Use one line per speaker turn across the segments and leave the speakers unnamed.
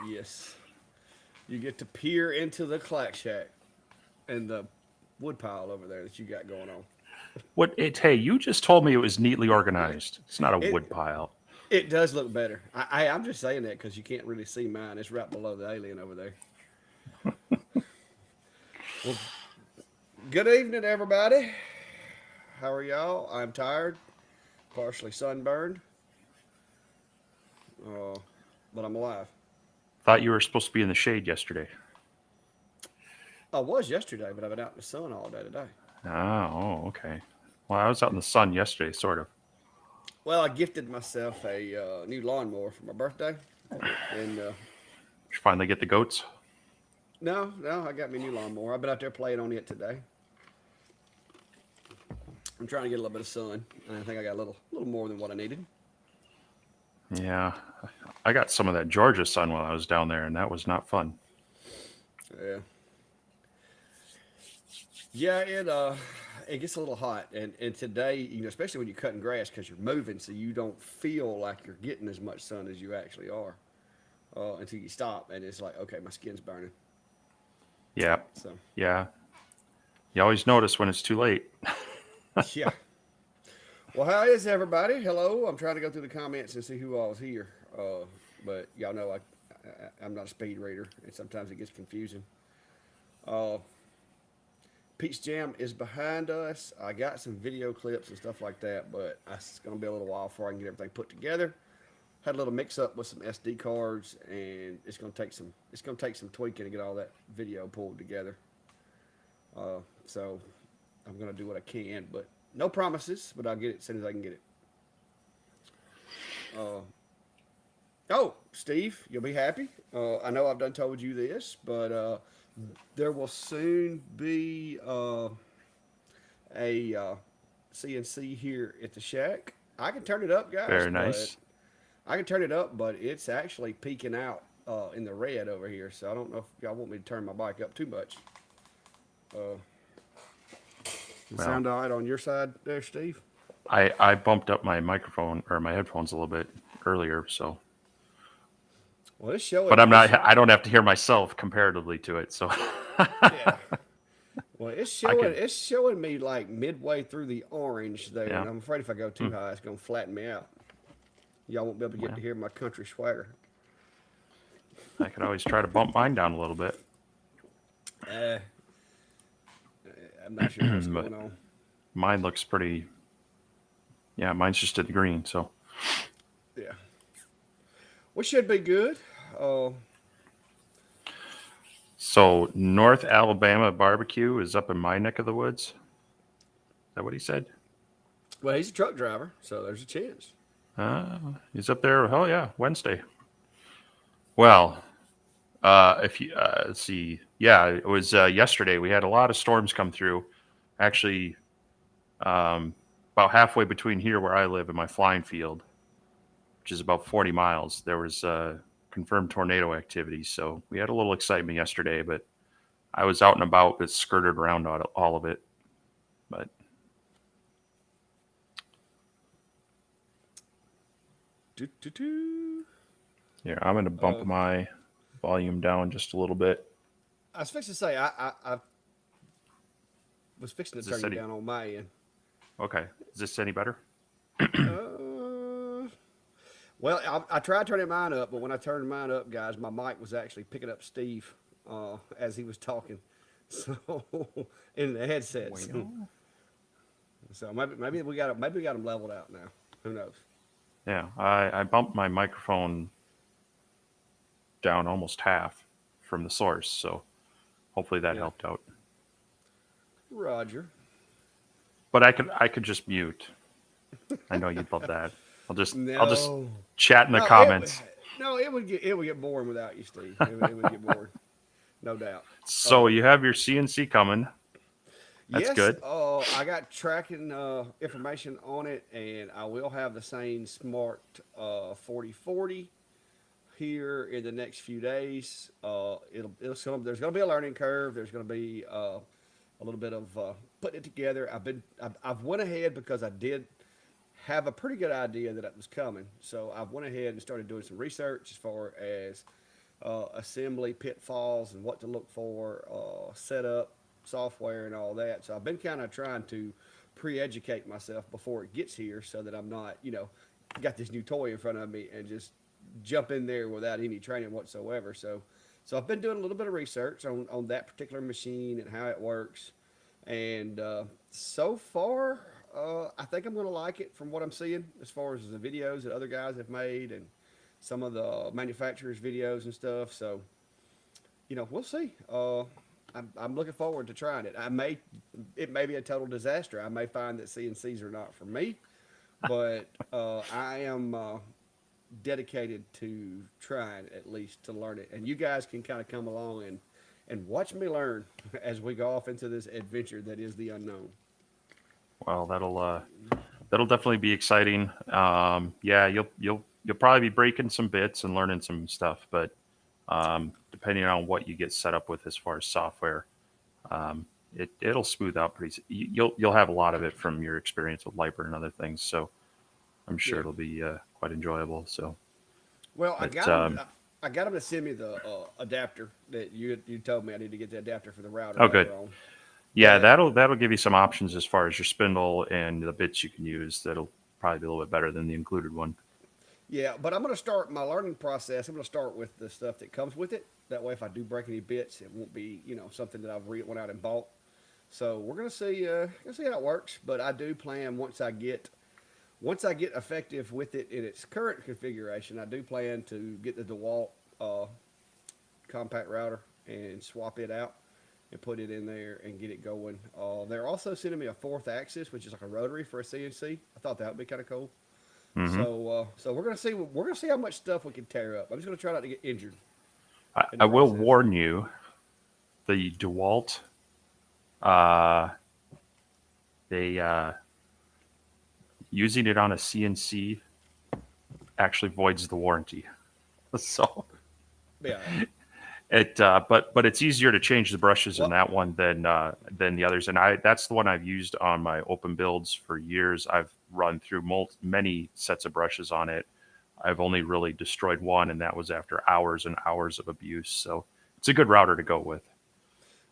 Yes. You get to peer into the clack shack and the wood pile over there that you got going on.
Hey, you just told me it was neatly organized. It's not a wood
It
pile.
it does look better. I'm just saying that because you can't really see mine. It's right below the alien over there. Well, good evening, everybody. How are y'all? I'm tired, partially sunburned, uh, but I'm alive.
Thought you were supposed to be in the shade yesterday.
I was yesterday, but I've been out in the sun all day today.
Okay. Well, I was out in the sun yesterday, sort of.
Well, I gifted myself a new lawnmower for my birthday, and
Did you finally get the goats?
no, I got me a new lawnmower. I've been out there playing on it today. I'm trying to get a little bit of sun, and I think I got a little more than what I needed.
Yeah, I got some of that Georgia sun while I was down there, and that was not fun.
Yeah, yeah, it gets a little hot, and today, especially when you're cutting grass because you're moving, so you don't feel like you're getting as much sun as you actually are until you stop, and it's like, okay, my skin's burning.
Yeah,
So
yeah. You always notice when it's too late.
yeah. Well, how is everybody? Hello. I'm trying to go through the comments and see who all's here. But y'all know I'm not a speed reader, and sometimes it gets confusing. Uh, Peach Jam is behind us. I got some video clips and stuff like that, but it's going to be a little while before I can get everything put together. Had a little mix up with some SD cards, and it's going to take some tweaking to get all that video pulled together. So I'm going to do what I can, but no promises. But I'll get it as soon as I can get it. Uh, Oh, Steve, you'll be happy. I know I've done told you this, but there will soon be a CNC here at the shack. I can turn it up, guys,
Very
but
nice.
I can turn it up, but it's actually peeking out in the red over here. So I don't know if y'all want me to turn my bike up too much. Uh, does it
Well,
sound all right on your side there, Steve?
I bumped up my microphone or my headphones a little bit earlier, so
Well, it's showing.
but I'm
It's
not. I don't have to hear myself comparatively to it, so
yeah. Well, it's
I
showing
could.
it's showing me like midway through the orange there,
Yeah.
and I'm afraid if I go too
Hmm.
high, it's gonna flatten me out. Y'all won't be able to get to
Well,
hear my country swagger.
I could always try to bump mine down a little bit,
Uh, I'm not sure what's
but
going on.
mine looks pretty. Yeah, mine's just in the green. So,
Yeah, we should be good. Uh,
so North Alabama barbecue is up in my neck of the woods. Is that what he said?
well, he's a truck driver, so there's a chance.
He's up there. Oh yeah, Wednesday. Well, if you let's see, yeah, it was yesterday. We had a lot of storms come through. Actually, um, about halfway between here where I live and my flying field, which is about 40 miles, there was confirmed tornado activity. So we had a little excitement yesterday, but I was out and about, but skirted around all of it. But
Do, do, do.
yeah, I'm going to bump
Uh,
my volume down just a little bit.
I was fixing to say I was fixing
Is
to turn
this
you
any?
down on my end.
Okay. Is this any better?
Uh, well, I tried turning mine up, but when I turned mine up, guys, my mic was actually picking up Steve as he was talking. So in the headsets.
Well,
So maybe we got them leveled out now. Who knows?
yeah, I bumped my microphone down almost half from the source, so hopefully that
Yeah.
helped out.
Roger.
But I could just mute. I know you'd love that. I'll just
No.
chat in the
No,
comments.
it would get boring without you, Steve. It would get boring, no doubt.
So
Uh,
you have your CNC coming. That's
yes.
good.
I got tracking information on it, and I will have the same smart 4040 here in the next few days. There's going to be a learning curve. There's going to be a little bit of putting it together. I've went ahead because I did have a pretty good idea that it was coming. So I went ahead and started doing some research as far as assembly pitfalls and what to look for, setup, software, and all that. So I've been kind of trying to pre-educate myself before it gets here, so that I'm not, got this new toy in front of me and just jump in there without any training whatsoever. So I've been doing a little bit of research on that particular machine and how it works, and so far, I think I'm going to like it from what I'm seeing as far as the videos that other guys have made and some of the manufacturers' videos and stuff. So, we'll see. I'm looking forward to trying it. It may be a total disaster. I may find that CNCs are not for me, but I am dedicated to trying at least to learn it. And you guys can kind of come along and watch me learn as we go off into this adventure that is the unknown.
Well, that'll definitely be exciting. Yeah, you'll probably be breaking some bits and learning some stuff, but depending on what you get set up with as far as software, it'll smooth out pretty. You'll have a lot of it from your experience with Liper and other things, so I'm sure
Yeah.
it'll be quite enjoyable. So,
Well, I
but
got him. I got him to send me the adapter that you told me I need to get the adapter for the router
oh, good.
later on.
Yeah,
But
that'll give you some options as far as your spindle and the bits you can use. That'll probably be a little bit better than the included one.
yeah, but I'm going to start my learning process. I'm going to start with the stuff that comes with it. That way, if I do break any bits, it won't be something that I've went out and bought. So we're gonna see how it works. But I do plan once I get effective with it in its current configuration, I do plan to get the DeWalt compact router and swap it out and put it in there and get it going. They're also sending me a fourth axis, which is like a rotary for a CNC. I thought that would be kind of cool.
Hmm.
So we're gonna see how much stuff we can tear up. I'm just gonna try not to get injured in the
I will
process.
warn you, the DeWalt, uh, they using it on a CNC actually voids the warranty. So
Yeah.
but it's easier to change the brushes in
Well,
that one than the others. And that's the one I've used on my open builds for years. I've run through many sets of brushes on it. I've only really destroyed one, and that was after hours and hours of abuse. So it's a good router to go with.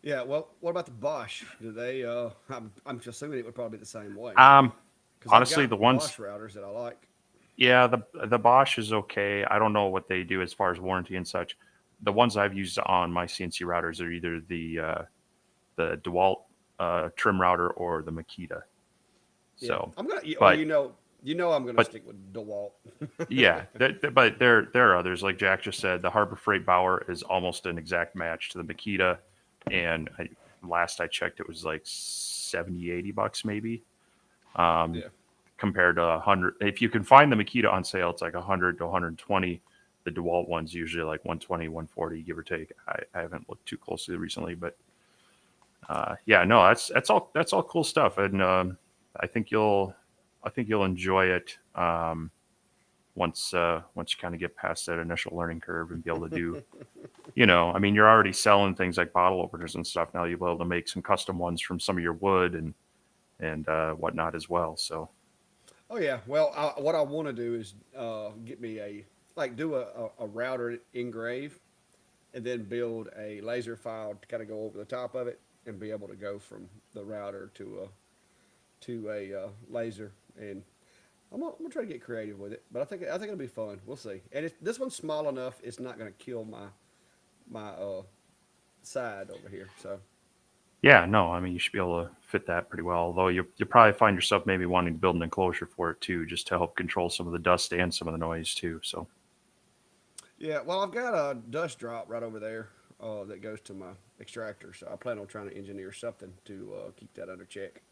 yeah. Well, what about the Bosch? Do they? I'm assuming it would probably be the same way
Um,
because I've
honestly,
got
the
Bosch
ones,
routers that I like.
yeah, the Bosch is okay. I don't know what they do as far as warranty and such. The ones I've used on my CNC routers are either the DeWalt trim router or the Makita.
Yeah,
So,
I'm gonna. Well,
but
I'm gonna
but
stick with DeWalt.
yeah, but there are others like Jack just said. The Harbor Freight Bauer is almost an exact match to the Makita, and last I checked, it was like 70-80 bucks maybe. Um,
Yeah,
Compared to 100, if you can find the Makita on sale, it's like 100 to 120. The DeWalt one's usually like 120, 140, give or take. I haven't looked too closely recently, but yeah, no, that's all cool stuff, and I think you'll I think you'll enjoy it. Once you kind of get past that initial learning curve and be able to do, I mean, you're already selling things like bottle openers and stuff. Now you'll be able to make some custom ones from some of your wood and whatnot as well. So
oh yeah. Well, what I want to do is get me do a router engrave, and then build a laser file to kind of go over the top of it and be able to go from the router to a laser. And I'm gonna try to get creative with it, but I think it'll be fun. We'll see. And this one's small enough; it's not gonna kill my side over here. So
yeah, no, I mean, you should be able to fit that pretty well. Although you probably find yourself maybe wanting to build an enclosure for it too, just to help control some of the dust and some of the noise too. So
yeah, well, I've got a dust drop right over there that goes to my extractor. So I plan on trying to engineer something to keep that under check.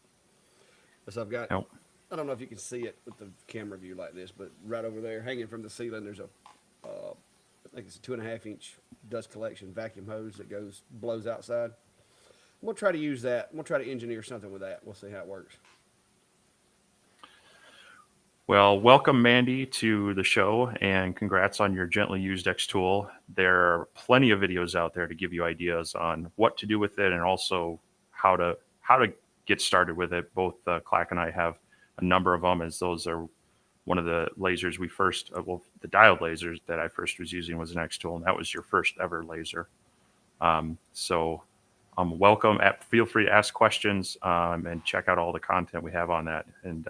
So I've got,
you
I don't know if you can see it with the camera view like this, but right over there, hanging from the ceiling, there's I think it's a 2.5 inch dust collection vacuum hose that blows outside. I'm gonna try to use that. I'm gonna try to engineer something with that. We'll see how it works.
Well, welcome, Mandy, to the show, and congrats on your gently used X tool. There are plenty of videos out there to give you ideas on what to do with it, and also how to get started with it. Both Clack and I have a number of them, as those are one of the lasers we first, the diode lasers that I first was using was an X tool, and that was your first ever laser. So welcome. Feel free to ask questions and check out all the content we have on that. And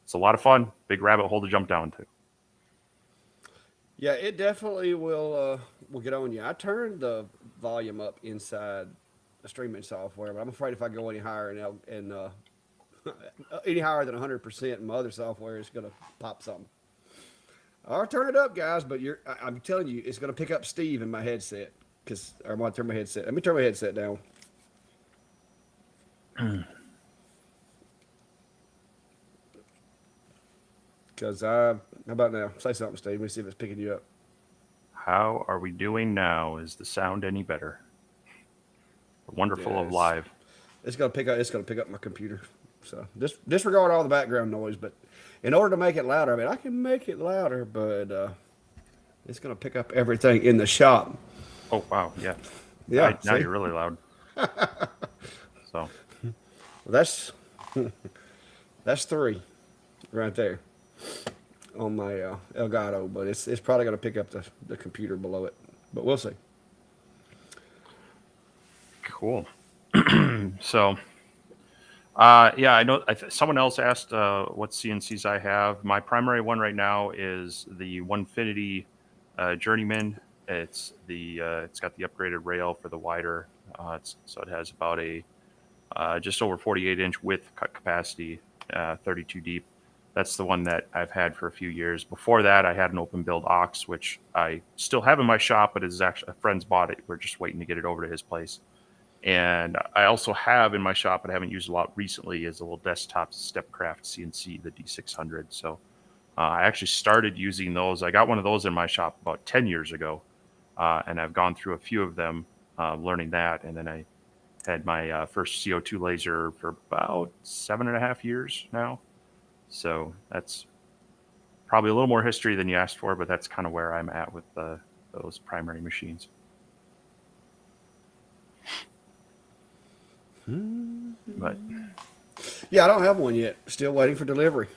it's a lot of fun. Big rabbit hole to jump down to.
Yeah, it definitely will get on you. I turned the volume up inside the streaming software, but I'm afraid if I go any higher and any higher than 100% in my other software, it's gonna pop something. I'll turn it up, guys, but I'm telling you, it's gonna pick up Steve in my headset because I'm gonna turn my headset. Let me turn my headset down. Because how about now? Say something, Steve. Let me see if it's picking you up.
How are we doing now? Is the sound any better? Wonderful
Yeah,
of live.
It's gonna pick up. It's gonna pick up my computer. So disregard all the background noise. But in order to make it louder, I mean, I can make it louder, but it's gonna pick up everything in the shop.
Oh wow, yeah.
Yeah.
Now you're really loud. So
That's that's 3 right there on my Elgato, but it's probably gonna pick up the computer below it. But we'll see.
cool. So yeah, I know. Someone else asked what CNCs I have. My primary one right now is the Onefinity Journeyman. It's got the upgraded rail for the wider. So it has about a just over 48-inch width cut capacity, 32 deep. That's the one that I've had for a few years. Before that, I had an open build Ox, which I still have in my shop, but is actually a friend's bought it. We're just waiting to get it over to his place. And I also have in my shop, but I haven't used a lot recently, is a little desktop Stepcraft CNC, the D600. So I actually started using those. I got one of those in my shop about 10 years ago, and I've gone through a few of them, learning that. And then I had my first CO2 laser for about 7.5 years now. So that's probably a little more history than you asked for, but that's kind of where I'm at with those primary machines. But
Yeah, I don't have one yet. Still waiting for delivery.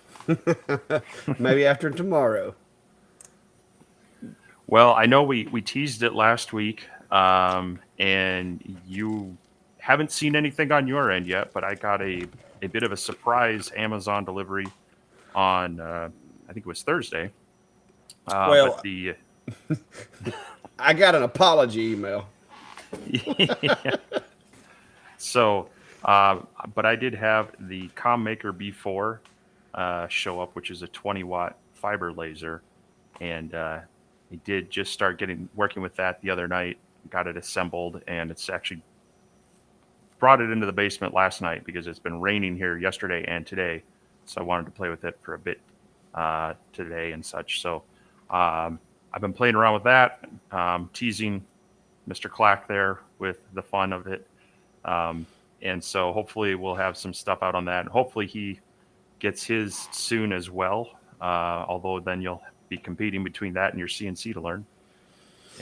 Maybe after tomorrow.
well, I know we teased it last week, and you haven't seen anything on your end yet, but I got a bit of a surprise Amazon delivery on I think it was Thursday. But
Well, I got an apology email.
so, but I did have the CommMaker B4 show up, which is a 20-watt fiber laser, and I did just start working with that the other night. Got it assembled, and it's actually brought it into the basement last night because it's been raining here yesterday and today. So I wanted to play with it for a bit today and such. So I've been playing around with that, teasing Mr. Clack there with the fun of it. And so hopefully we'll have some stuff out on that. And hopefully he gets his soon as well. Although then you'll be competing between that and your CNC to learn.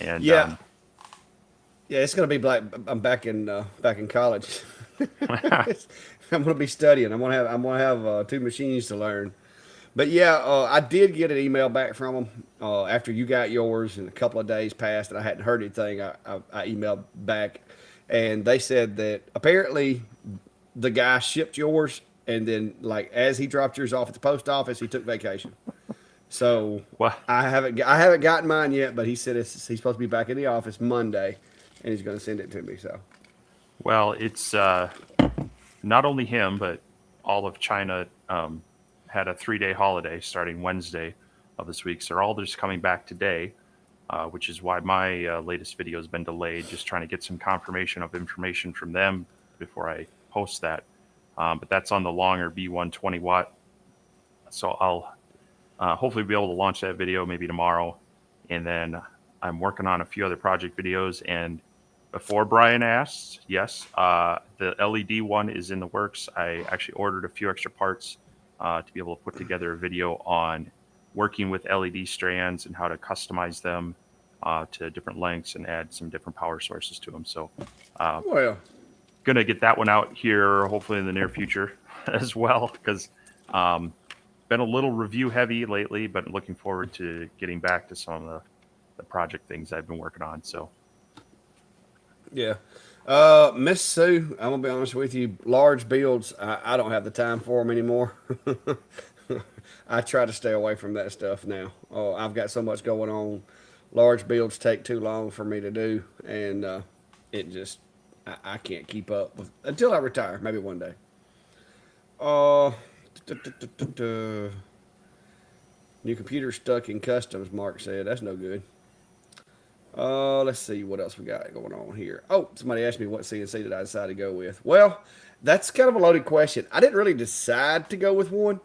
And
Yeah, yeah, it's gonna be like I'm back in college. I'm gonna be studying. I'm gonna have 2 machines to learn. But yeah, I did get an email back from them after you got yours, and a couple of days passed, and I hadn't heard anything. I emailed back, and they said that apparently the guy shipped yours, and then like as he dropped yours off at the post office, he took vacation. So
well,
I haven't gotten mine yet, but he said he's supposed to be back in the office Monday, and he's going to send it to me. So
it's not only him, but all of China had a 3-day holiday starting Wednesday of this week. So they're all just coming back today, which is why my latest video has been delayed, just trying to get some confirmation of information from them before I post that. But that's on the longer B1 20-watt. So I'll hopefully be able to launch that video maybe tomorrow. And then I'm working on a few other project videos. And before Brian asks, yes, the LED one is in the works. I actually ordered a few extra parts to be able to put together a video on working with LED strands and how to customize them to different lengths and add some different power sources to them. So
well,
going to get that one out here hopefully in the near future as well, because been a little review heavy lately, but looking forward to getting back to some of the project things I've been working on. So
Yeah. Miss Sue, I'm gonna be honest with you. Large builds, I don't have the time for them anymore. I try to stay away from that stuff now. Oh, I've got so much going on. Large builds take too long for me to do, and it just I can't keep up with until I retire. Maybe one day. Uh, New computer stuck in customs. Mark said that's no good. Let's see what else we got going on here. Oh, somebody asked me what CNC did I decide to go with. Well, that's kind of a loaded question. I didn't really decide to go with one.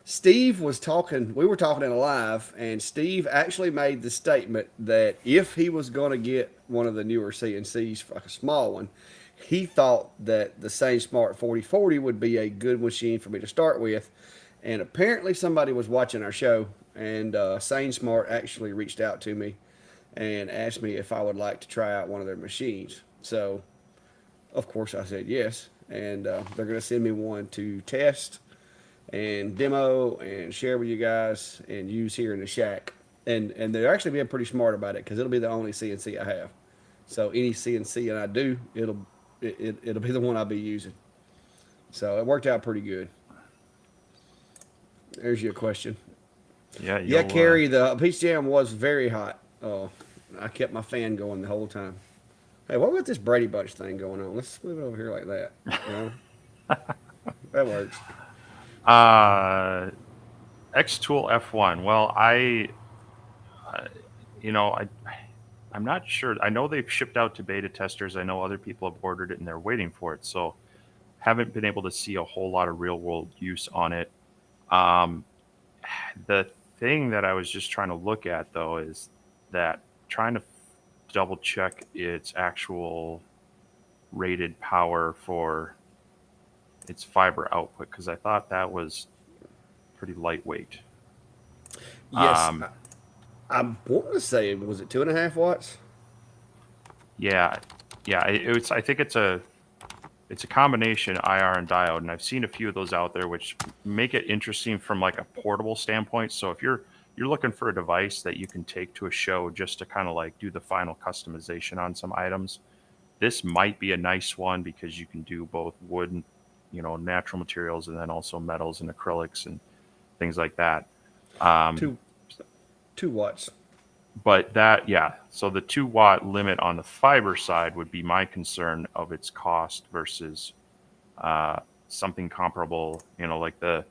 Steve was talking, we were talking in a live, and Steve actually made the statement that if he was going to get one of the newer CNCs, like a small one, he thought that the Sane Smart 4040 would be a good machine for me to start with. And apparently, somebody was watching our show, and Sane Smart actually reached out to me and asked me if I would like to try out one of their machines. So, of course, I said yes, and they're going to send me one to test and demo and share with you guys and use here in the shack. And they're actually being pretty smart about it because it'll be the only CNC I have. So any CNC that I do, it'll be the one I'll be using. So it worked out pretty good. There's your question.
yeah,
Yeah,
you'll
Carrie, the peach jam was very hot. I kept my fan going the whole time. Hey, what about this Brady Bunch thing going on? Let's move it over here like that. You know? That works.
uh, X Tool F1. Well, uh, you know, I'm not sure. I know they've shipped out to beta testers. I know other people have ordered it and they're waiting for it. So haven't been able to see a whole lot of real world use on it. Um, the thing that I was just trying to look at though is that trying to double check its actual rated power for its fiber output because I thought that was pretty lightweight.
Yes,
Um,
I want to say, was it 2.5 watts?
yeah, yeah. I think it's a combination IR and diode, and I've seen a few of those out there, which make it interesting from like a portable standpoint. So if you're looking for a device that you can take to a show just to kind of like do the final customization on some items, this might be a nice one because you can do both wood and natural materials, and then also metals and acrylics and things like that. Um,
Two 2 watts.
but that, yeah, so the 2 watt limit on the fiber side would be my concern of its cost versus something comparable, like the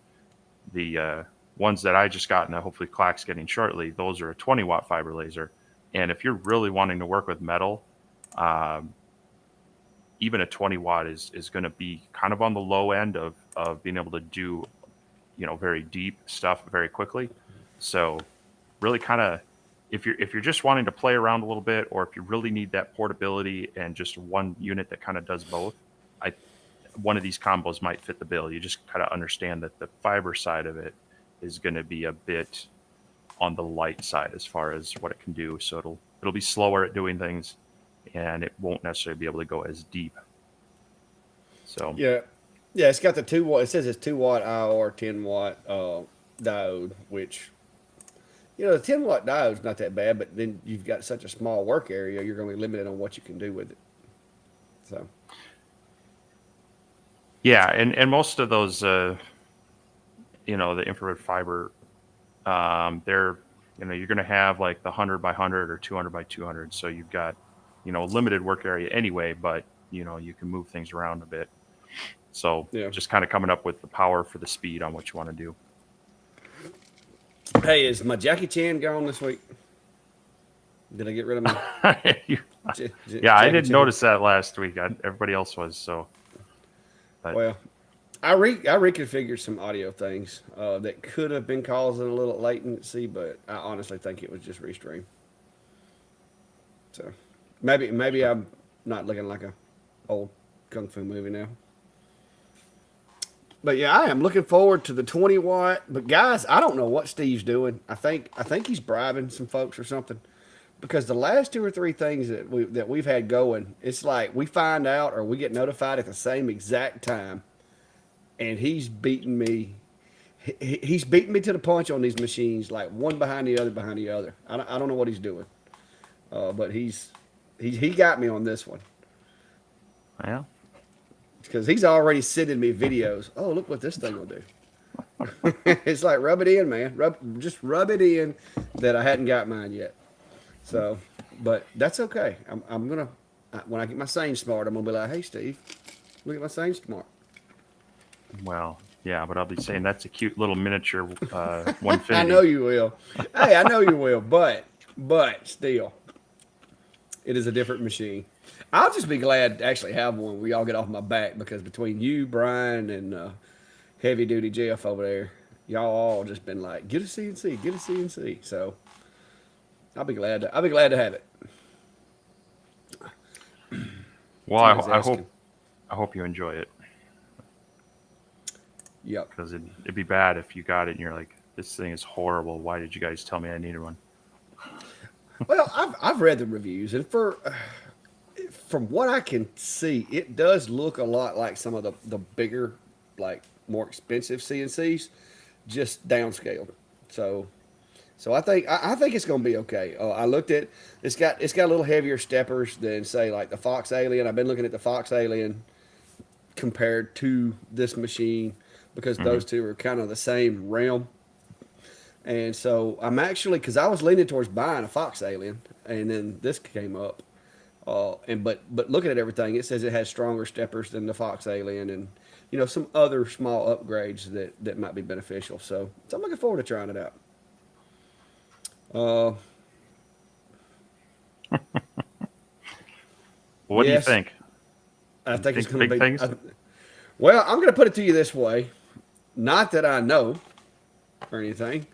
ones that I just got and that hopefully Clack's getting shortly. Those are a 20 watt fiber laser, and if you're really wanting to work with metal, um, even a 20 watt is going to be kind of on the low end of being able to do very deep stuff very quickly. So really kind of, if you're just wanting to play around a little bit, or if you really need that portability and just one unit that kind of does both, I one of these combos might fit the bill. You just kind of understand that the fiber side of it is going to be a bit on the light side as far as what it can do. So it'll be slower at doing things, and it won't necessarily be able to go as deep. So
Yeah, yeah. It's got the 2 watt. It says it's 2 watt IR, 10 watt diode. Which the 10 watt diode's not that bad, but then you've got such a small work area, you're going to be limited on what you can do with it. So
yeah, and most of those, the infrared fiber, they're you're going to have like the 100 by 100 or 200 by 200. So you've got limited work area anyway, but you can move things around a bit. So
yeah.
just kind of coming up with the power for the speed on what you want to do.
Hey, is my Jackie Chan gone this week? Did I get rid of my
Yeah, I
Jackie
didn't
Chan?
notice that last week. Everybody else was so. But
Well, I reconfigured some audio things that could have been causing a little latency, but I honestly think it was just restream. So maybe I'm not looking like a old kung fu movie now. But yeah, I am looking forward to the 20 watt. But guys, I don't know what Steve's doing. I think he's bribing some folks or something. Because the last two or three things that we've had going, it's like we find out or we get notified at the same exact time, and he's beating me. he's beating me to the punch on these machines, like one behind the other, behind the other. I don't know what he's doing, but he got me on this one
Yeah.
because he's already sending me videos. Oh, look what this thing will do. It's like rub it in, man. Just rub it in that I hadn't got mine yet. So, but that's okay. I'm gonna when I get my Sane Smart, I'm gonna be like, hey Steve, look at my Sane Smart.
Well, yeah, but I'll be saying that's a cute little miniature
I know
150.
you will. Hey, I know you will, but still, it is a different machine. I'll just be glad to actually have one where y'all get off my back because between you, Brian, and heavy duty Jeff over there, y'all all just been like, get a CNC, get a CNC. So I'll be glad to have it.
Well,
Somebody's
I
asking.
hope I hope you enjoy it
Yep.
because it'd be bad if you got it and you're like, this thing is horrible. Why did you guys tell me I needed one?
Well, I've read the reviews, and from what I can see, it does look a lot like some of the bigger, like more expensive CNCs, just downscaled. So I think it's going to be okay. I looked at it's got a little heavier steppers than say like the Fox Alien. I've been looking at the Fox Alien compared to this machine because
Hmm.
those two are kind of the same realm. And so I'm actually because I was leaning towards buying a Fox Alien, and then this came up. But looking at everything, it says it has stronger steppers than the Fox Alien, and some other small upgrades that might be beneficial. So I'm looking forward to trying it out. Uh,
What do you
yes,
think?
I
You
think it's
think
going to
big
be.
things?
Well, I'm going to put it to you this way. Not that I know or anything,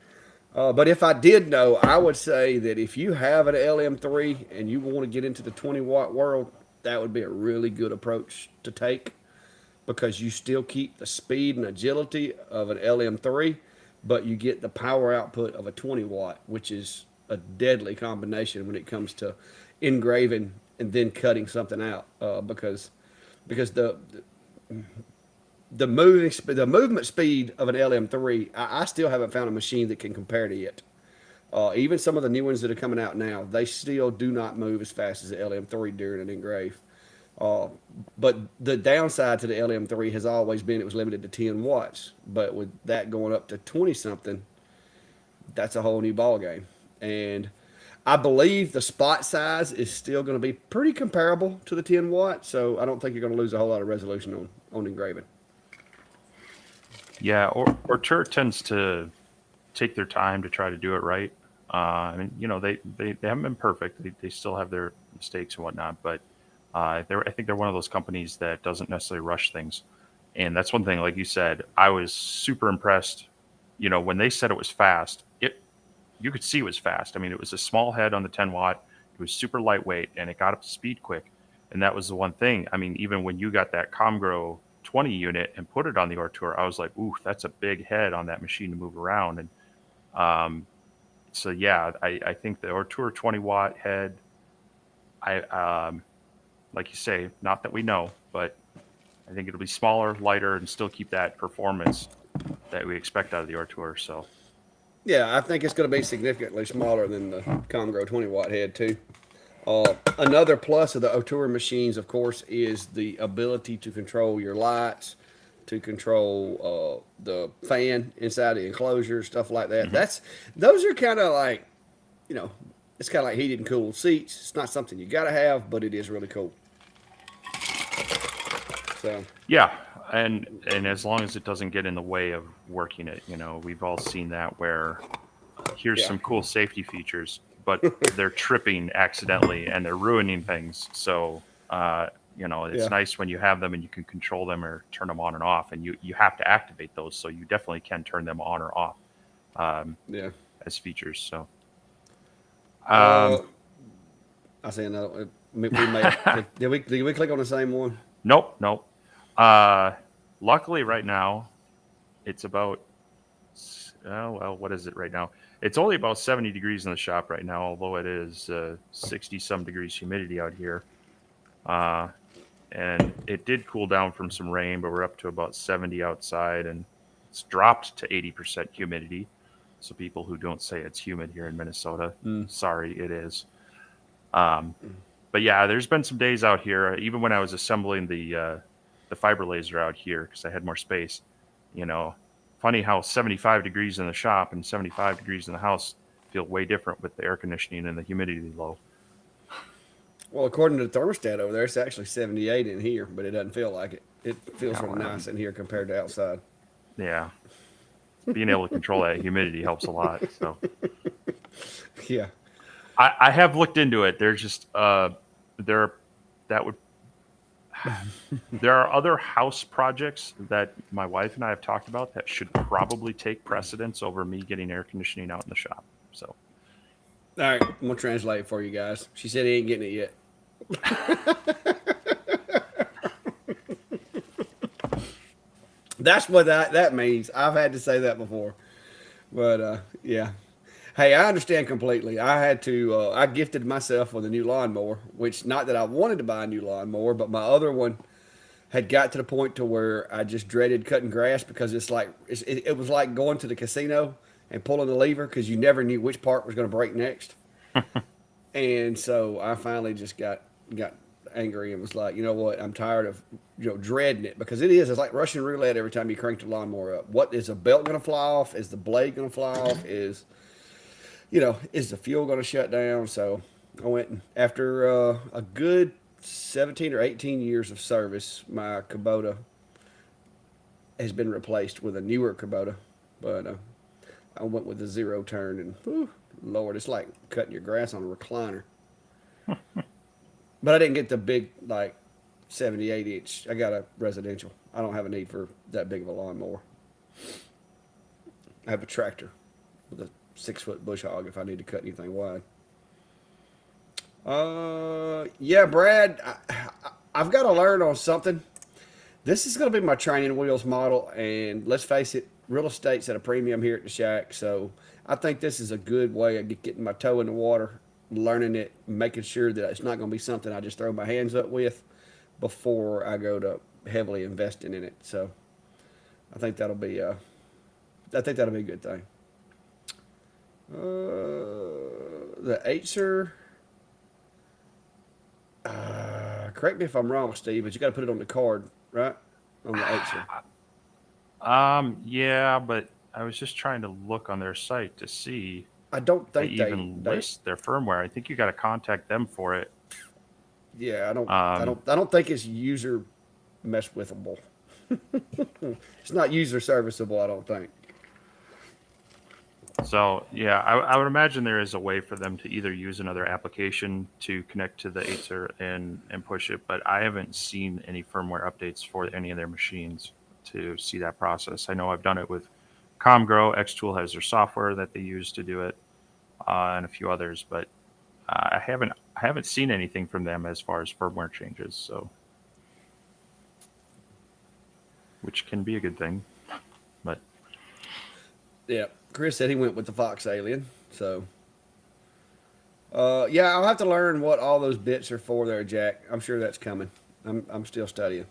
but if I did know, I would say that if you have an LM3 and you want to get into the 20-watt world, that would be a really good approach to take because you still keep the speed and agility of an LM3, but you get the power output of a 20-watt, which is a deadly combination when it comes to engraving and then cutting something out because the movement speed of an LM3, I still haven't found a machine that can compare to it. Even some of the new ones that are coming out now, they still do not move as fast as the LM3 during an engrave. Uh, but the downside to the LM3 has always been it was limited to 10 watts. But with that going up to 20 something, that's a whole new ball game. And I believe the spot size is still going to be pretty comparable to the 10 watt. So I don't think you're going to lose a whole lot of resolution on engraving.
Yeah, or Turk tends to take their time to try to do it right. I mean, they haven't been perfect. They still have their mistakes and whatnot, but I think they're one of those companies that doesn't necessarily rush things. And that's one thing, like you said, I was super impressed. When they said it was fast, you could see it was fast. I mean, it was a small head on the 10 watt. It was super lightweight, and it got up to speed quick. And that was the one thing. I mean, even when you got that Comgro 20 unit and put it on the Artour, I was like, ooh, that's a big head on that machine to move around. And um, so yeah, I think the Artour 20-watt head, I like you say, not that we know, but I think it'll be smaller, lighter, and still keep that performance that we expect out of the Artour. So
Yeah, I think it's going to be significantly smaller than the Comgro 20-watt head, too. Another plus of the Otura machines, of course, is the ability to control your lights, to control the fan inside the enclosure, stuff like that.
mhm.
Those are kind of like, you know, it's kind of like heated and cooled seats. It's not something you got to have, but it is really cool. So,
Yeah, and as long as it doesn't get in the way of working it, we've all seen that where here's
yeah,
some cool safety features, but they're tripping accidentally and they're ruining things. So, it's
yeah,
nice when you have them and you can control them or turn them on and off, and you have to activate those, so you definitely can turn them on or off um,
yeah.
as features. So,
Uh,
um,
I say another. We may have clicked. Did we click on the same one?
nope, nope. Uh, Luckily, right now it's about oh well, what is it right now? It's only about 70 degrees in the shop right now, although it is 60 some degrees humidity out here. And it did cool down from some rain, but we're up to about 70 outside. And It's dropped to 80% humidity. So people who don't say it's humid here in Minnesota, sorry, it is. Um, but yeah, there's been some days out here, even when I was assembling the fiber laser out here because I had more space. You know, funny how 75 degrees in the shop and 75 degrees in the house feel way different with the air conditioning and the humidity low.
Well, according to the thermostat over there, it's actually 78 in here, but it doesn't feel like it. It feels
Yeah,
really
well,
nice in here compared to outside.
yeah, being able to control that humidity helps a lot. So
Yeah.
I have looked into it. There's just there that would there are other house projects that my wife and I have talked about that should probably take precedence over me getting air conditioning out in the shop. So
All right, I'm gonna translate for you guys. She said he ain't getting it yet. That's what that means. I've had to say that before, but yeah. Hey, I understand completely. I had to. I gifted myself with a new lawnmower, which not that I wanted to buy a new lawnmower, but my other one had got to the point to where I just dreaded cutting grass because it was like going to the casino and pulling the lever because you never knew which part was going to break next. And so I finally just got angry and was like, you know what? I'm tired of dreading it because it is. It's like Russian roulette every time you crank the lawnmower up. What is the belt going to fly off? Is the blade going to fly off? Is the fuel going to shut down? So I went after a good 17 or 18 years of service. My Kubota has been replaced with a newer Kubota, but I went with the zero turn and whew, Lord, it's like cutting your grass on a recliner. But I didn't get the big like 78 inch. I got a residential. I don't have a need for that big of a lawnmower. I have a tractor with a 6 foot bush hog if I need to cut anything wide. Yeah, Brad, I've got to learn on something. This is going to be my training wheels model, and let's face it, real estate's at a premium here at the shack. So I think this is a good way of getting my toe in the water, learning it, making sure that it's not going to be something I just throw my hands up with before I go to heavily investing in it. So I think that'll be a good thing. The Acer. Correct me if I'm wrong, Steve, but you got to put it on the card, right? On the Acer.
yeah, but I was just trying to look on their site to see
I don't
if they
think
even
they
list their firmware. I think you got to contact them for it.
yeah,
Um,
I don't think it's user mess withable. It's not user serviceable, I don't think.
so yeah, I would imagine there is a way for them to either use another application to connect to the Acer and push it, but I haven't seen any firmware updates for any of their machines to see that process. I know I've done it with ComGrow. Xtool has their software that they use to do it, and a few others, but I haven't seen anything from them as far as firmware changes. So, which can be a good thing, but
Yeah. Chris said he went with the Fox Alien. So yeah, I'll have to learn what all those bits are for there, Jack. I'm sure that's coming. I'm still studying.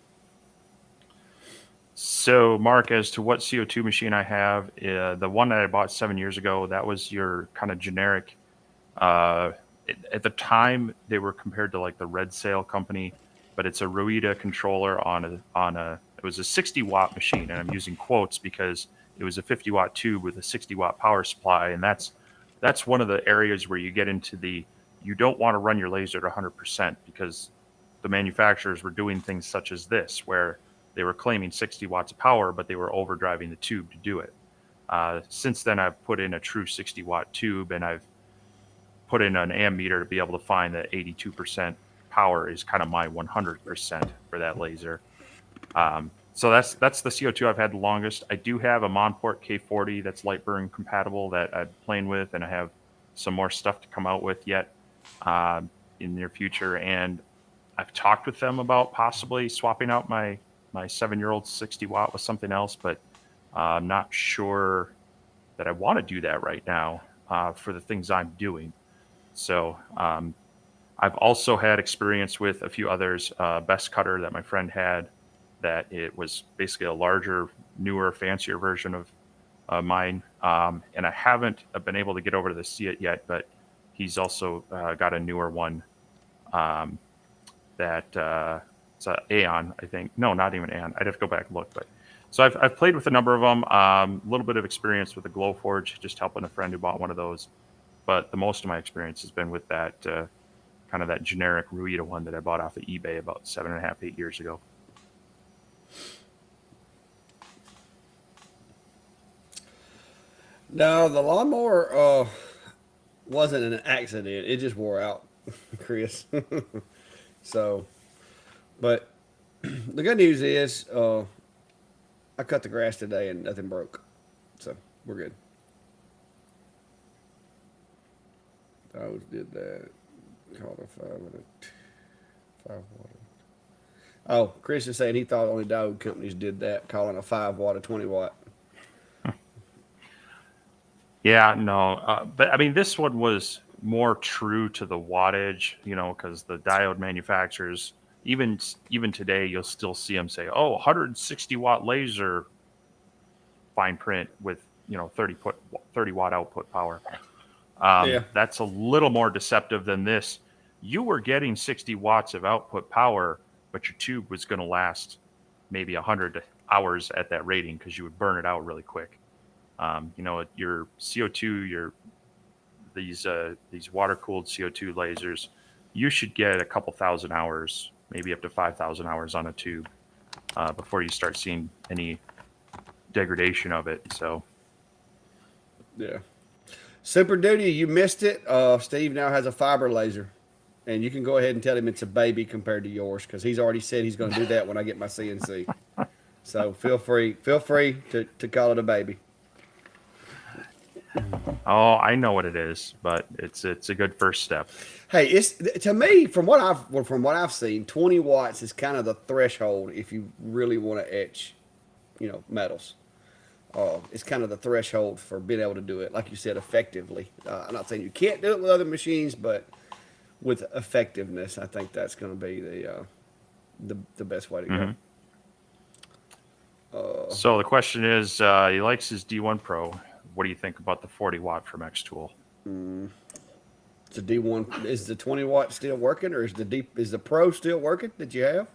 so, Mark, as to what CO2 machine I have, the one that I bought 7 years ago, that was your kind of generic. Uh, at the time, they were compared to like the Red Sail company, but it's a Ruida controller on a. It was a 60-watt machine, and I'm using quotes because it was a 50-watt tube with a 60-watt power supply, and that's one of the areas where you get into the you don't want to run your laser at 100% because the manufacturers were doing things such as this, where they were claiming 60 watts of power, but they were overdriving the tube to do it. Since then, I've put in a true 60-watt tube, and I've put in an ammeter to be able to find that 82% power is kind of my 100% for that laser. So that's the CO2 I've had the longest. I do have a Monport K40 that's Lightburn compatible that I'm playing with, and I have some more stuff to come out with yet in the near future. And I've talked with them about possibly swapping out my 7-year-old 60 watt with something else, but I'm not sure that I want to do that right now for the things I'm doing. So I've also had experience with a few others. Best Cutter that my friend had. that it was basically a larger, newer, fancier version of mine. And I haven't been able to get over to see it yet, but he's also got a newer one that it's Aeon, I think. No, not even Aeon. I'd have to go back and look. But so I've played with a number of them. A little bit of experience with the Glowforge, just helping a friend who bought one of those. But the most of my experience has been with that kind of that generic Ruida one that I bought off of eBay about 7.5, 8 years ago.
No, the lawnmower wasn't an accident. It just wore out, Chris. So, but the good news is I cut the grass today and nothing broke. So we're good. I always did that. Called a 5 watt. Oh, Chris is saying he thought only diode companies did that, calling a 5 watt a 20 watt.
Yeah, no, but I mean, this one was more true to the wattage, because the diode manufacturers, even today, you'll still see them say, "Oh, 160-watt laser, fine print with 30-watt output power."
Yeah.
That's a little more deceptive than this. You were getting 60 watts of output power, but your tube was going to last maybe 100 hours at that rating because you would burn it out really quick. Your CO2, these water cooled CO2 lasers, you should get a couple thousand hours, maybe up to 5,000 hours on a tube before you start seeing any degradation of it. So,
Yeah. Super Duty, you missed it. Steve now has a fiber laser. And you can go ahead and tell him it's a baby compared to yours because he's already said he's going to do that when I get my CNC. So feel free to call it a baby.
oh, I know what it is, but it's a good first step.
Hey, it's to me from what I've seen, 20 watts is kind of the threshold if you really want to etch, metals. It's kind of the threshold for being able to do it, like you said, effectively. I'm not saying you can't do it with other machines, but with effectiveness, I think that's going to be the best way to go.
So the question is, he likes his D1 Pro. What do you think about the 40 watt from X Tool?
It's a D1. Is the 20 watt still working, or is the Pro still working that you have?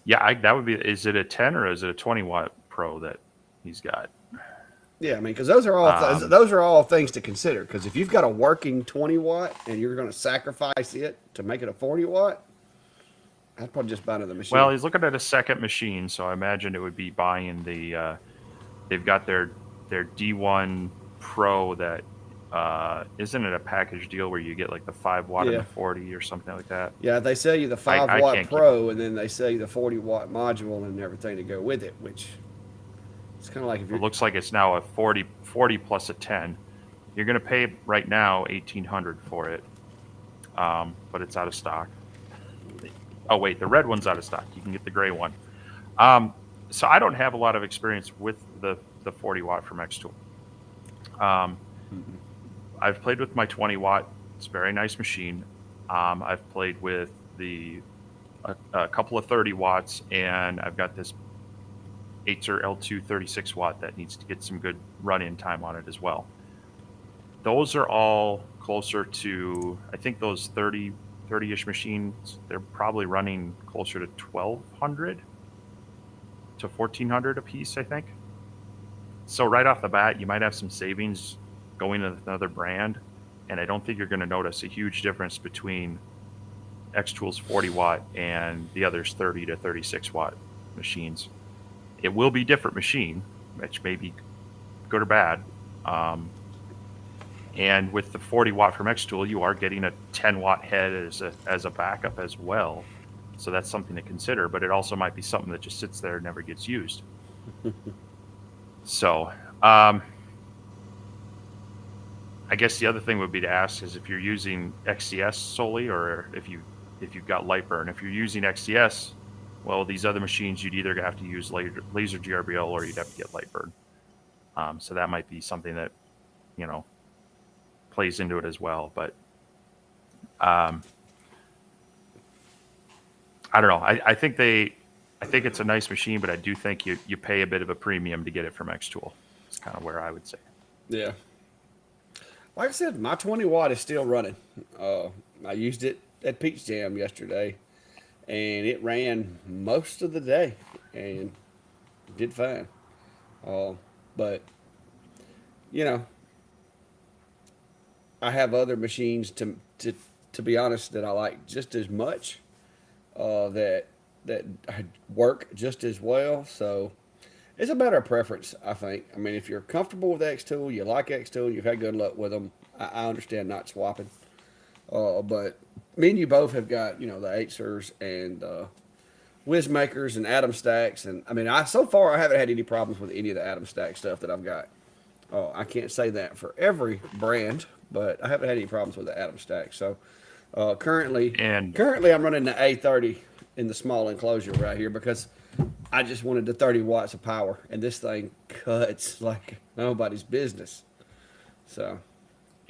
Yeah, that would be. Is it a 10 or is it a 20 watt Pro that he's got?
Yeah, I mean, because those are all things to consider. Because if you've got a working 20 watt and you're going to sacrifice it to make it a 40 watt, I'd probably just buy another machine.
Well, he's looking at a second machine, so I imagine it would be buying the. They've got their D1 Pro that isn't it a package deal where you get like the 5 watt and the 40 or something like that?
Yeah, they sell you the 5 watt Pro, and then they sell you the 40 watt module and everything to go with it, which it's kind of like if
it looks like it's now a 40 plus a 10. You're going to pay right now $1,800 for it, but it's out of stock. Oh wait, the red one's out of stock. You can get the gray one. So I don't have a lot of experience with the 40 watt from X Tool. I've played with my 20 watt. It's a very nice machine. I've played with a couple of 30 watts, and I've got this Acer L2 36 watt that needs to get some good run-in time on it as well. Those are all closer to, I think those 30-ish machines, they're probably running closer to 1,200 to 1,400 a piece, I think. So right off the bat, you might have some savings going to another brand, and I don't think you're going to notice a huge difference between X Tool's 40 watt and the other's 30 to 36 watt machines. It will be a different machine, which may be good or bad. And with the 40 watt from X Tool, you are getting a 10 watt head as a backup as well. So that's something to consider, but it also might be something that just sits there and never gets used. So, I guess the other thing would be to ask is if you're using XCS solely, or if you've got Lightburn. If you're using XCS, well, these other machines you'd either have to use laser GRBL or you'd have to get Lightburn. So that might be something that plays into it as well. But I don't know. I think it's a nice machine, but I do think you pay a bit of a premium to get it from X Tool. It's kind of where I would say.
Yeah. Like I said, my 20 watt is still running. Uh, I used it at Peach Jam yesterday, and it ran most of the day and did fine. Uh, but you know, I have other machines to be honest that I like just as much. That that work just as well. So it's a matter of preference, I think. I mean, if you're comfortable with X Tool, you like X Tool, you've had good luck with them. I understand not swapping. But me and you both have got the Acer and Whiz Makers and Atom Stacks, and I mean, I so far I haven't had any problems with any of the Atom Stack stuff that I've got. I can't say that for every brand, but I haven't had any problems with the Atom Stack. So uh, currently,
And
currently I'm running the A30 in the small enclosure right here because I just wanted the 30 watts of power, and this thing cuts like nobody's business. So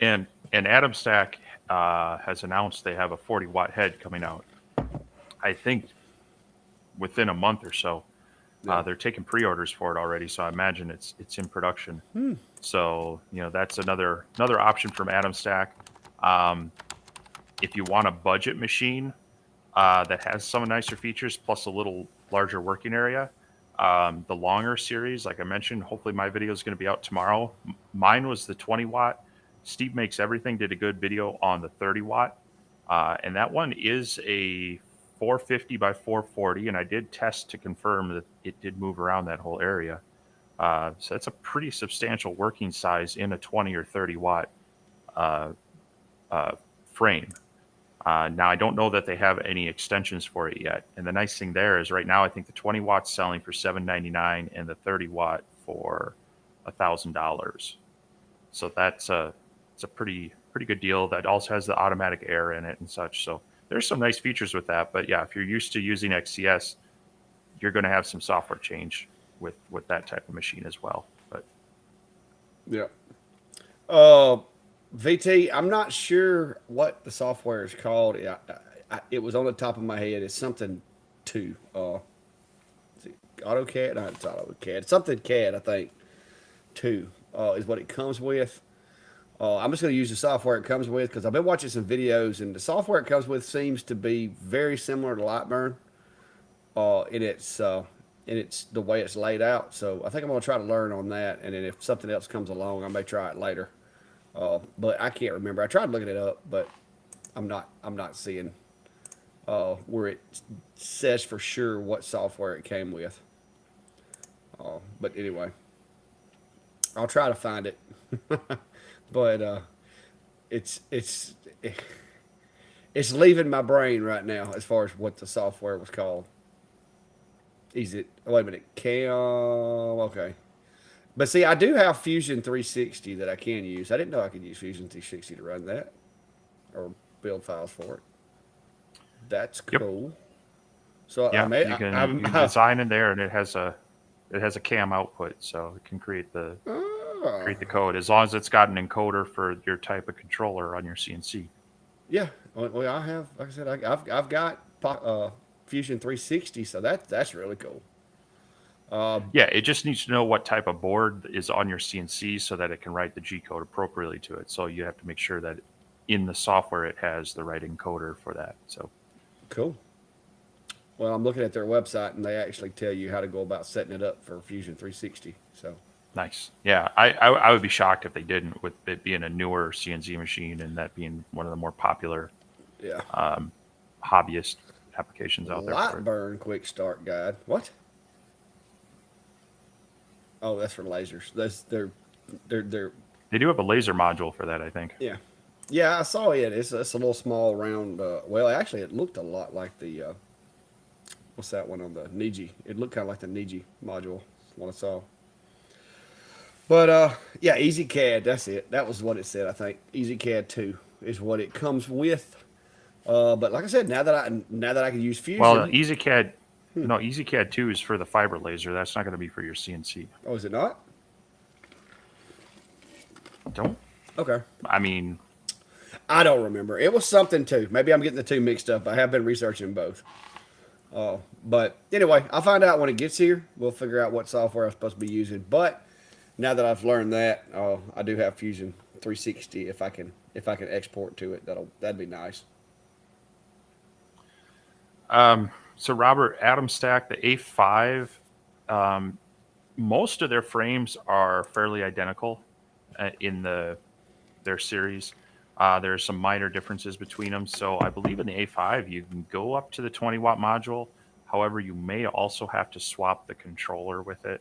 and Atom Stack has announced they have a 40-watt head coming out. I think within a month or so.
yeah,
They're taking pre-orders for it already, so I imagine it's in production. So that's another option from Atom Stack. Um, if you want a budget machine that has some nicer features plus a little larger working area, the longer series, like I mentioned, hopefully my video is going to be out tomorrow. Mine was the 20 watt. Steve Makes Everything did a good video on the 30 watt, and that one is a 450 by 440, and I did test to confirm that it did move around that whole area. So that's a pretty substantial working size in a 20 or 30 watt uh, uh, frame. Now, I don't know that they have any extensions for it yet. And the nice thing there is right now, I think the 20 watts selling for $799 and the 30 watt for $1,000. So it's a pretty good deal. That also has the automatic air in it and such. So there's some nice features with that. But yeah, if you're used to using XCS, you're going to have some software change with that type of machine as well. But
yeah. Uh, VT, I'm not sure what the software is called. It was on the top of my head. It's something two. Is it AutoCAD? No, it's AutoCAD. Something CAD, I think. Two is what it comes with. I'm just going to use the software it comes with because I've been watching some videos and the software it comes with seems to be very similar to Lightburn in its the way it's laid out. So I think I'm going to try to learn on that, and then if something else comes along, I may try it later. But I can't remember. I tried looking it up, but I'm not seeing where it says for sure what software it came with. But anyway, I'll try to find it. But it's it's leaving my brain right now as far as what the software was called. Is it? Wait a minute. Cam. Okay. But see, I do have Fusion 360 that I can use. I didn't know I could use Fusion 360 to run that or build files for it. That's
yep,
cool. So I
yeah,
may.
you can design in there, and it has a cam output, so it can
Oh,
create the code as long as it's got an encoder for your type of controller on your CNC.
yeah. Well, I have. Like I said, I've got Fusion 360, so that's really cool.
Yeah, it just needs to know what type of board is on your CNC so that it can write the G code appropriately to it. So you have to make sure that in the software it has the right encoder for that. So
Cool. Well, I'm looking at their website, and they actually tell you how to go about setting it up for Fusion 360. So
nice. Yeah, I would be shocked if they didn't, with it being a newer CNC machine and that being one of the more popular
yeah.
hobbyist applications out there for
Light
it.
burn quick start guide. What? Oh, that's for lasers. They're
They do have a laser module for that, I think.
yeah. Yeah, I saw it. It's a little small round. Well, actually, it looked a lot like the what's that one on the Niji? It looked kind of like the Niji module. That's what I saw. But yeah, EasyCAD. That's it. That was what it said. I think EasyCAD 2 is what it comes with. But like I said, now that I can use
Well,
Fusion.
EasyCAD, no, EasyCAD 2 is for the fiber laser. That's not going to be for your CNC.
Oh, is it not?
Don't.
Okay.
I mean,
I don't remember. It was something too. Maybe I'm getting the two mixed up. I have been researching both. But anyway, I'll find out when it gets here. We'll figure out what software I'm supposed to be using. But now that I've learned that, I do have Fusion 360. If I can export to it, that'd be nice.
So Robert, Atom Stack, the A5, um, most of their frames are fairly identical in their series. There are some minor differences between them. So I believe in the A5 you can go up to the 20-watt module. However, you may also have to swap the controller with it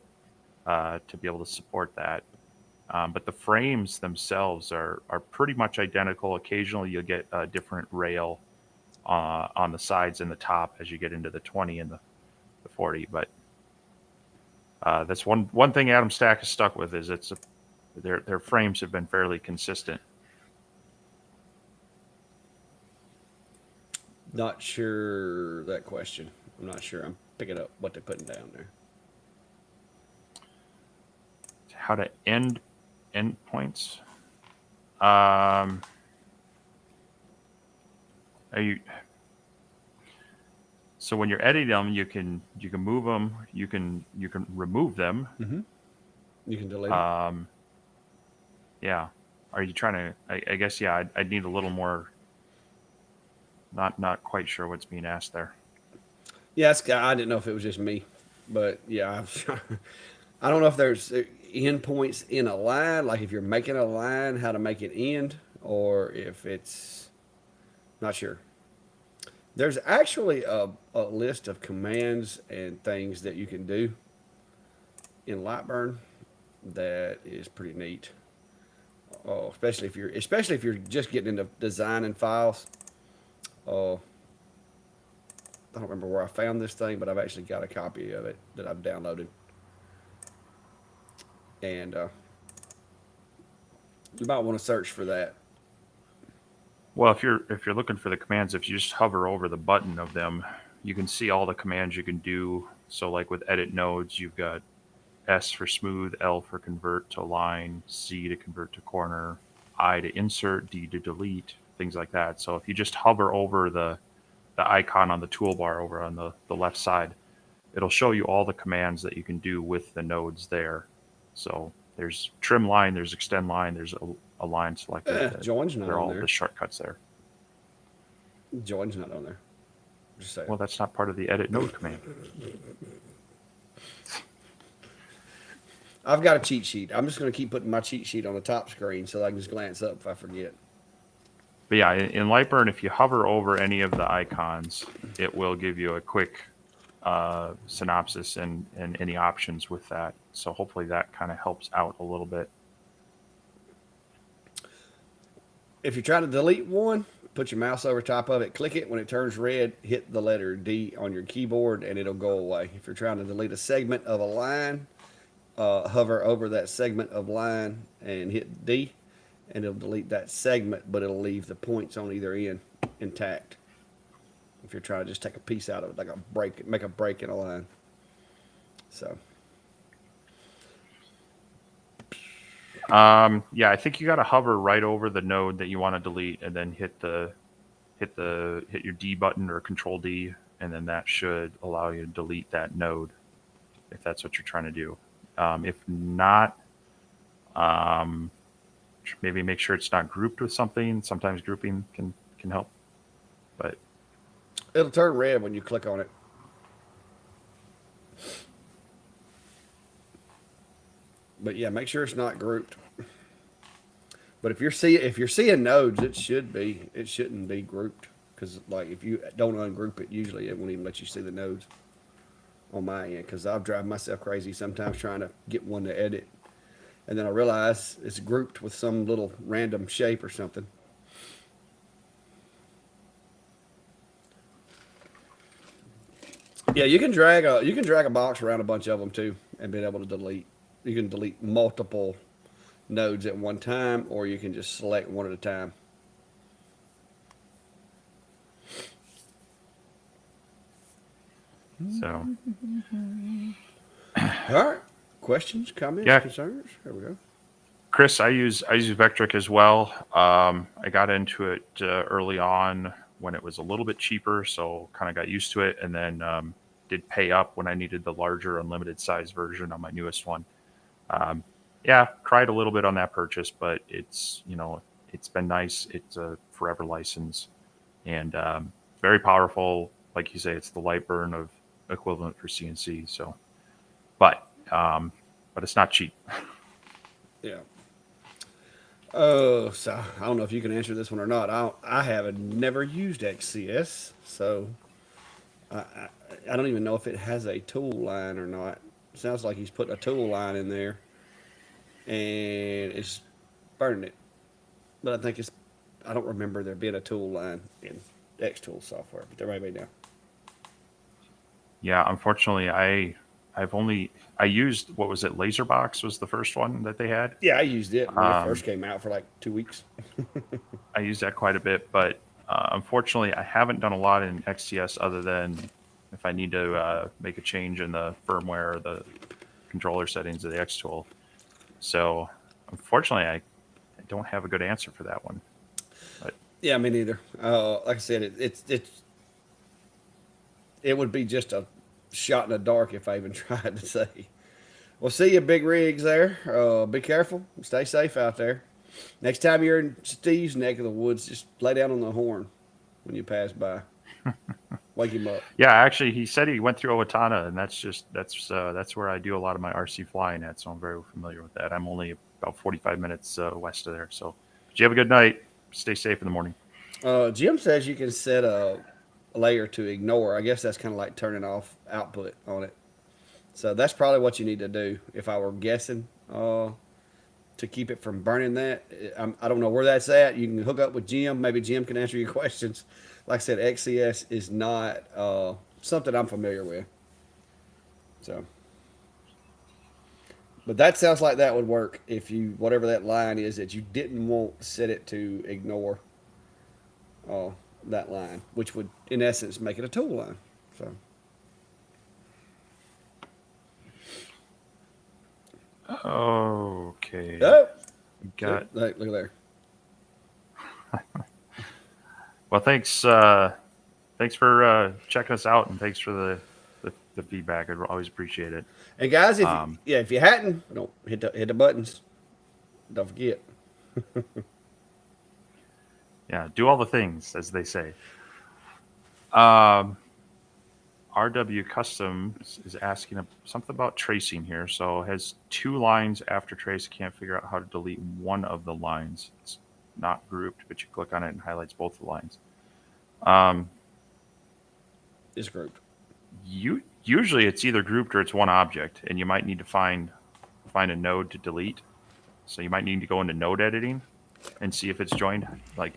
to be able to support that. But the frames themselves are pretty much identical. Occasionally, you'll get a different rail on the sides and the top as you get into the 20 and the 40. But that's one thing Atom Stack is stuck with is their frames have been fairly consistent.
Not sure that question. I'm not sure. I'm picking up what they're putting down there.
How to end endpoints? Are you so when you're editing them, you can move them, you can remove them.
You can delete it.
Yeah. Are you trying to? I guess yeah. I'd need a little more. Not quite sure what's being asked there.
Yeah, I didn't know if it was just me, but yeah, I don't know if there's endpoints in a line, like if you're making a line, how to make it end, or if it's not sure. There's actually a list of commands and things that you can do in Lightburn that is pretty neat. Oh, especially if you're just getting into designing files. Oh, I don't remember where I found this thing, but I've actually got a copy of it that I've downloaded, and you might want to search for that.
Well, if you're looking for the commands, if you just hover over the button of them, you can see all the commands you can do. So, like with edit nodes, you've got S for smooth, L for convert to line, C to convert to corner, I to insert, D to delete, things like that. So if you just hover over the icon on the toolbar over on the left side, it'll show you all the commands that you can do with the nodes there. So there's trim line, there's extend line, there's a line selected.
Join's not
They're
on
all
there.
the shortcuts there.
Join's not on there. Just saying.
Well, that's not part of the edit node command.
I've got a cheat sheet. I'm just going to keep putting my cheat sheet on the top screen so I can just glance up if I forget.
But yeah, in Lightburn, if you hover over any of the icons, it will give you a quick synopsis and any options with that. So hopefully that kind of helps out a little bit.
If you're trying to delete one, put your mouse over top of it, click it. When it turns red, hit the letter D on your keyboard and it'll go away. If you're trying to delete a segment of a line, hover over that segment of line and hit D, and it'll delete that segment, but it'll leave the points on either end intact. If you're trying to just take a piece out of it, like a break, make a break in a line. So.
Yeah, I think you got to hover right over the node that you want to delete, and then hit your D button or Control D, and then that should allow you to delete that node if that's what you're trying to do. If not, maybe make sure it's not grouped with something. Sometimes grouping can help, but
It'll turn red when you click on it. But yeah, make sure it's not grouped. But if you're seeing nodes, it shouldn't be grouped, because like if you don't ungroup it, usually it won't even let you see the nodes on my end, because I've driven myself crazy sometimes trying to get one to edit, and then I realize it's grouped with some little random shape or something. Yeah, you can drag a box around a bunch of them too, and be able to delete. You can delete multiple nodes at one time, or you can just select one at a time.
so
All right. Questions, comments,
Yeah.
concerns? There we go.
Chris, I use Vectric as well. I got into it early on when it was a little bit cheaper, so kind of got used to it, and then did pay up when I needed the larger unlimited size version on my newest one. Um, yeah, cried a little bit on that purchase, but it's been nice. It's a forever license and very powerful. Like you say, it's the light burn of equivalent for CNC. So, but but it's not cheap.
Yeah. So I don't know if you can answer this one or not. I have never used XCS, so I, I I don't even know if it has a tool line or not. Sounds like he's putting a tool line in there and it's burning it. But I think it's I don't remember there being a tool line in X Tool software, but there may be now.
Yeah, unfortunately, I used what was it? Laserbox was the first one that they had.
Yeah, I used it when it
Um,
first came out for like 2 weeks.
I used that quite a bit, but unfortunately, I haven't done a lot in XCS other than if I need to make a change in the firmware or the controller settings of the X tool. So, unfortunately, I don't have a good answer for that one. But
Yeah, me neither. Like I said, it would be just a shot in the dark if I even tried to say. Well, see you, big rigs there. Be careful. Stay safe out there. Next time you're in Steve's neck of the woods, just lay down on the horn when you pass by. Wake him up.
yeah, actually, he said he went through Owatonna, and that's where I do a lot of my RC flying at. So I'm very familiar with that. I'm only about 45 minutes west of there. So, but you have a good night. Stay safe in the morning.
Jim says you can set a layer to ignore. I guess that's kind of like turning off output on it. So that's probably what you need to do. If I were guessing, to keep it from burning that, I don't know where that's at. You can hook up with Jim. Maybe Jim can answer your questions. Like I said, XCS is not something I'm familiar with. So, but that sounds like that would work if you whatever that line is that you didn't want set it to ignore uh, that line, which would in essence make it a tool line. So,
Okay.
oh, see,
Got
look there.
well. Thanks for checking us out, and thanks for the feedback. I always appreciate it.
And guys, if
Um,
yeah, if you hadn't, don't hit the buttons. Don't forget.
yeah, do all the things as they say. Um, RW Customs is asking something about tracing here. So it has two lines after trace. Can't figure out how to delete one of the lines. It's not grouped, but you click on it and highlights both the lines. Um,
It's grouped.
usually it's either grouped or it's one object, and you might need to find a node to delete. So you might need to go into node editing and see if it's joined. Like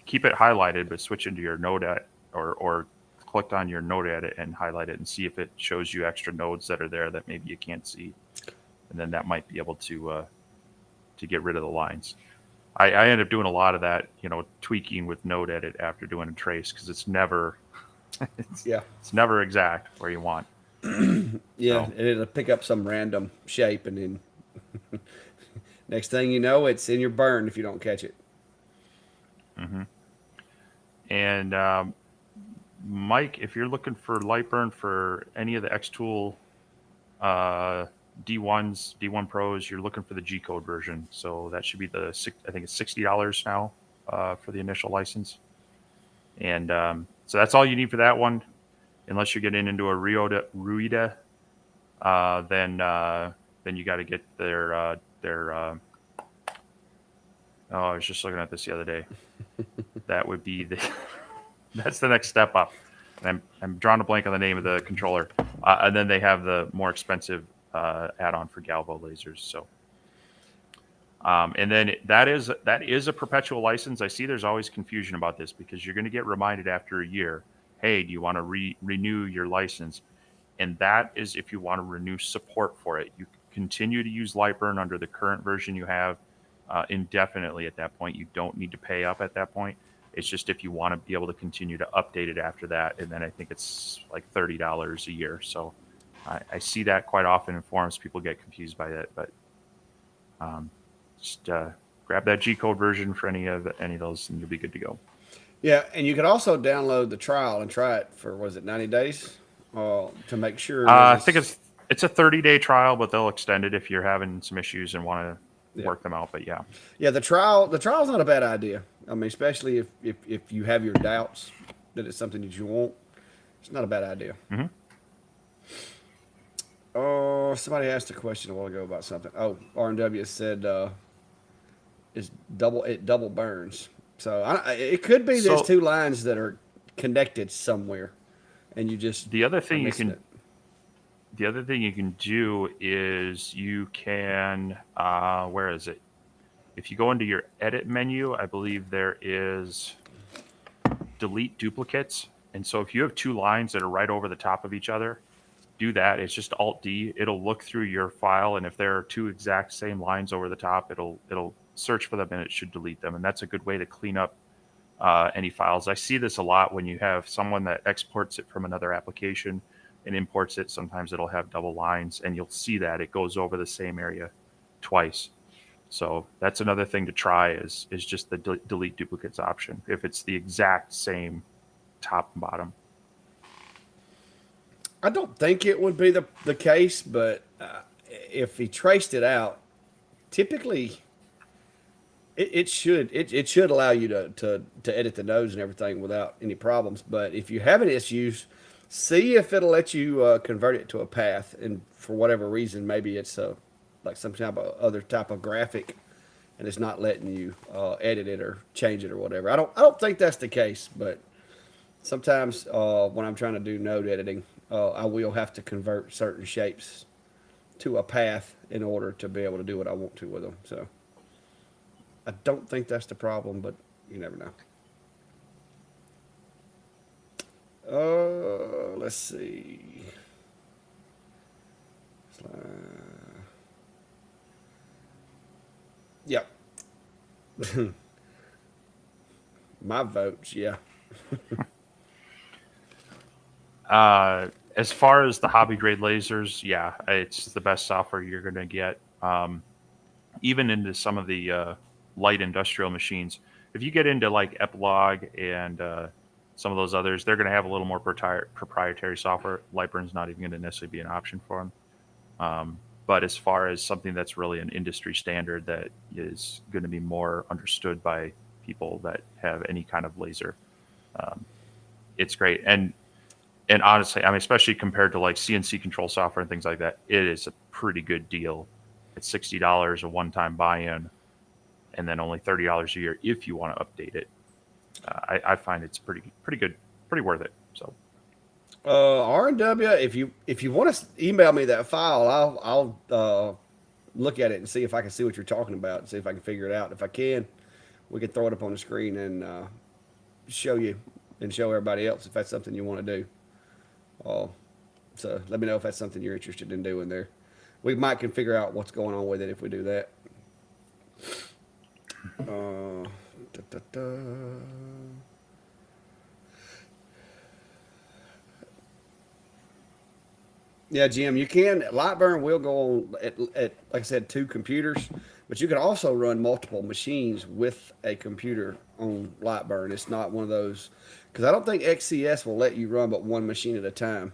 keep it highlighted, but switch into your node or click on your node edit and highlight it and see if it shows you extra nodes that are there that maybe you can't see, and then that might be able to get rid of the lines. I end up doing a lot of that, tweaking with node edit after doing a trace because it's never it's,
Yeah,
it's never exact where you want.
yeah.
So
And it'll pick up some random shape, and then next thing you know, it's in your burn if you don't catch it.
hmm and Mike, if you're looking for Lightburn for any of the Xtool uh, D1s, D1 Pros, you're looking for the G code version. So that should be I think it's $60 now for the initial license. And so that's all you need for that one, unless you're getting into a Ruida. Then you got to get their. Oh, I was just looking at this the other day. That would be the. That's the next step up. And I'm drawing a blank on the name of the controller. And then they have the more expensive add-on for Galvo lasers. So, and then that is a perpetual license. I see there's always confusion about this because you're going to get reminded after a year. Hey, do you want to renew your license? And that is if you want to renew support for it. You continue to use Lightburn under the current version you have indefinitely at that point. You don't need to pay up at that point. It's just if you want to be able to continue to update it after that. And then I think it's like $30 a year. So I see that quite often in forums. People get confused by that. But just grab that G code version for any of those and you'll be good to go.
Yeah, and you could also download the trial and try it for was it 90 days, to make sure that
I think
it's
it's a 30-day trial, but they'll extend it if you're having some issues and want to
yeah.
work them out. But yeah,
Yeah, the trial's not a bad idea. I mean, especially if you have your doubts that it's something that you want, it's not a bad idea.
hmm
Oh, somebody asked a question a while ago about something. Oh, R&W said it double burns. So it could be there's
So
two lines that are connected somewhere, and you just
the other
are
thing you
missing
can
it.
the other thing you can do is you can where is it? If you go into your edit menu, I believe there is delete duplicates. And so if you have two lines that are right over the top of each other, do that. It's just Alt D. It'll look through your file, and if there are two exact same lines over the top, it'll search for them and it should delete them. And that's a good way to clean up any files. I see this a lot when you have someone that exports it from another application and imports it. Sometimes it'll have double lines, and you'll see that it goes over the same area twice. So that's another thing to try is just the delete duplicates option if it's the exact same top and bottom.
I don't think it would be the case, but if he traced it out, typically it should allow you to edit the nodes and everything without any problems. But if you have any issues, see if it'll let you convert it to a path. And for whatever reason, maybe it's like some type of other type of graphic, and it's not letting you edit it or change it or whatever. I don't think that's the case, but sometimes when I'm trying to do node editing, I will have to convert certain shapes to a path in order to be able to do what I want to with them. So I don't think that's the problem, but you never know. Let's see. Yep. My votes, yeah.
As far as the hobby grade lasers, yeah, it's the best software you're going to get. Even into some of the light industrial machines. If you get into like Epilogue and some of those others, they're going to have a little more proprietary software. Lightburn's not even going to necessarily be an option for them. But as far as something that's really an industry standard that is going to be more understood by people that have any kind of laser, um, it's great. And honestly, I mean, especially compared to like CNC control software and things like that, it is a pretty good deal. It's $60 a one-time buy-in, and then only $30 a year if you want to update it. I find it's pretty good, pretty worth it. So
R&W, if you want to email me that file, I'll look at it and see if I can see what you're talking about and see if I can figure it out. If I can, we can throw it up on the screen and show you and show everybody else if that's something you want to do. Uh, so let me know if that's something you're interested in doing there. We might can figure out what's going on with it if we do that. Uh, da, da, da. Yeah, Jim, you can. Lightburn will go on at like I said, two computers, but you can also run multiple machines with a computer on Lightburn. It's not one of those because I don't think XCS will let you run but one machine at a time.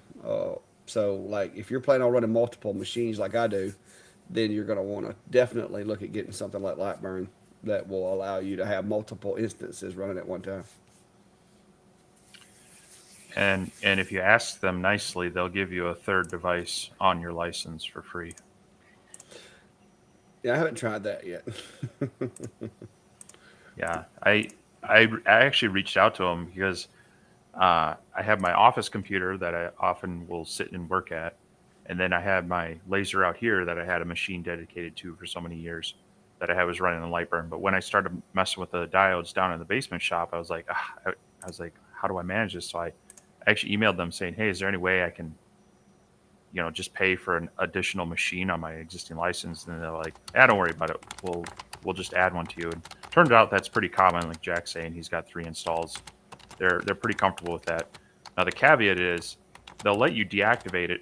So, like, if you're planning on running multiple machines like I do, then you're going to want to definitely look at getting something like Lightburn that will allow you to have multiple instances running at one time.
and if you ask them nicely, they'll give you a third device on your license for free.
Yeah, I haven't tried that yet.
Yeah, I actually reached out to them because I have my office computer that I often will sit and work at, and then I had my laser out here that I had a machine dedicated to for so many years that I had was running in Lightburn. But when I started messing with the diodes down in the basement shop, I was like, I was like, how do I manage this? So I actually emailed them saying, hey, is there any way I can, just pay for an additional machine on my existing license? And they're like, don't worry about it. We'll just add one to you. And turned out that's pretty common. Like Jack's saying, he's got 3 installs. They're pretty comfortable with that. Now the caveat is they'll let you deactivate it,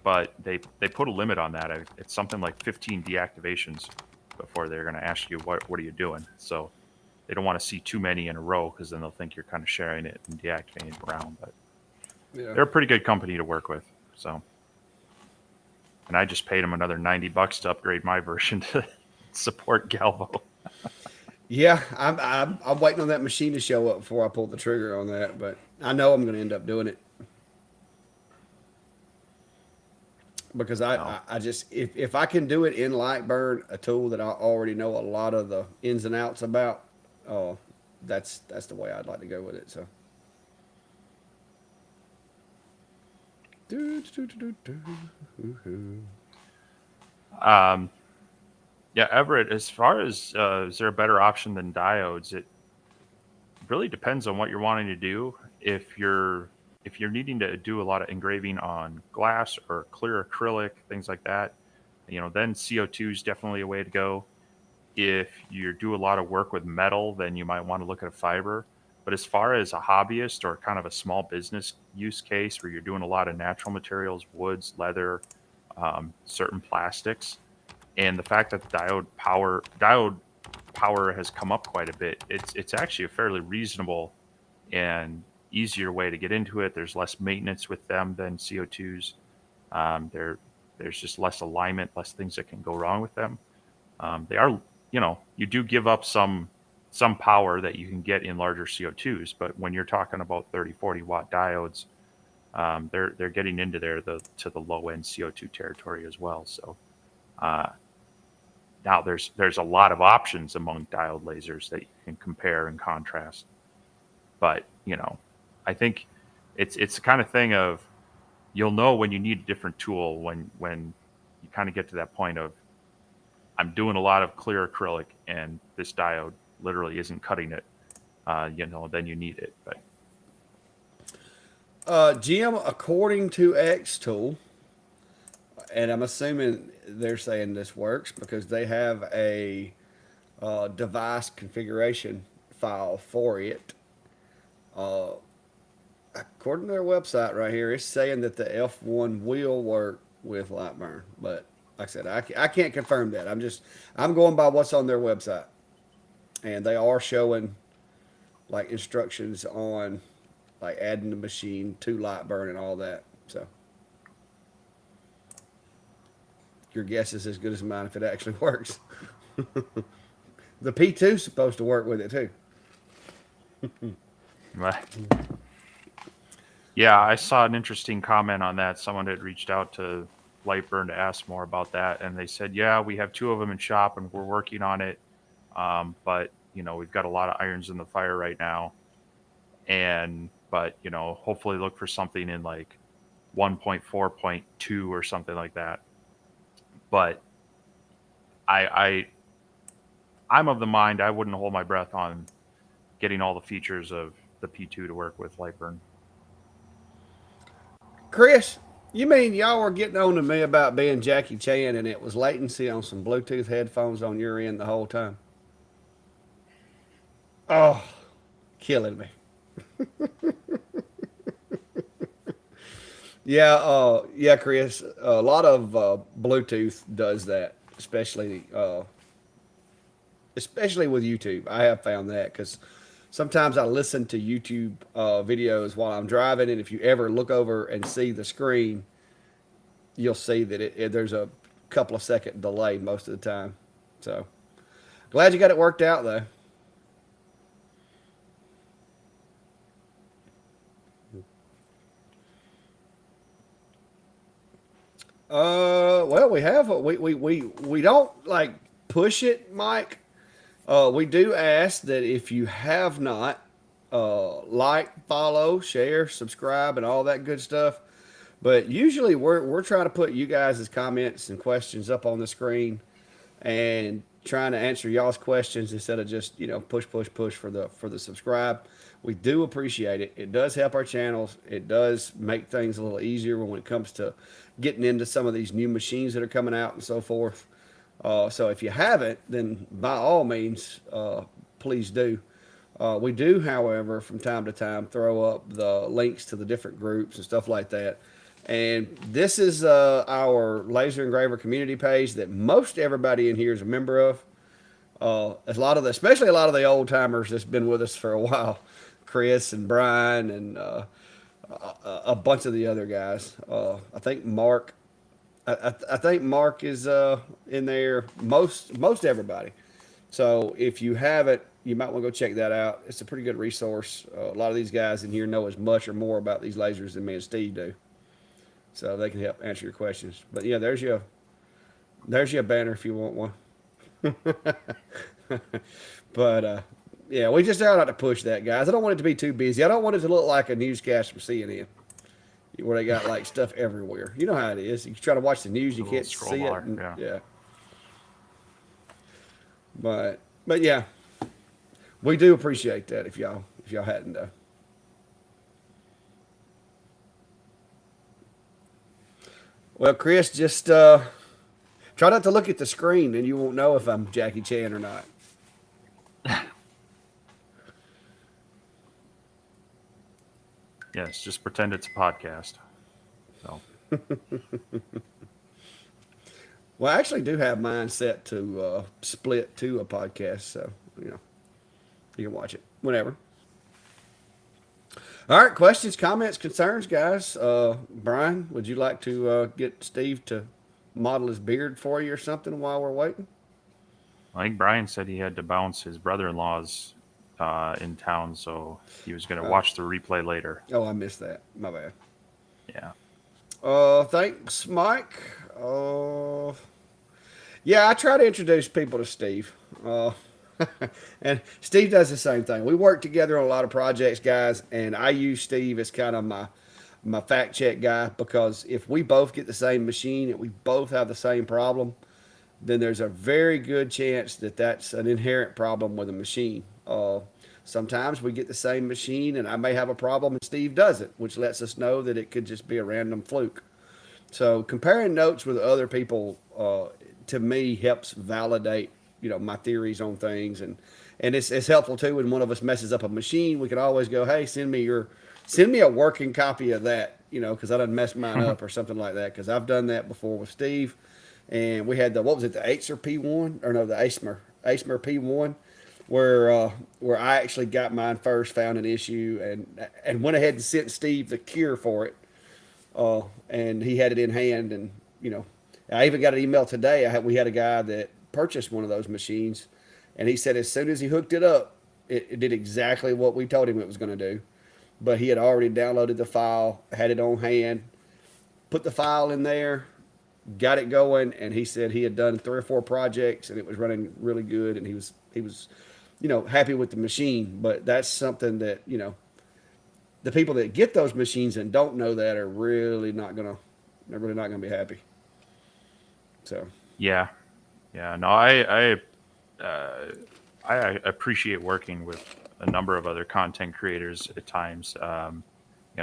but they put a limit on that. It's something like 15 deactivations before they're going to ask you what are you doing. So they don't want to see too many in a row because then they'll think you're kind of sharing it and deactivating it around. But
Yeah.
they're a pretty good company to work with. So, and I just paid them another $90 to upgrade my version to support Galvo.
Yeah, I'm waiting on that machine to show up before I pull the trigger on that, but I know I'm going to end up doing it because
No.
I just if I can do it in Lightburn, a tool that I already know a lot of the ins and outs about, uh, that's the way I'd like to go with it. So.
Um, yeah, Everett, as far as is there a better option than diodes? It really depends on what you're wanting to do. If you're needing to do a lot of engraving on glass or clear acrylic, things like that, then CO2 is definitely a way to go. If you do a lot of work with metal, then you might want to look at a fiber. But as far as a hobbyist or kind of a small business use case where you're doing a lot of natural materials, woods, leather, certain plastics, and the fact that the diode power has come up quite a bit, it's actually a fairly reasonable and easier way to get into it. There's less maintenance with them than CO2s. There's just less alignment, less things that can go wrong with them. They are, you do give up some power that you can get in larger CO2s, but when you're talking about 30, 40 watt diodes, they're getting into to the low end CO2 territory as well. So uh, now there's a lot of options among diode lasers that you can compare and contrast. But I think it's the kind of thing of you'll know when you need a different tool when you kind of get to that point of I'm doing a lot of clear acrylic and this diode literally isn't cutting it. Then you need it. But
Jim, according to X Tool, and I'm assuming they're saying this works because they have a device configuration file for it. Uh, According to their website right here, it's saying that the F1 will work with Lightburn, but like I said, I can't confirm that. I'm going by what's on their website, and they are showing like instructions on like adding the machine to Lightburn and all that. So your guess is as good as mine if it actually works. The P2 is supposed to work with it too.
yeah, I saw an interesting comment on that. Someone had reached out to Lightburn to ask more about that, and they said, "Yeah, we have two of them in shop, and we're working on it. But we've got a lot of irons in the fire right now, and but hopefully look for something in like 1.4.2 or something like that." But I I'm of the mind I wouldn't hold my breath on getting all the features of the P2 to work with Lightburn.
Chris, you mean y'all were getting on to me about being Jackie Chan and it was latency on some Bluetooth headphones on your end the whole time? Oh, killing me. Yeah, Chris. A lot of Bluetooth does that, especially with YouTube. I have found that because sometimes I listen to YouTube videos while I'm driving, and if you ever look over and see the screen, you'll see that there's a couple of second delay most of the time. So glad you got it worked out though. Well, we don't like push it, Mike. We do ask that if you have not like, follow, share, subscribe, and all that good stuff. But usually we're trying to put you guys' comments and questions up on the screen and trying to answer y'all's questions instead of just push for the subscribe. We do appreciate it. It does help our channels. It does make things a little easier when it comes to getting into some of these new machines that are coming out and so forth. So if you haven't, then by all means, please do. We do, however, from time to time, throw up the links to the different groups and stuff like that. And this is our laser engraver community page that most everybody in here is a member of. a lot of the, especially a lot of the old timers that's been with us for a while, Chris and Brian and a bunch of the other guys. I think Mark. I think Mark is in there. Most everybody. So if you haven't, you might want to go check that out. It's a pretty good resource. A lot of these guys in here know as much or more about these lasers than me and Steve do, so they can help answer your questions. But yeah, there's your banner if you want one. But yeah, we just try not to push that, guys. I don't want it to be too busy. I don't want it to look like a newscast from CNN where they got like stuff everywhere. You know how it is. You try to watch the news, you
A little
can't
scroll
see it.
bar,
And,
yeah.
yeah. But yeah, we do appreciate that if y'all hadn't done. Well, Chris, just try not to look at the screen, and you won't know if I'm Jackie Chan or not.
Yes, just pretend it's a podcast. So
Well, I actually do have mine set to split to a podcast, so you know you can watch it whenever. All right, questions, comments, concerns, guys. Brian, would you like to get Steve to model his beard for you or something while we're waiting?
I think Brian said he had to bounce his brother-in-law's in town, so he was going to
Uh,
watch the replay later.
oh, I missed that. My bad.
Yeah.
Thanks, Mike. Uh, yeah, I try to introduce people to Steve. And Steve does the same thing. We work together on a lot of projects, guys, and I use Steve as kind of my fact check guy because if we both get the same machine and we both have the same problem, then there's a very good chance that that's an inherent problem with a machine. Sometimes we get the same machine and I may have a problem and Steve doesn't, which lets us know that it could just be a random fluke. So comparing notes with other people to me helps validate my theories on things, and it's helpful too when one of us messes up a machine. We can always go, hey, send me a working copy of that, because I done messed mine up or something like that. Because I've done that before with Steve, and we had the what was it, the Acer P1 or no, the ASMR P1, where I actually got mine first, found an issue, and went ahead and sent Steve the cure for it, and he had it in hand. And I even got an email today. We had a guy that purchased one of those machines, and he said as soon as he hooked it up, it did exactly what we told him it was going to do. But he had already downloaded the file, had it on hand, put the file in there, got it going, and he said he had done 3 or 4 projects and it was running really good, and he was happy with the machine. But that's something that the people that get those machines and don't know that are really not gonna they're really not gonna be happy. So
Yeah. Yeah. No, uh, I appreciate working with a number of other content creators at times.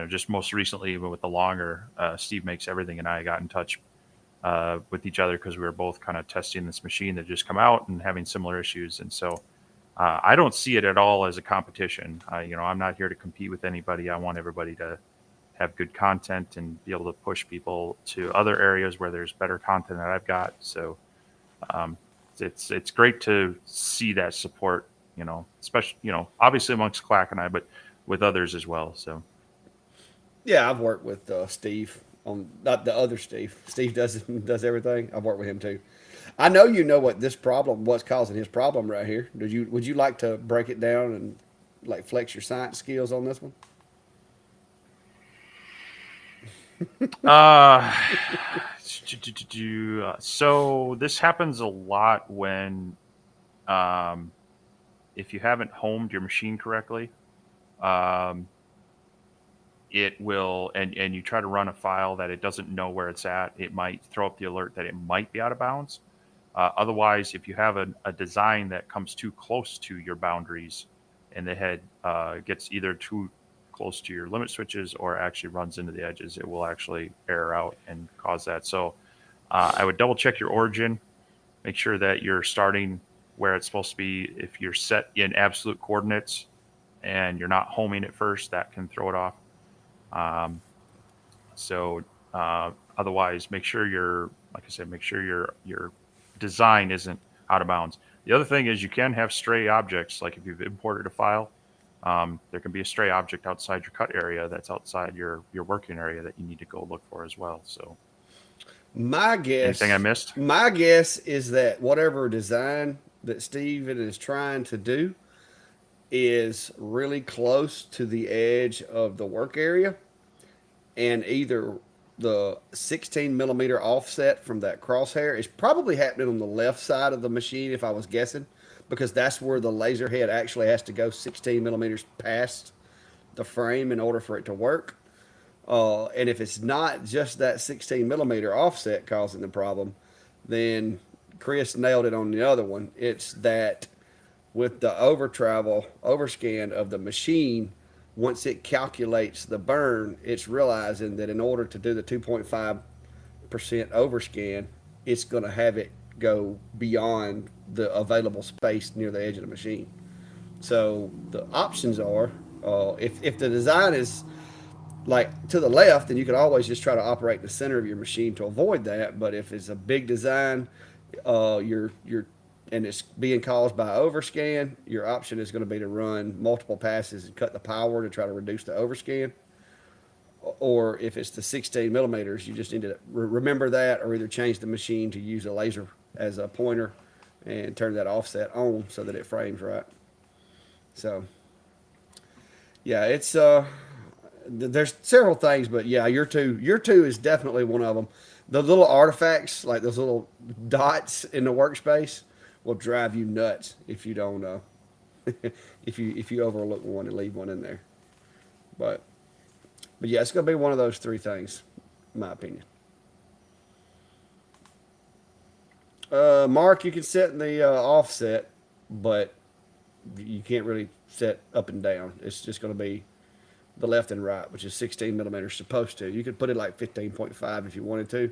Just most recently, even with the longer, Steve Makes Everything and I got in touch with each other because we were both kind of testing this machine that just come out and having similar issues. And so I don't see it at all as a competition. I'm not here to compete with anybody. I want everybody to have good content and be able to push people to other areas where there's better content that I've got. So um, it's great to see that support. Especially obviously amongst Clack and I, but with others as well. So
yeah, I've worked with Steve on not the other Steve. Steve does everything. I've worked with him too. I know what's causing his problem right here. Would you like to break it down and like flex your science skills on this one?
uh, so this happens a lot when um, if you haven't homed your machine correctly. Um, it will and you try to run a file that it doesn't know where it's at, it might throw up the alert that it might be out of bounds. Otherwise, if you have a design that comes too close to your boundaries and the head gets either too close to your limit switches or actually runs into the edges, it will actually error out and cause that. So I would double check your origin, make sure that you're starting where it's supposed to be. If you're set in absolute coordinates and you're not homing it first, that can throw it off. Um, so otherwise, make sure like I said, make sure your design isn't out of bounds. The other thing is you can have stray objects, like if you've imported a file, there can be a stray object outside your cut area that's outside your working area that you need to go look for as well. So
My
anything I
guess,
missed?
my guess is that whatever design that Steven is trying to do is really close to the edge of the work area, and either the 16 millimeter offset from that crosshair is probably happening on the left side of the machine, if I was guessing, because that's where the laser head actually has to go 16 millimeters past the frame in order for it to work. And if it's not just that 16 millimeter offset causing the problem, then Chris nailed it on the other one. It's that with the over travel, overscan of the machine, once it calculates the burn, it's realizing that in order to do the 2.5% overscan, it's going to have it go beyond the available space near the edge of the machine. So the options are, if the design is like to the left, then you could always just try to operate in the center of your machine to avoid that. But if it's a big design, you're and it's being caused by overscan, your option is going to be to run multiple passes and cut the power to try to reduce the overscan. Or if it's the 16 millimeters, you just need to remember that, or either change the machine to use a laser as a pointer and turn that offset on so that it frames right. So yeah, it's there's several things, but yeah, your two is definitely one of them. The little artifacts, like those little dots in the workspace, will drive you nuts if you don't if you overlook one and leave one in there. But but yeah, it's gonna be one of those three things, in my opinion. Mark, you can set the offset, but you can't really set up and down. It's just going to be the left and right, which is 16 millimeters supposed to. You could put it like 15.5 if you wanted to.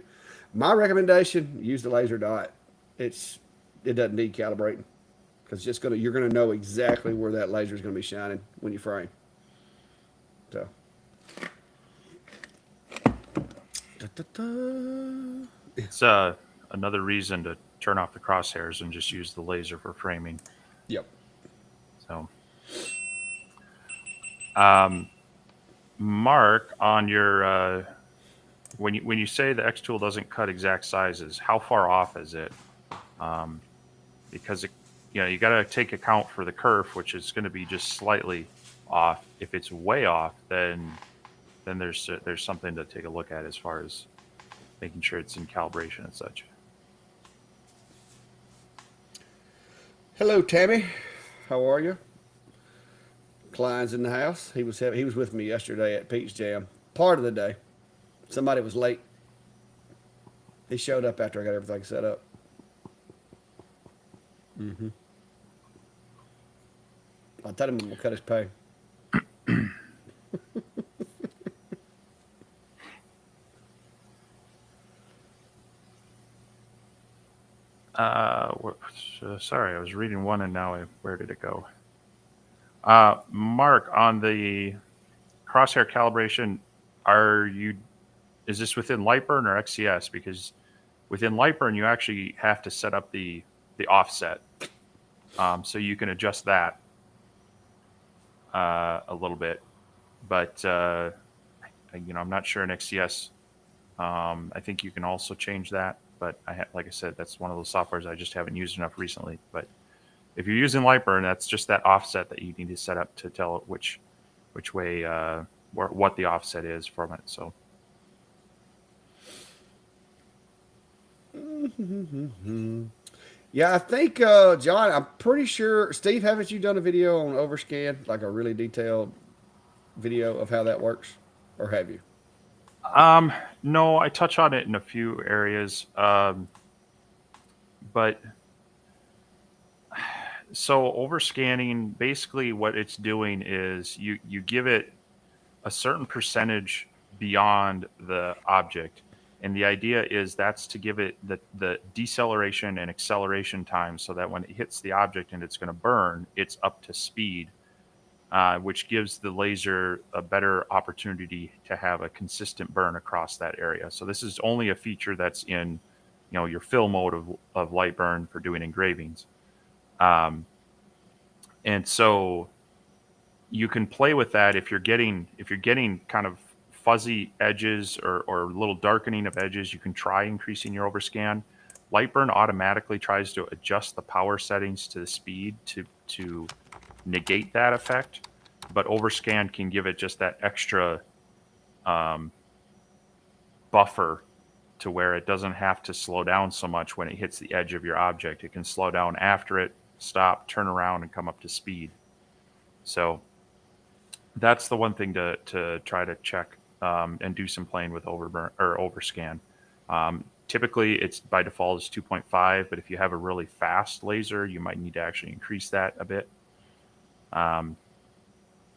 My recommendation: use the laser dot. It doesn't need calibrating because you're gonna know exactly where that laser is gonna be shining when you frame. So. Da-da-da.
It's another reason to turn off the crosshairs and just use the laser for framing.
Yep.
So, um, Mark, on your when you say the X tool doesn't cut exact sizes, how far off is it? Um, because you got to take account for the kerf, which is going to be just slightly off. If it's way off, then there's something to take a look at as far as making sure it's in calibration and such.
Hello, Tammy. How are you? Klein's in the house. He was with me yesterday at Pete's Jam. Part of the day. Somebody was late. He showed up after I got everything set up. Mm-hmm. I told him I'm gonna cut his pay.
Uh, Sorry, I was reading one and now where did it go? Mark, on the crosshair calibration, is this within Lightburn or XCS? Because within Lightburn, you actually have to set up the offset, so you can adjust that a little bit. But I'm not sure in XCS. I think you can also change that, but like I said, that's one of those softwares I just haven't used enough recently. But if you're using Lightburn, that's just that offset that you need to set up to tell it which way what the offset is from it. So.
Yeah, I think John. I'm pretty sure. Steve, haven't you done a video on overscan, like a really detailed video of how that works, or have you?
No, I touch on it in a few areas. But so overscanning, basically what it's doing is you give it a certain percentage beyond the object. And the idea is that's to give it the deceleration and acceleration time so that when it hits the object and it's going to burn, it's up to speed, which gives the laser a better opportunity to have a consistent burn across that area. So this is only a feature that's in your fill mode of light burn for doing engravings. Um, and so you can play with that if you're getting kind of fuzzy edges or little darkening of edges. You can try increasing your overscan. Lightburn automatically tries to adjust the power settings to the speed to negate that effect, but overscan can give it just that extra um, buffer to where it doesn't have to slow down so much when it hits the edge of your object. It can slow down after it, stop, turn around, and come up to speed. So that's the one thing to try to check and do some playing with overburn or overscan. Typically, it's by default is 2.5, but if you have a really fast laser, you might need to actually increase that a bit. Um,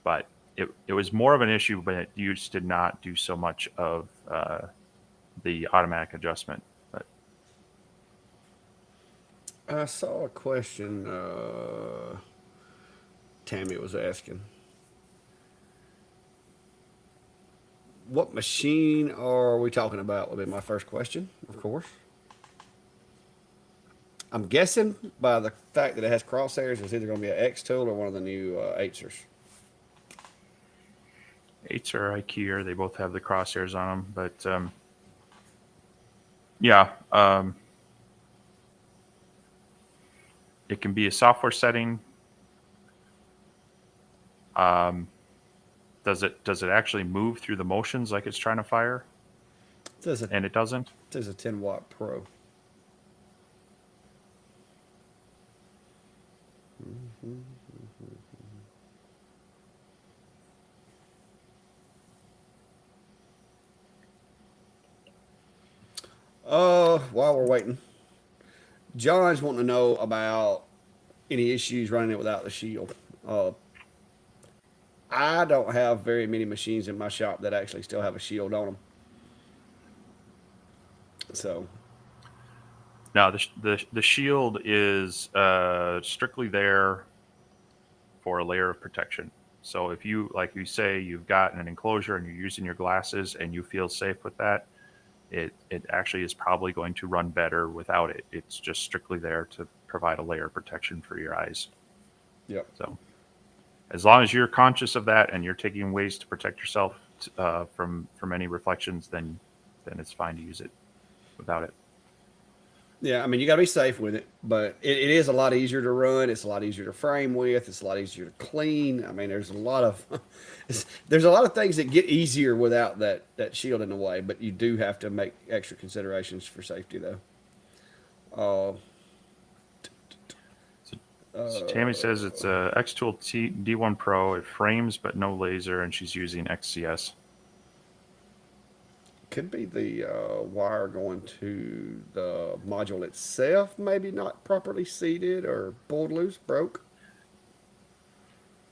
but it was more of an issue, but you just did not do so much of the automatic adjustment. But
I saw a question Tammy was asking. What machine are we talking about? Would be my first question, of course. I'm guessing by the fact that it has crosshairs, it's either going to be an X tool or one of the new Eightsers.
8s are IKEA. They both have the crosshairs on them. But yeah, it can be a software setting. Um, does it actually move through the motions like it's trying to fire?
It says
And it doesn't.
a 10-watt Pro. While we're waiting, John's wanting to know about any issues running it without the shield. I don't have very many machines in my shop that actually still have a shield on them. So,
No, the shield is strictly there for a layer of protection. So if you, like you say, you've got an enclosure and you're using your glasses and you feel safe with that, it actually is probably going to run better without it. It's just strictly there to provide a layer of protection for your eyes.
yep.
So as long as you're conscious of that and you're taking ways to protect yourself from any reflections, then it's fine to use it without it.
Yeah, I mean, you got to be safe with it, but it is a lot easier to run. It's a lot easier to frame with. It's a lot easier to clean. I mean, there's a lot of there's a lot of things that get easier without that shield in the way, but you do have to make extra considerations for safety, though. Uh,
So, so Tammy says it's a X-Tool D1 Pro. It frames but no laser, and she's using XCS.
could be the wire going to the module itself, maybe not properly seated or pulled loose, broke.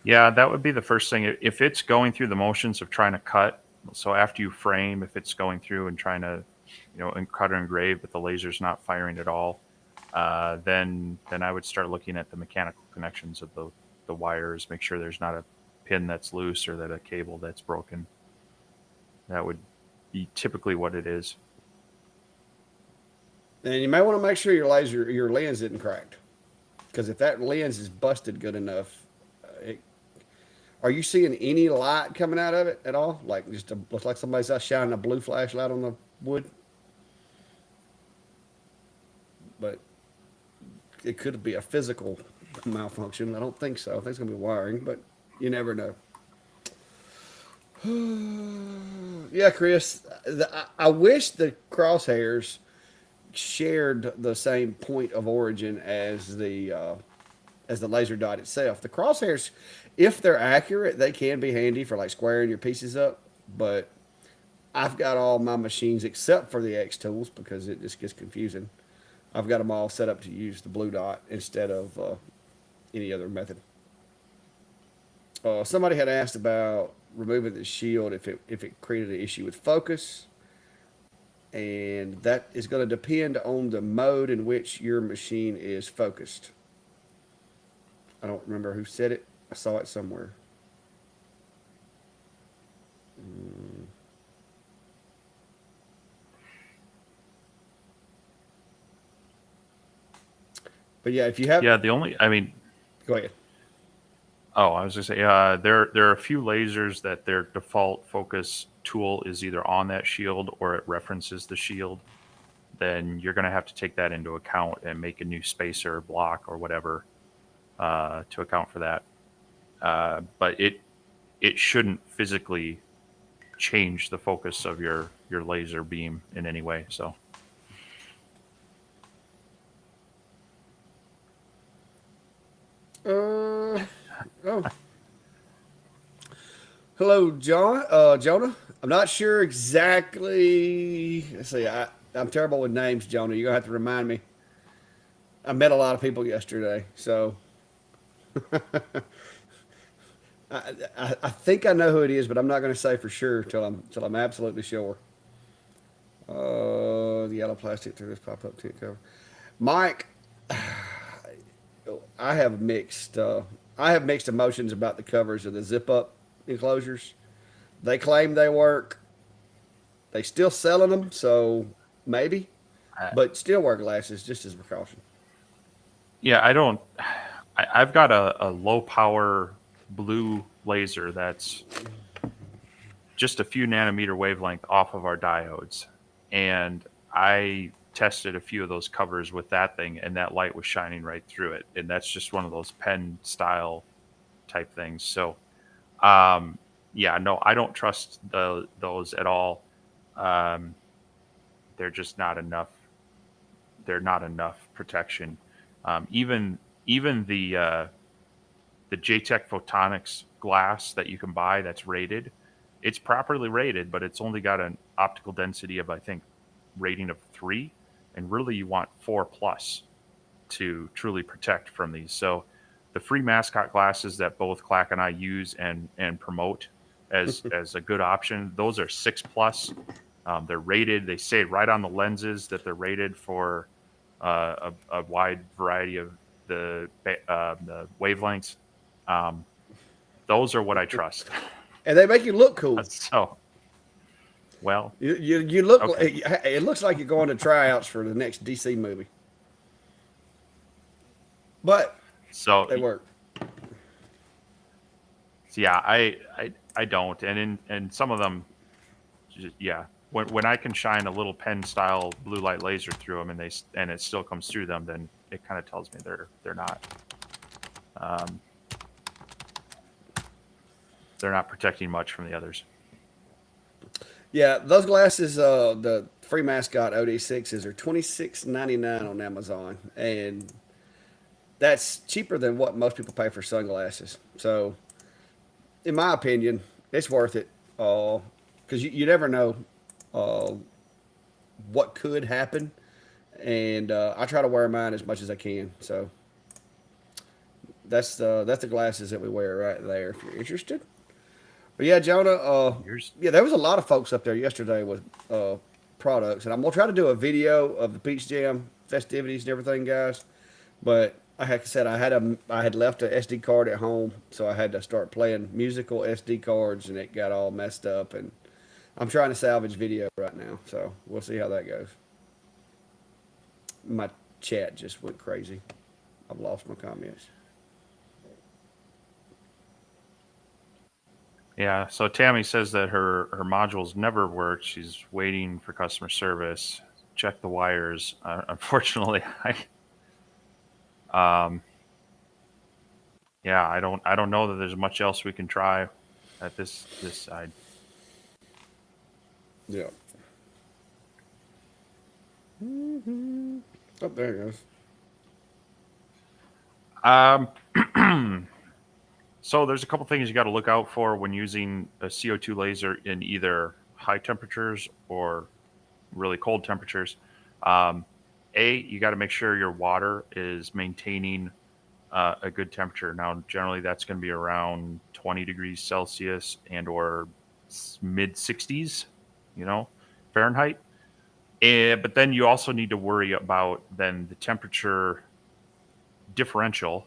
Yeah, that would be the first thing. If it's going through the motions of trying to cut, so after you frame, if it's going through and trying to, and cut or engrave, but the laser's not firing at all, then I would start looking at the mechanical connections of the wires, make sure there's not a pin that's loose or that a cable that's broken. That would be typically what it is.
And you may want to make sure your lens isn't cracked, because if that lens is busted good enough, are you seeing any light coming out of it at all? Like looks like somebody's shining a blue flashlight on the wood, but it could be a physical malfunction. I don't think so. I think it's gonna be wiring, but you never know. Yeah, Chris. I wish the crosshairs shared the same point of origin as the laser dot itself. The crosshairs, if they're accurate, they can be handy for like squaring your pieces up. But I've got all my machines except for the X tools because it just gets confusing. I've got them all set up to use the blue dot instead of any other method. Somebody had asked about removing the shield if it created an issue with focus, and that is going to depend on the mode in which your machine is focused. I don't remember who said it. I saw it somewhere. But yeah, if you have,
Yeah, the only, I mean,
go ahead.
oh, I was gonna say, there are a few lasers that their default focus tool is either on that shield or it references the shield. Then you're gonna have to take that into account and make a new spacer block or whatever to account for that. But it shouldn't physically change the focus of your laser beam in any way. So
Uh, oh, hello, John. Jonah. I'm not sure exactly. Let's see. I'm terrible with names, Jonah. You're gonna have to remind me. I met a lot of people yesterday, so I think I know who it is, but I'm not going to say for sure till I'm absolutely sure. The yellow plastic through this pop up tent cover. Mike, I have mixed. I have mixed emotions about the covers of the zip up enclosures. They claim they work. They still selling them, so maybe,
I,
but still wear glasses just as a precaution.
yeah, I don't. I've got a low power blue laser that's just a few nanometer wavelength off of our diodes, and I tested a few of those covers with that thing, and that light was shining right through it, and that's just one of those pen style type things. So, um, yeah, no, I don't trust those at all. Um, they're just not enough. They're not enough protection. Even the JTech Photonics glass that you can buy that's rated, it's properly rated, but it's only got an optical density of, I think, rating of 3, and really you want 4 plus to truly protect from these. So the free mascot glasses that both Clack and I use and promote as a good option, those are 6 plus. They're rated. They say right on the lenses that they're rated for a wide variety of the wavelengths. Um, those are what I trust.
And they make you look cool.
So, well,
You look.
okay.
It looks like you're going to tryouts for the next DC movie, but
So,
they work.
yeah, I don't, and some of them, yeah. When I can shine a little pen style blue light laser through them and it still comes through them, then it kind of tells me um, they're not protecting much from the others.
Yeah, those glasses, the free mascot OD6s are $26.99 on Amazon, and that's cheaper than what most people pay for sunglasses. So, in my opinion, it's worth it. Because you never know uh, what could happen, and I try to wear mine as much as I can. So that's the glasses that we wear right there. If you're interested. But yeah, Jonah.
Yours,
Yeah, there was a lot of folks up there yesterday with products, and I'm gonna try to do a video of the Peach Jam festivities and everything, guys. But like I said, I had left a SD card at home, so I had to start playing musical SD cards, and it got all messed up. And I'm trying to salvage video right now, so we'll see how that goes. My chat just went crazy. I've lost my comments.
yeah. So Tammy says that her modules never work. She's waiting for customer service. Check the wires. Unfortunately, um, yeah, I don't know that there's much else we can try at this side.
Yeah. Oh, there it goes.
Um, so there's a couple things you got to look out for when using a CO2 laser in either high temperatures or really cold temperatures. Um, you got to make sure your water is maintaining a good temperature. Now, generally, that's going to be around 20 degrees Celsius and or mid 60s, you know, Fahrenheit. But then you also need to worry about then the temperature differential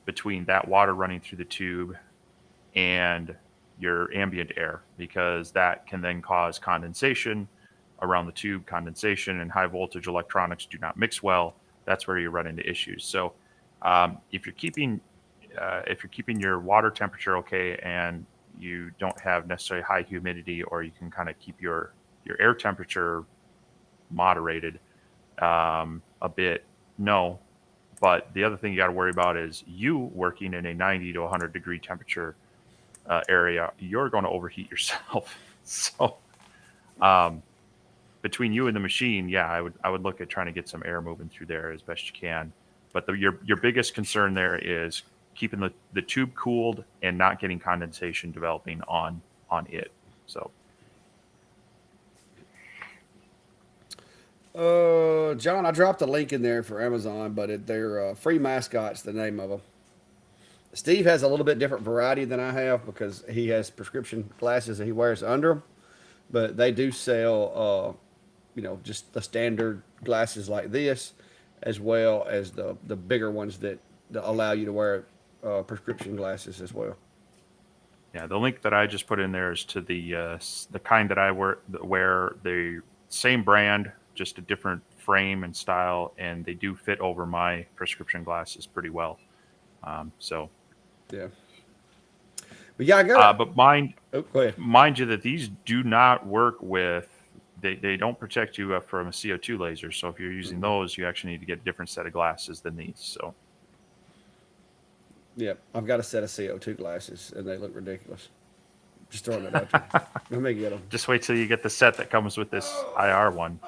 between that water running through the tube and your ambient air, because that can then cause condensation around the tube. Condensation and high voltage electronics do not mix well. that's where you run into issues. So if you're keeping your water temperature okay and you don't have necessarily high humidity, or you can kind of keep your air temperature moderated a bit, no. But the other thing you got to worry about is you working in a 90 to 100 degree temperature area, you're going to overheat yourself. So um, between you and the machine, yeah, I would look at trying to get some air moving through there as best you can. But your biggest concern there is keeping the tube cooled and not getting condensation developing on it. So
John, I dropped a link in there for Amazon, but they're free mascots. The name of them. Steve has a little bit different variety than I have because he has prescription glasses that he wears under them. But they do sell, just the standard glasses like this, as well as the bigger ones that allow you to wear prescription glasses as well.
yeah, the link that I just put in there is to the kind that I wear the same brand, just a different frame and style, and they do fit over my prescription glasses pretty well. So,
Yeah. But yeah, I got it.
but
Go ahead.
mind you that these do not work with. They don't protect you from a CO2 laser. So if you're using those, you actually need to get a different set of glasses than these. So
Yeah, I've got a set of CO2 glasses, and they look ridiculous. Just throwing it out there. Let me get them.
just wait till you get the set that comes with this IR one.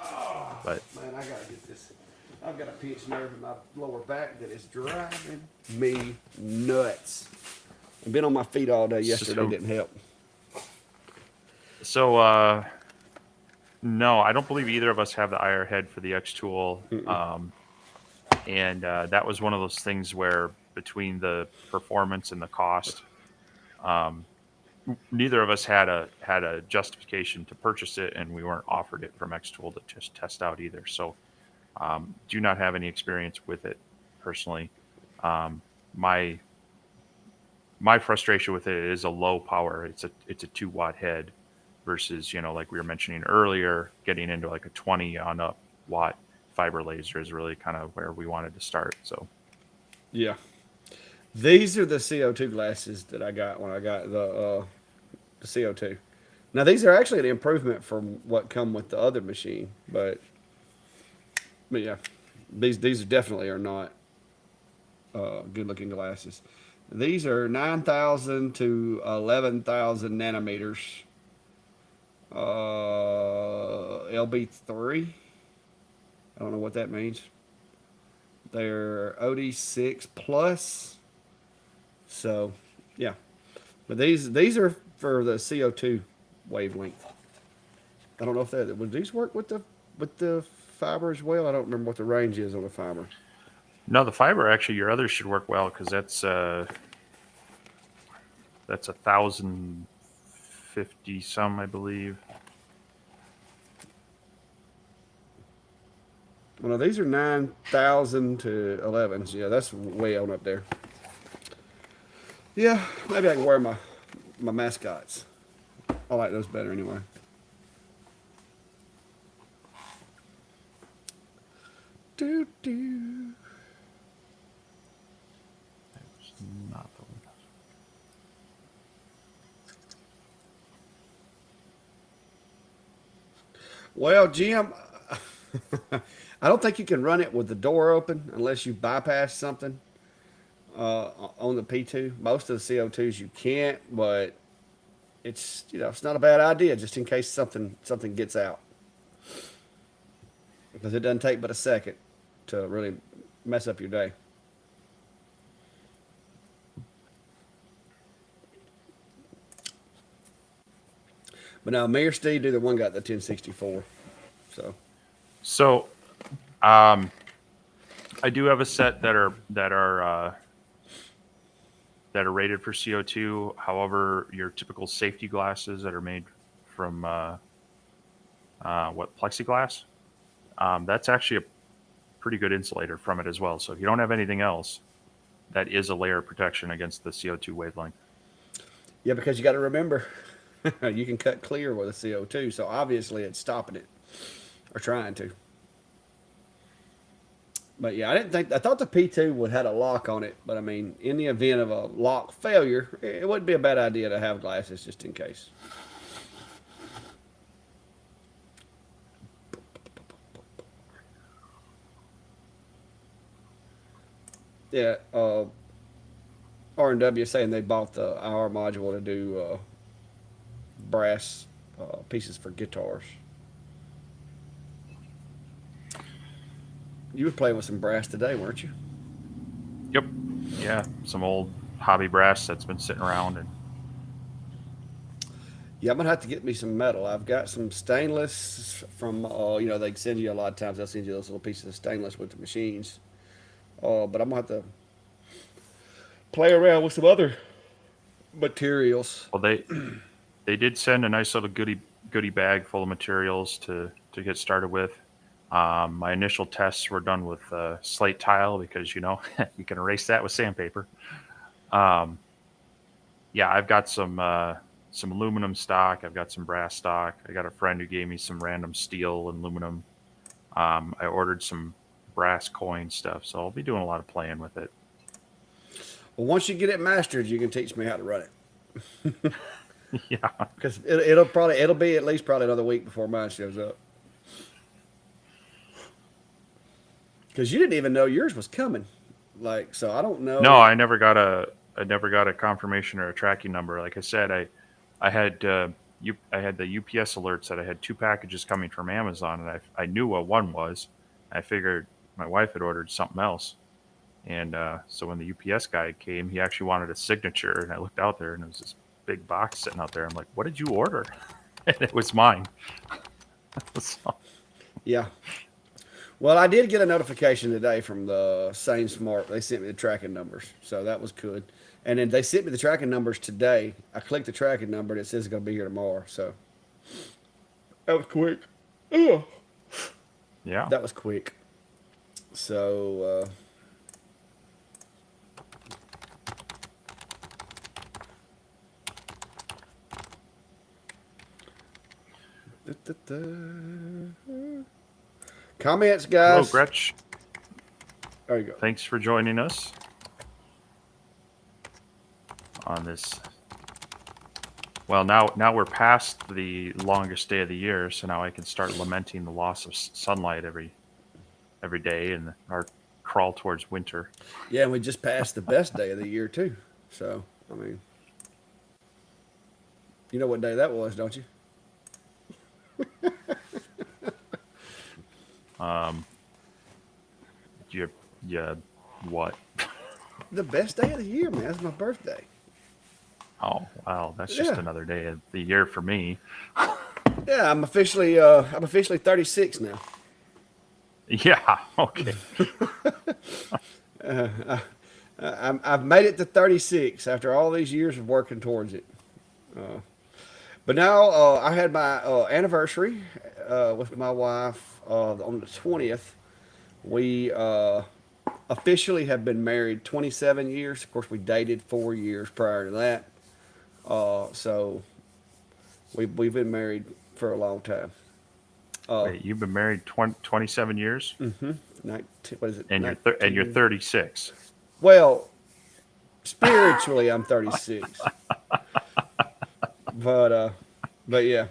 But
Man, I gotta get this. I've got a pinched nerve in my lower back that is driving me nuts. I've been on my feet all day yesterday.
so,
Didn't help.
so no, I don't believe either of us have the IR head for the X tool. And that was one of those things where between the performance and the cost, um, neither of us had a justification to purchase it, and we weren't offered it from X tool to just test out either. So do not have any experience with it personally. Um, my my frustration with it is a low power. It's a 2 watt head versus, like we were mentioning earlier, getting into like a 20 on up watt fiber laser is really kind of where we wanted to start. So
Yeah. These are the CO2 glasses that I got when I got the CO2. Now these are actually an improvement from what come with the other machine, but yeah, these definitely are not good looking glasses. These are 9,000 to 11,000 nanometers. LB3. I don't know what that means. They're OD6 plus. So, yeah. But these are for the CO2 wavelength. I don't know if that would these work with the fiber as well. I don't remember what the range is on the fiber.
no, the fiber actually your others should work well because that's 1,050 some, I believe.
Well, no, these are 9,000 to 11. So yeah, that's way on up there. Yeah, maybe I can wear my mascots. I like those better anyway. Do do.
It's not the one.
Well, Jim, I don't think you can run it with the door open unless you bypass something on the P2. Most of the CO2s you can't, but it's not a bad idea just in case something gets out because it doesn't take but a second to really mess up your day. But now, me or Steve, either one got the 1064. So,
So um, I do have a set that are rated for CO2. However, your typical safety glasses that are made from what plexiglass, that's actually a pretty good insulator from it as well. So if you don't have anything else, that is a layer of protection against the CO2 wavelength.
yeah, because you got to remember, you can cut clear with a CO2. So obviously, it's stopping it or trying to. But yeah, I thought the P2 would had a lock on it, but I mean, in the event of a lock failure, it wouldn't be a bad idea to have glasses just in case. Yeah, R&W saying they bought the IR module to do brass pieces for guitars. You were playing with some brass today, weren't you?
Yep. Yeah, some old hobby brass that's been sitting around, and
Yeah, I'm gonna have to get me some metal. I've got some stainless from, they send you a lot of times. They'll send you those little pieces of stainless with the machines. But I'm gonna have to play around with some other materials.
well, they did send a nice little goodie bag full of materials to get started with. My initial tests were done with slate tile because you can erase that with sandpaper. Um, yeah, I've got some aluminum stock. I've got some brass stock. I got a friend who gave me some random steel and aluminum. I ordered some brass coin stuff, so I'll be doing a lot of playing with it.
Well, once you get it mastered, you can teach me how to run it.
Yeah.
Because it'll be at least probably another week before mine shows up. Because you didn't even know yours was coming. Like, so I don't
No,
know.
I never got a confirmation or a tracking number. Like I said, I had I had the UPS alerts that I had two packages coming from Amazon, and I knew what one was. I figured my wife had ordered something else, and so when the UPS guy came, he actually wanted a signature, and I looked out there, and it was this big box sitting out there. I'm like, "What did you order?" And it was mine. So,
Yeah. Well, I did get a notification today from the Sane Smart. They sent me the tracking numbers, so that was good. And then they sent me the tracking numbers today. I clicked the tracking number and it says it's going to be here tomorrow. So that was quick. Yeah.
yeah.
That was quick. So comments,
Hello,
guys.
Gretch.
There you go.
Thanks for joining us on this. Well, now we're past the longest day of the year, so now I can start lamenting the loss of sunlight every day and our crawl towards winter.
Yeah, and we just passed the best day of the year too. So I mean, you know what day that was, don't you?
Um, you, you, what?
The best day of the year, man. That's my birthday.
Oh, wow, that's just
Yeah,
another day of the year for me.
yeah. I'm officially 36 now.
Yeah, okay.
I've made it to 36 after all these years of working towards it. Uh, but now I had my anniversary with my wife on the 20th. We officially have been married 27 years. Of course, we dated 4 years prior to that. So we've been married for a long time. Uh,
Wait, you've been married 27 years,
19, what is it?
and you're
19.
36.
Well, spiritually, I'm 36, but yeah.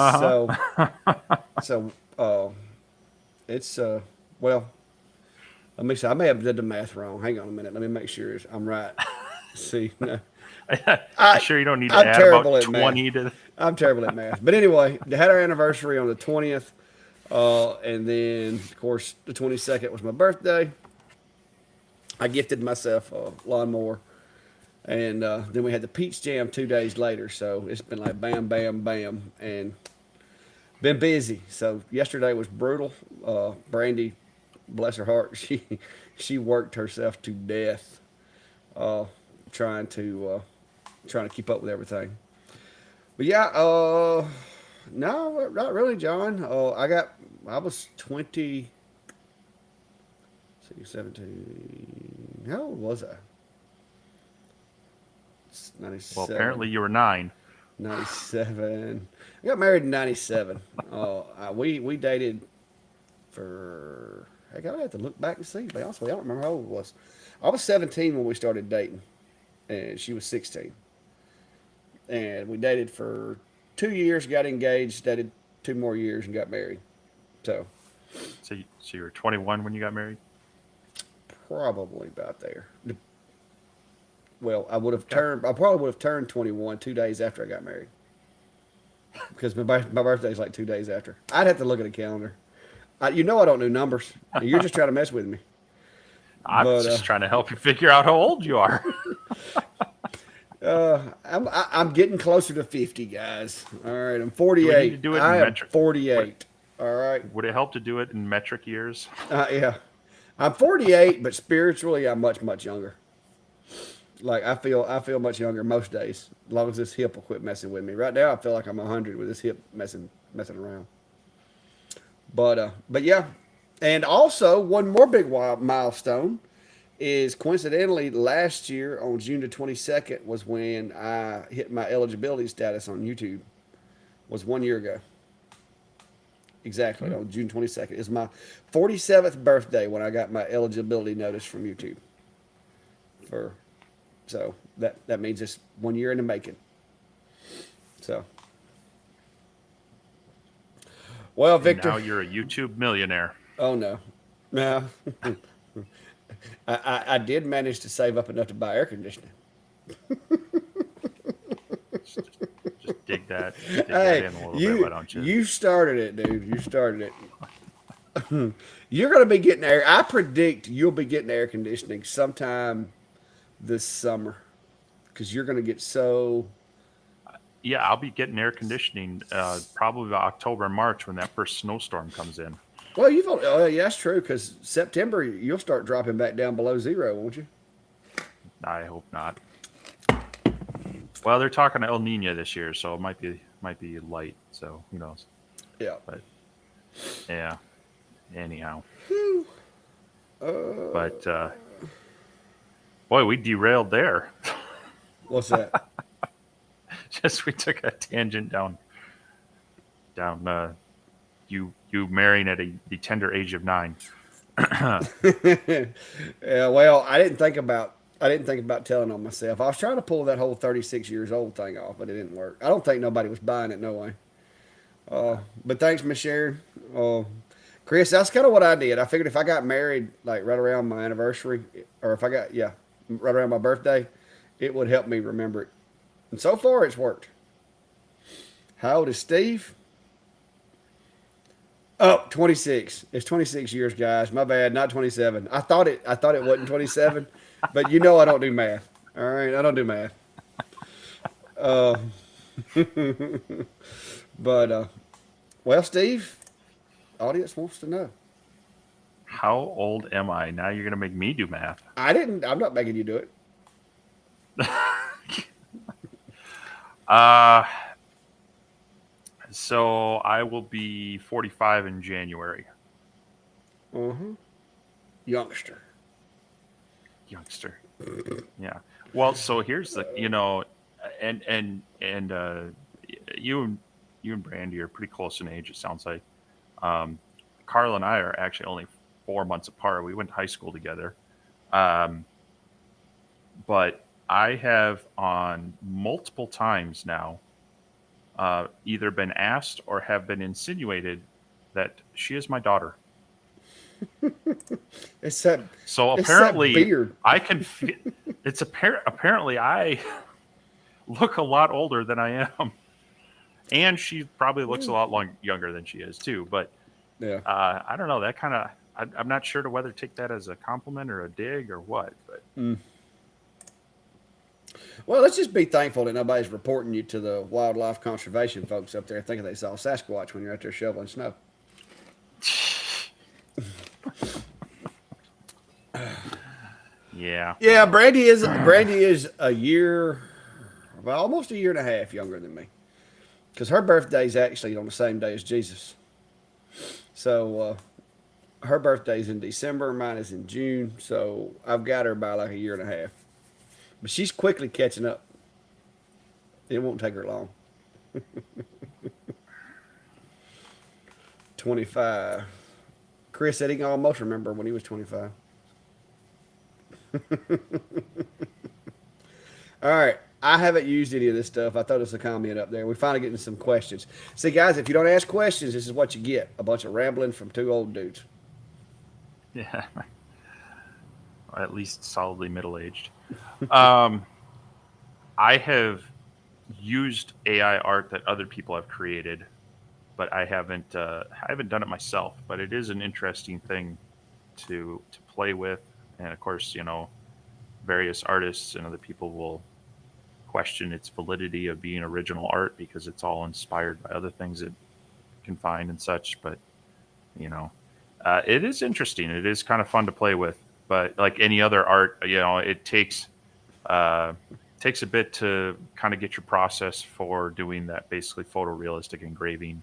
So
Uh-huh.
so it's well. Let me see. I may have did the math wrong. Hang on a minute. Let me make sure I'm right. See, no,
You
I
sure you don't need to
I'm
add
terrible
about
at math.
20 to?
I'm terrible at math. But anyway, they had our anniversary on the 20th, and then of course the 22nd was my birthday. I gifted myself a lawnmower, and then we had the Peach Jam 2 days later. So it's been like bam, bam, bam, and been busy. So yesterday was brutal. Brandy, bless her heart, she worked herself to death, uh, trying to trying to keep up with everything. But yeah, no, not really, John. I was 20, 17. How old was I?
Well,
97.
apparently you were 9.
97. I got married in 97. We dated for Heck, I have to look back and see. To be honest with you, I don't remember how old I was. I was 17 when we started dating, and she was 16. And we dated for 2 years, got engaged, dated 2 more years, and got married. So
So you were 21 when you got married?
probably about there. Well, I would have
Okay.
turned. I probably would have turned 21 2 days after I got married, because my birthday's like 2 days after. I'd have to look at a calendar. You know I don't do numbers. You're just trying to mess with me.
I'm
But
just trying to help you figure out how old you are.
I'm getting closer to 50, guys. All right, I'm
Do we need to
48.
do it
I
in
am
metric? Would,
48. All right.
would it help to do it in metric years?
Yeah. I'm 48, but spiritually I'm much younger. Like I feel much younger most days, as long as this hip will quit messing with me. Right now I feel like I'm 100 with this hip messing around. But yeah, and also one more big milestone is coincidentally last year on June the 22nd was when I hit my eligibility status on YouTube. Was 1 year ago. Exactly
Hmm.
on June 22nd. It's my 47th birthday when I got my eligibility notice from YouTube. For so that means it's 1 year in the making. So well,
And
Victor.
now you're a YouTube millionaire.
Oh no, no. I did manage to save up enough to buy air conditioning.
Just, just dig that
Hey,
in a little bit. Why
you
don't you?
you started it, dude. You started it. You're gonna be getting air. I predict you'll be getting air conditioning sometime this summer because you're gonna get so.
Yeah, I'll be getting air conditioning probably about October and March when that first snowstorm comes in.
Well, you've. Oh, yeah, that's true. Because September you'll start dropping back down below zero, won't you?
I hope not. Well, they're talking El Nino this year, so it might be light. So who knows?
Yeah.
But yeah. Anyhow,
Uh,
but boy, we derailed there.
what's that?
Just we took a tangent down. You marrying at the tender age of 9.
Yeah. Well, I didn't think about telling on myself. I was trying to pull that whole 36 years old thing off, but it didn't work. I don't think nobody was buying it. No way. But thanks, Miss Sharon. Uh, Chris, that's kind of what I did. I figured if I got married like right around my anniversary, or if I got right around my birthday, it would help me remember it. And so far, it's worked. How old is Steve? Oh, 26. It's 26 years, guys. My bad, not 27. I thought it wasn't 27, but you know I don't do math. All right, I don't do math. Uh, but well, Steve, audience wants to know.
How old am I? Now you're gonna make me do math.
I didn't. I'm not making you do it.
Uh, so I will be 45 in January.
Uh huh. Youngster.
Youngster. Yeah. Well, so here's and you and Brandy are pretty close in age. It sounds like. Um, Carl and I are actually only 4 months apart. We went to high school together. Um, but I have on multiple times now either been asked or have been insinuated that she is my daughter.
It's that.
So
It's that
apparently,
beard.
I can. It's apparent. Apparently, I look a lot older than I am, and she probably looks a lot younger than she is too. But
Yeah.
I don't know. That kind of. I'm not sure to whether take that as a compliment or a dig or what. But
Well, let's just be thankful that nobody's reporting you to the wildlife conservation folks up there thinking they saw Sasquatch when you're out there shoveling snow.
yeah,
Yeah, Brandy is a year, well, almost a year and a half younger than me, because her birthday's actually on the same day as Jesus. So her birthday's in December, mine is in June. So I've got her by like a year and a half, but she's quickly catching up. It won't take her long. 25. Chris said he can almost remember when he was 25. All right. I haven't used any of this stuff. I throw this a comment up there. We're finally getting some questions. See, guys, if you don't ask questions, this is what you get: a bunch of rambling from two old dudes.
Yeah, at least solidly middle aged. Um, I have used AI art that other people have created, but I haven't done it myself. But it is an interesting thing to play with, and of course, various artists and other people will question its validity of being original art because it's all inspired by other things it can find and such. But you know, it is interesting. It is kind of fun to play with. But like any other art, it uh, takes a bit to kind of get your process for doing that basically photorealistic engraving.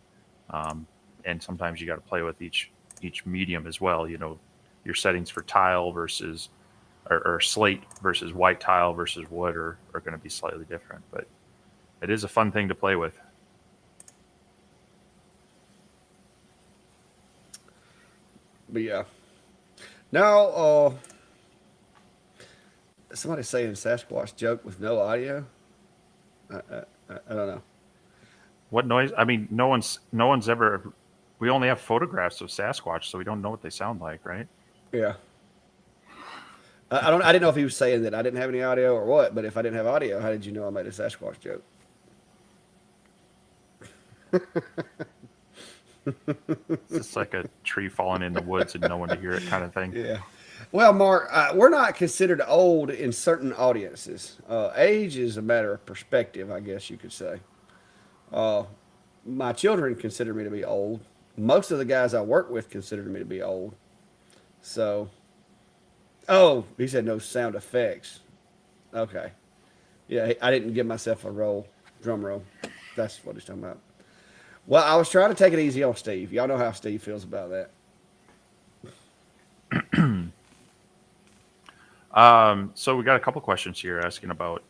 Um, and sometimes you got to play with each medium as well. Your settings for tile versus or slate versus white tile versus wood are going to be slightly different. But it is a fun thing to play with.
But yeah. Now, somebody's saying Sasquatch joke with no audio. I don't know.
What noise? I mean, no one's ever. We only have photographs of Sasquatch, so we don't know what they sound like, right?
Yeah. I don't. I didn't know if he was saying that I didn't have any audio or what. But if I didn't have audio, how did you know I made a Sasquatch joke?
It's just like a tree falling in the woods and no one to hear it kind of thing.
Yeah. Well, Mark, we're not considered old in certain audiences. Age is a matter of perspective, I guess you could say. Uh, my children consider me to be old. Most of the guys I work with consider me to be old. So, oh, he said no sound effects. Okay. Yeah, I didn't give myself a drum roll. That's what he's talking about. Well, I was trying to take it easy on Steve. Y'all know how Steve feels about that.
So we got a couple questions here asking about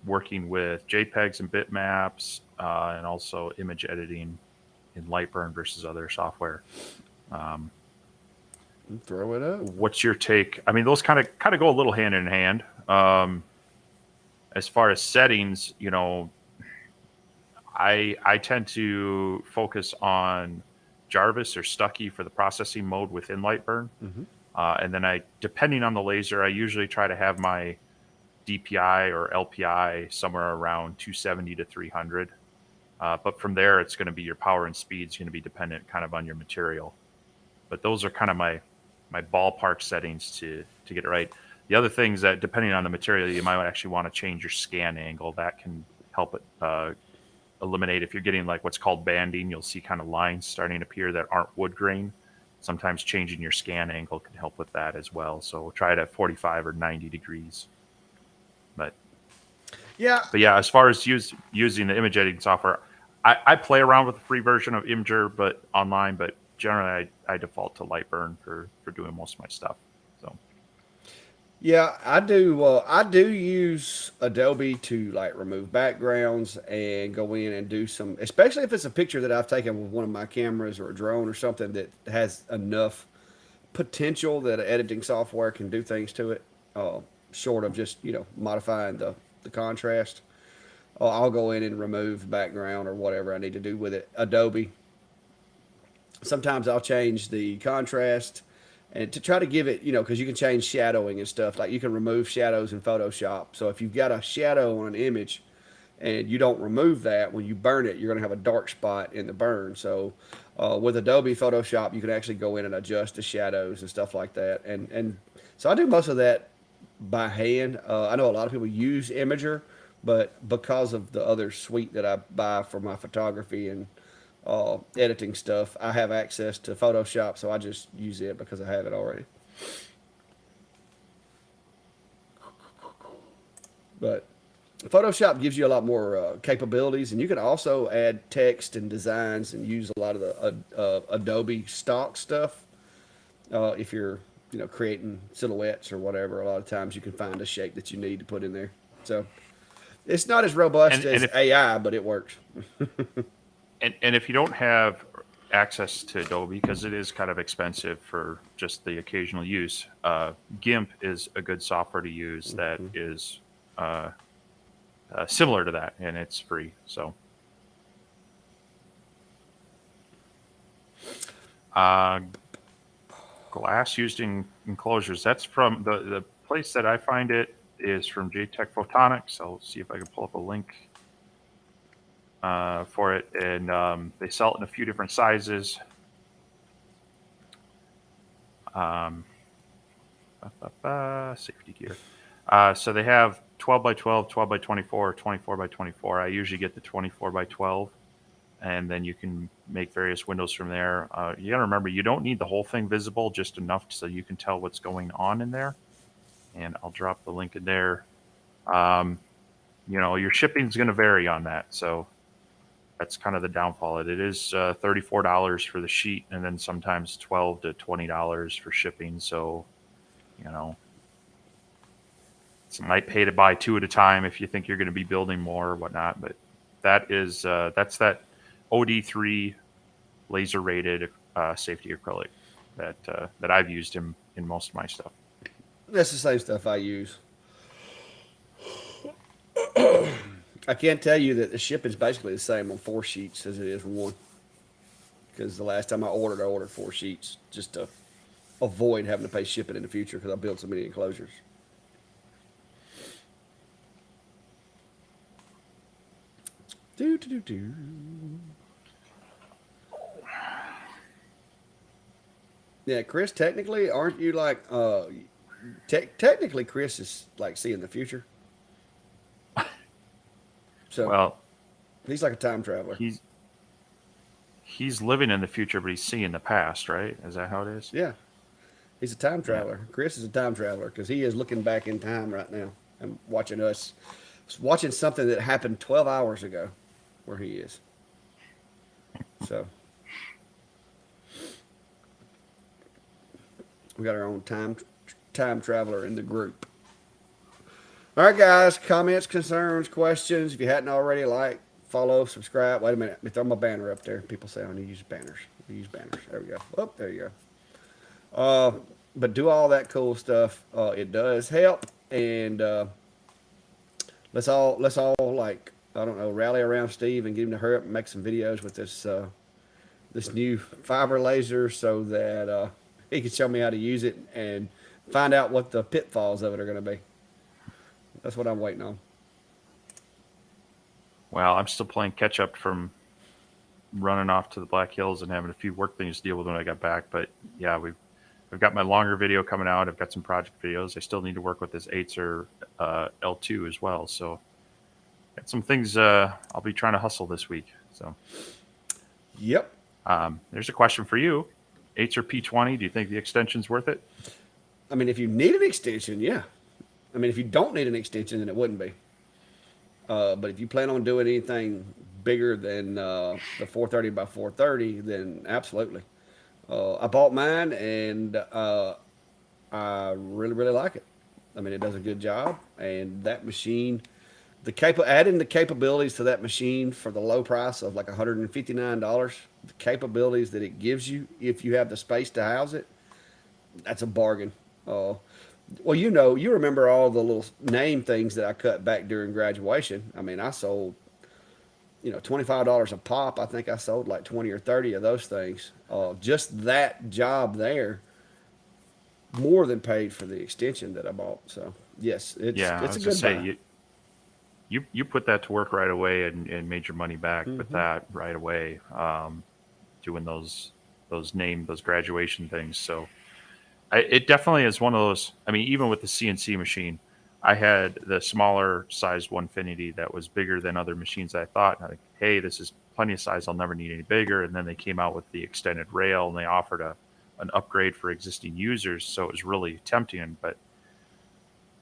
working with JPEGs and bitmaps, and also image editing in Lightburn versus other software. Um,
Throw it up.
what's your take? I mean, those kind of go a little hand in hand. As far as settings, I tend to focus on Jarvis or Stucky for the processing mode within Lightburn.
Hmm.
And then depending on the laser, I usually try to have my DPI or LPI somewhere around 270 to 300. But from there, it's going to be your power and speed is going to be dependent kind of on your material. But those are kind of my ballpark settings to get it right. The other things that depending on the material, you might actually want to change your scan angle. That can help it eliminate if you're getting like what's called banding. You'll see kind of lines starting to appear that aren't wood grain. Sometimes changing your scan angle can help with that as well. So try it at 45 or 90 degrees. But
Yeah.
but yeah, as far as using the image editing software, I play around with the free version of Imgur, but online. But generally, I default to Lightburn for doing most of my stuff. So
Yeah, I do. I do use Adobe to like remove backgrounds and go in and do some, especially if it's a picture that I've taken with one of my cameras or a drone or something that has enough potential that an editing software can do things to it, uh, short of just modifying the contrast. I'll go in and remove the background or whatever I need to do with it. Adobe. Sometimes I'll change the contrast and to try to give it, because you can change shadowing and stuff. Like you can remove shadows in Photoshop. So if you've got a shadow on an image and you don't remove that, when you burn it, you're going to have a dark spot in the burn. So with Adobe Photoshop, you can actually go in and adjust the shadows and stuff like that. And so I do most of that by hand. I know a lot of people use Imager, but because of the other suite that I buy for my photography and editing stuff, I have access to Photoshop, so I just use it because I have it already. But Photoshop gives you a lot more capabilities, and you can also add text and designs and use a lot of the Adobe stock stuff. If you're creating silhouettes or whatever, a lot of times you can find a shape that you need to put in there. So it's not as robust
and
as
if
AI, but it works.
and if you don't have access to Adobe because it is kind of expensive for just the occasional use. GIMP is a good software to use that is similar to that, and it's free. So, glass used in enclosures. That's from the place that I find it is from JTech Photonics. I'll see if I can pull up a link for it, and they sell it in a few different sizes. Safety gear. So they have 12 by 12, 12 by 24, 24 by 24. I usually get the 24 by 12, and then you can make various windows from there. You got to remember, you don't need the whole thing visible, just enough so you can tell what's going on in there. And I'll drop the link in there. Your shipping is going to vary on that. So that's kind of the downfall. It is $34 for the sheet, and then sometimes $12 to $20 for shipping. So, it might pay to buy 2 at a time if you think you're going to be building more or whatnot. But that's that OD3 laser rated safety acrylic that I've used in most of my stuff.
That's the same stuff I use. I can't tell you that the shipping's basically the same on 4 sheets as it is 1. Because the last time I ordered 4 sheets just to avoid having to pay shipping in the future because I built so many enclosures. Do. Yeah, Chris, technically, aren't you like, technically Chris is like seeing the future. So,
Well,
he's like a time traveler.
He's living in the future, but he's seeing the past, right? Is that how it is?
Yeah, he's a time traveler. Yeah. Chris is a time traveler because he is looking back in time right now and watching something that happened 12 hours ago where he is. So, we got our own time traveler in the group. All right, guys. Comments, concerns, questions. If you hadn't already, like, follow, subscribe. Wait a minute. Let me throw my banner up there. People say I need to use banners. Use banners. There we go. Oh, there you go. But do all that cool stuff. It does help. And let's all like, I don't know, rally around Steve and get him to hurry up and make some videos with this new fiber laser so that he can show me how to use it and find out what the pitfalls of it are going to be. That's what I'm waiting on.
Well, I'm still playing catch up from running off to the Black Hills and having a few work things to deal with when I got back. But yeah, I've got my longer video coming out. I've got some project videos. I still need to work with this Acer L2 as well. So got some things I'll be trying to hustle this week. So
yep.
There's a question for you. Acer P20, do you think the extension's worth it?
I mean, if you need an extension, yeah. I mean, if you don't need an extension, then it wouldn't be. But if you plan on doing anything bigger than the 430 by 430, then absolutely. I bought mine, and I really, really like it. I mean, it does a good job, and that machine, adding the capabilities to that machine for the low price of like $159, the capabilities that it gives you if you have the space to house it, that's a bargain. Well, you remember all the little name things that I cut back during graduation. I mean, I sold, $25 a pop. I think I sold like 20 or 30 of those things. Just that job there more than paid for the extension that I bought. So, yes, it's a good buy.
You put that to work right away and made your money back with that right away, doing those graduation things. So it definitely is one of those. I mean, even with the CNC machine, I had the smaller sized Onefinity that was bigger than other machines I thought. And I'm like, hey, this is plenty of size. I'll never need any bigger. And then they came out with the extended rail, and they offered an upgrade for existing users. So it was really tempting, but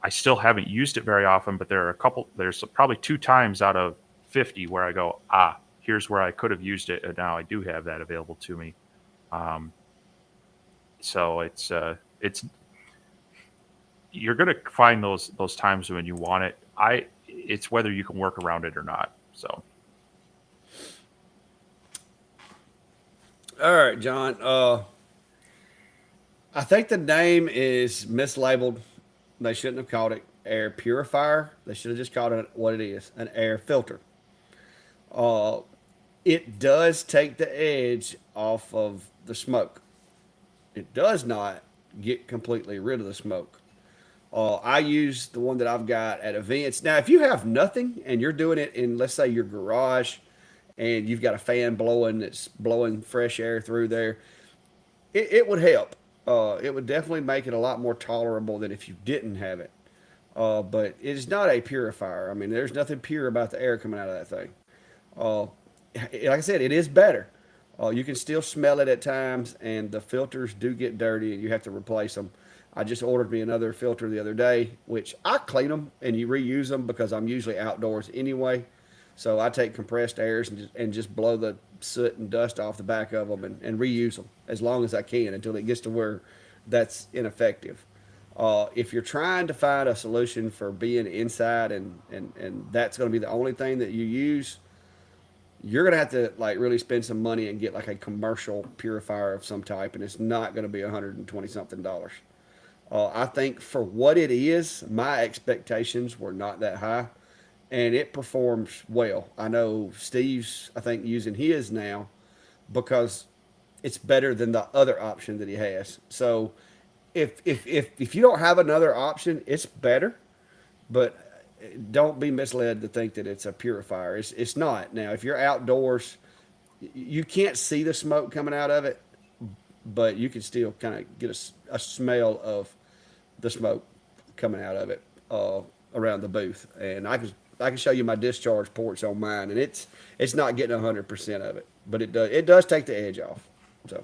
I still haven't used it very often. But there's probably 2 times out of 50 where I go, here's where I could have used it, and now I do have that available to me. So it's you're going to find those times when you want it. It's whether you can work around it or not. So
All right, John. I think the name is mislabeled. They shouldn't have called it air purifier. They should have just called it what it is, an air filter. Uh, it does take the edge off of the smoke. It does not get completely rid of the smoke. I use the one that I've got at events. Now, if you have nothing and you're doing it in, let's say, your garage, and you've got a fan blowing that's blowing fresh air through there, it would help. It would definitely make it a lot more tolerable than if you didn't have it. But it is not a purifier. I mean, there's nothing pure about the air coming out of that thing. Uh, like I said, it is better. You can still smell it at times, and the filters do get dirty, and you have to replace them. I just ordered me another filter the other day, which I clean them and you reuse them because I'm usually outdoors anyway. So I take compressed airs and just blow the soot and dust off the back of them and reuse them as long as I can until it gets to where that's ineffective. If you're trying to find a solution for being inside and that's going to be the only thing that you use, you're going to have to like really spend some money and get like a commercial purifier of some type, and it's not going to be $120 something. I think for what it is, my expectations were not that high, and it performs well. I know Steve's, I think, using his now because it's better than the other option that he has. So if you don't have another option, it's better, but don't be misled to think that it's a purifier. It's not. Now, if you're outdoors, you can't see the smoke coming out of it, but you can still kind of get a smell of the smoke coming out of it around the booth. And I can show you my discharge ports on mine, and it's not getting 100% of it, but it does take the edge off. So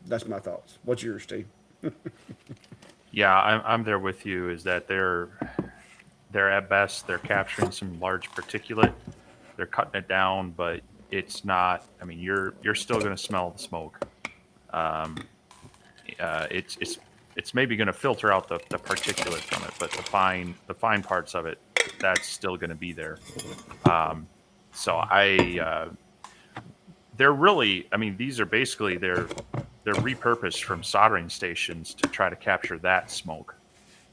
that's my thoughts. What's yours, Steve?
Yeah, I'm there with you. Is that they're at best they're capturing some large particulate. They're cutting it down, but it's not. I mean, you're still going to smell the smoke. Um, it's maybe going to filter out the particulate from it, but the fine parts of it, that's still going to be there. Um, so they're really. I mean, these are basically they're repurposed from soldering stations to try to capture that smoke.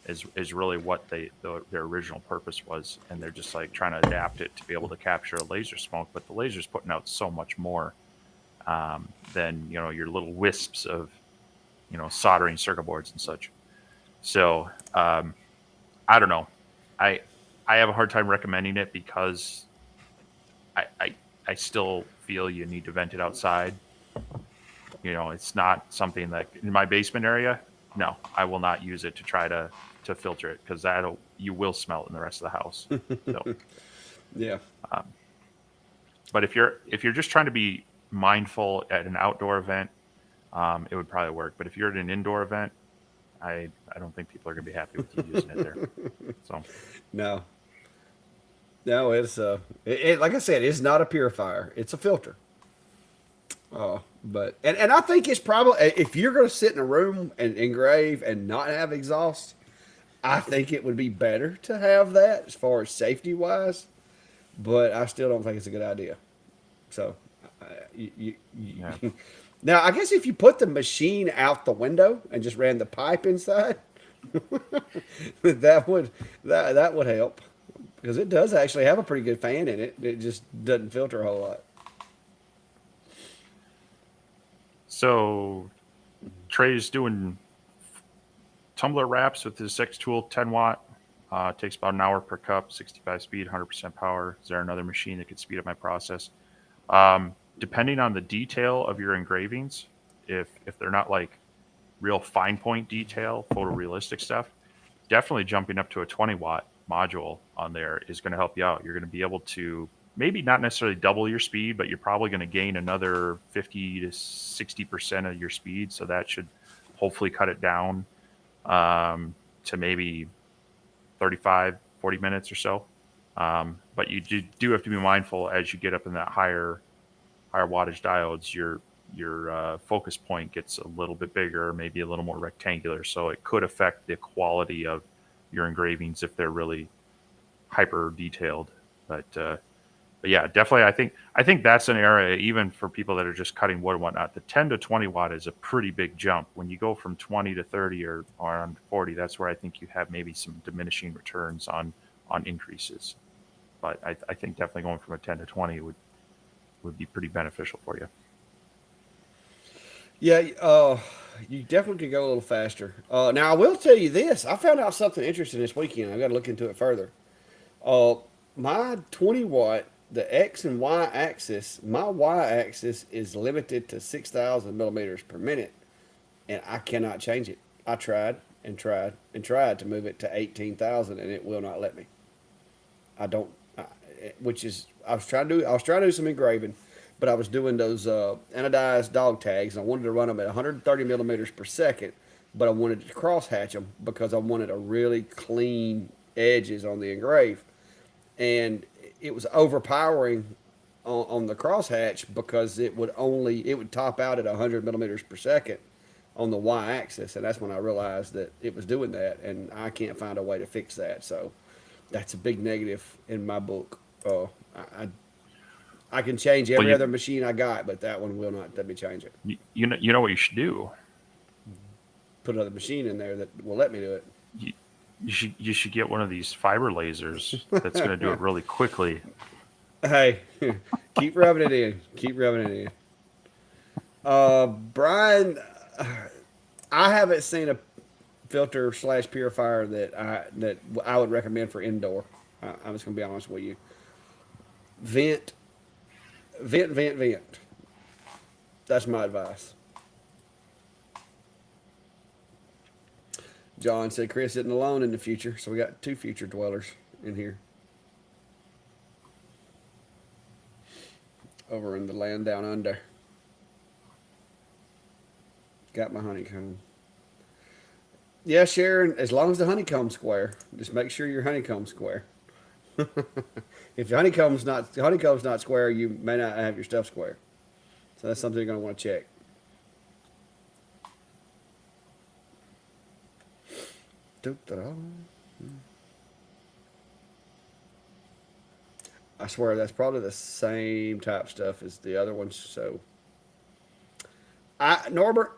Is really what their original purpose was, and they're just like trying to adapt it to be able to capture a laser smoke. But the laser's putting out so much more than your little wisps of soldering circuit boards and such. So I don't know. I have a hard time recommending it because I still feel you need to vent it outside. It's not something that in my basement area. No, I will not use it to try to filter it because you will smell it in the rest of the house. So,
Yeah.
but if you're just trying to be mindful at an outdoor event, it would probably work. But if you're at an indoor event, I don't think people are going to be happy with you using it there. So
No. No, it's like I said, it's not a purifier. It's a filter. But and I think it's probably if you're going to sit in a room and engrave and not have exhaust, I think it would be better to have that as far as safety wise. But I still don't think it's a good idea. So,
yeah.
now I guess if you put the machine out the window and just ran the pipe inside, that would help because it does actually have a pretty good fan in it. It just doesn't filter a whole lot.
So Trey's doing tumbler wraps with his X Tool 10 watt. Takes about an hour per cup, 65 speed, 100% power. Is there another machine that could speed up my process? Depending on the detail of your engravings, if they're not like real fine point detail, photorealistic stuff, definitely jumping up to a 20 watt module on there is going to help you out. You're going to be able to maybe not necessarily double your speed, but you're probably going to gain another 50 to 60% of your speed. So that should hopefully cut it down to maybe 35, 40 minutes or so. But you do have to be mindful as you get up in that higher wattage diodes, your focus point gets a little bit bigger, maybe a little more rectangular. So it could affect the quality of your engravings if they're really hyper detailed. But But yeah, definitely. I think that's an area even for people that are just cutting wood and whatnot. The 10 to 20 watt is a pretty big jump. When you go from 20 to 30 or on 40, that's where I think you have maybe some diminishing returns on increases. But I think definitely going from a 10 to 20 would be pretty beneficial for you.
Yeah, you definitely could go a little faster. Now, I will tell you this: I found out something interesting this weekend. I got to look into it further. Uh, my 20 watt, the X and Y axis, my Y axis is limited to 6,000 millimeters per minute, and I cannot change it. I tried and tried and tried to move it to 18,000, and it will not let me. I don't, I, which is I was trying to do some engraving, but I was doing those anodized dog tags, and I wanted to run them at 130 millimeters per second, but I wanted to cross hatch them because I wanted a really clean edges on the engrave, and it was overpowering on the crosshatch because it would top out at 100 millimeters per second on the y-axis, and that's when I realized that it was doing that, and I can't find a way to fix that. So that's a big negative in my book. I can change
Well,
every other machine I got, but that one will not let me change it.
you know what you should do.
Put another machine in there that will let me do it.
You, you should get one of these fiber lasers that's going to do it really quickly.
Hey, keep rubbing it in. Keep rubbing it in. Brian, I haven't seen a filter slash purifier that I would recommend for indoor. I'm just gonna be honest with you. Vent, vent. That's my advice. John said Chris isn't alone in the future, so we got two future dwellers in here. Over in the land down under. Got my honeycomb. Yeah, Sharon, as long as the honeycomb's square, just make sure your honeycomb's square. If the honeycomb's not square, you may not have your stuff square. So that's something you're going to want to check. I swear that's probably the same type stuff as the other ones. So, Norbert,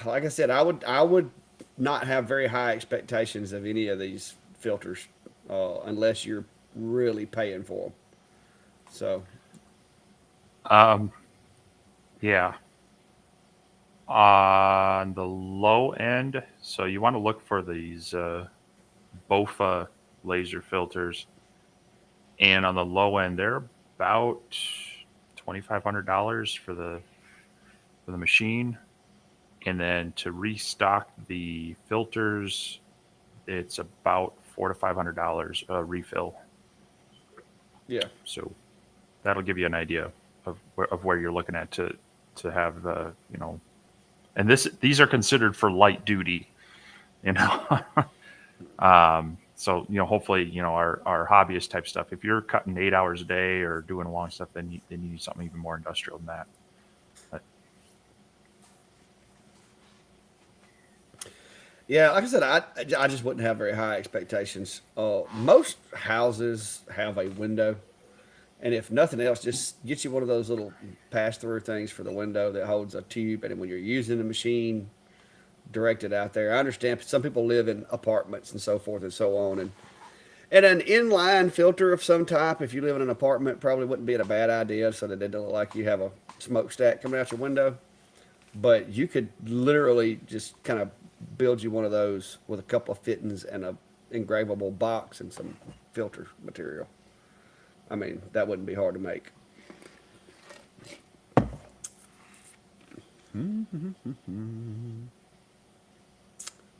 like I said, I would not have very high expectations of any of these filters unless you're really paying for them. So,
Um, yeah. On the low end, so you want to look for these BOFA laser filters, and on the low end, they're about $2,500 for the machine, and then to restock the filters, it's about $400 to $500 a refill.
yeah.
So that'll give you an idea of where you're looking at to have and these are considered for light duty, you know. So hopefully our hobbyist type stuff. If you're cutting 8 hours a day or doing long stuff, then you need something even more industrial than that. But,
Yeah, like I said, I just wouldn't have very high expectations. Most houses have a window, and if nothing else, just get you one of those little pass through things for the window that holds a tube, and when you're using the machine, direct it out there. I understand some people live in apartments and so forth and so on, and an inline filter of some type, if you live in an apartment, probably wouldn't be a bad idea, so that it doesn't look like you have a smokestack coming out your window. But you could literally just kind of build you one of those with a couple of fittings and a engravable box and some filter material. I mean, that wouldn't be hard to make.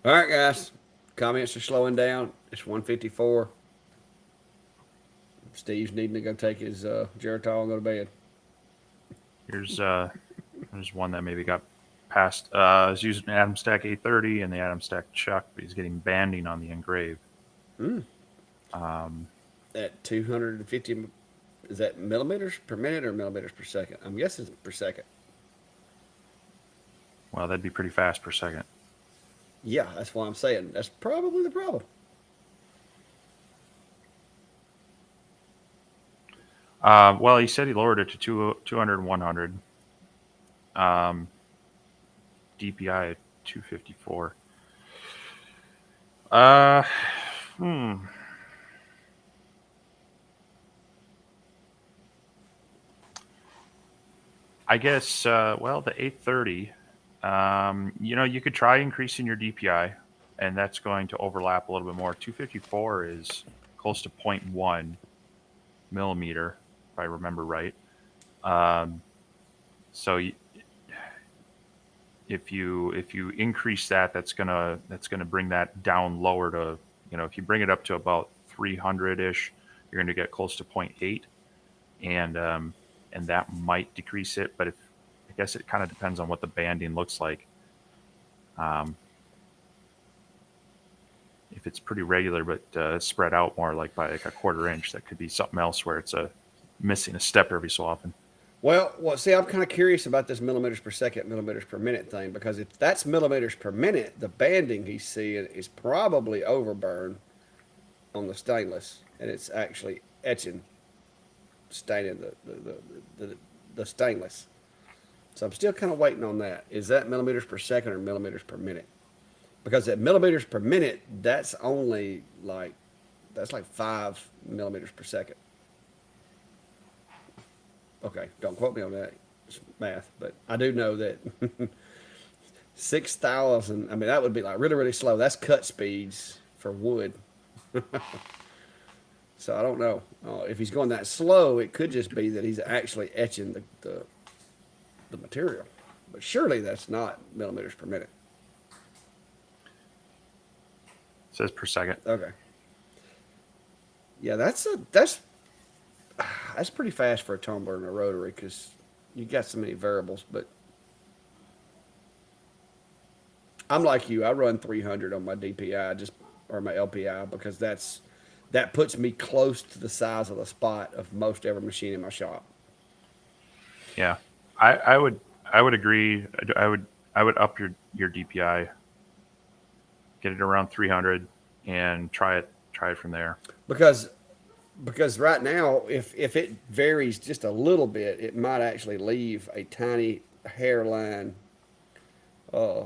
All right, guys. Comments are slowing down. It's 1:54. Steve's needing to go take his Geritol and go to bed.
here's one that maybe got passed. I was using Atom Stack 830 and the Atom Stack Chuck, but he's getting banding on the engrave.
Mm.
Um,
At 250, is that millimeters per minute or millimeters per second? I'm guessing it's per second.
well, that'd be pretty fast per second.
Yeah, that's why I'm saying that's probably the problem.
Well, he said he lowered it to 200 and 100. Um, DPI at 254. Uh, hmm. I guess, well, the 830, you could try increasing your DPI, and that's going to overlap a little bit more. 254 is close to zero point 0.1 millimeter, if I remember right. Um, so if you increase that, that's gonna bring that down lower to, if you bring it up to about 300 ish, you're going to get close to zero point 0.8, and that might decrease it. But I guess it kind of depends on what the banding looks like. Um, if it's pretty regular but spread out more, like by like a quarter inch, that could be something else where it's missing a step every so often.
Well, see, I'm kind of curious about this millimeters per second, millimeters per minute thing because if that's millimeters per minute, the banding he's seeing is probably overburn on the stainless, and it's actually etching, staining the stainless. So I'm still kind of waiting on that. Is that millimeters per second or millimeters per minute? Because at millimeters per minute, that's like 5 millimeters per second. Okay, don't quote me on that math, but I do know that 6,000. I mean, that would be like really, really slow. That's cut speeds for wood. So I don't know if he's going that slow. It could just be that he's actually etching the material, but surely that's not millimeters per minute.
It says per second.
Okay. Yeah, that's pretty fast for a tumbler and a rotary because you got so many variables. But I'm like you. I run 300 on my DPI or my LPI because that puts me close to the size of the spot of most every machine in my shop.
Yeah, I would agree. I would up your DPI, get it around 300, and try it from there.
Because because right now, if it varies just a little bit, it might actually leave a tiny hairline uh,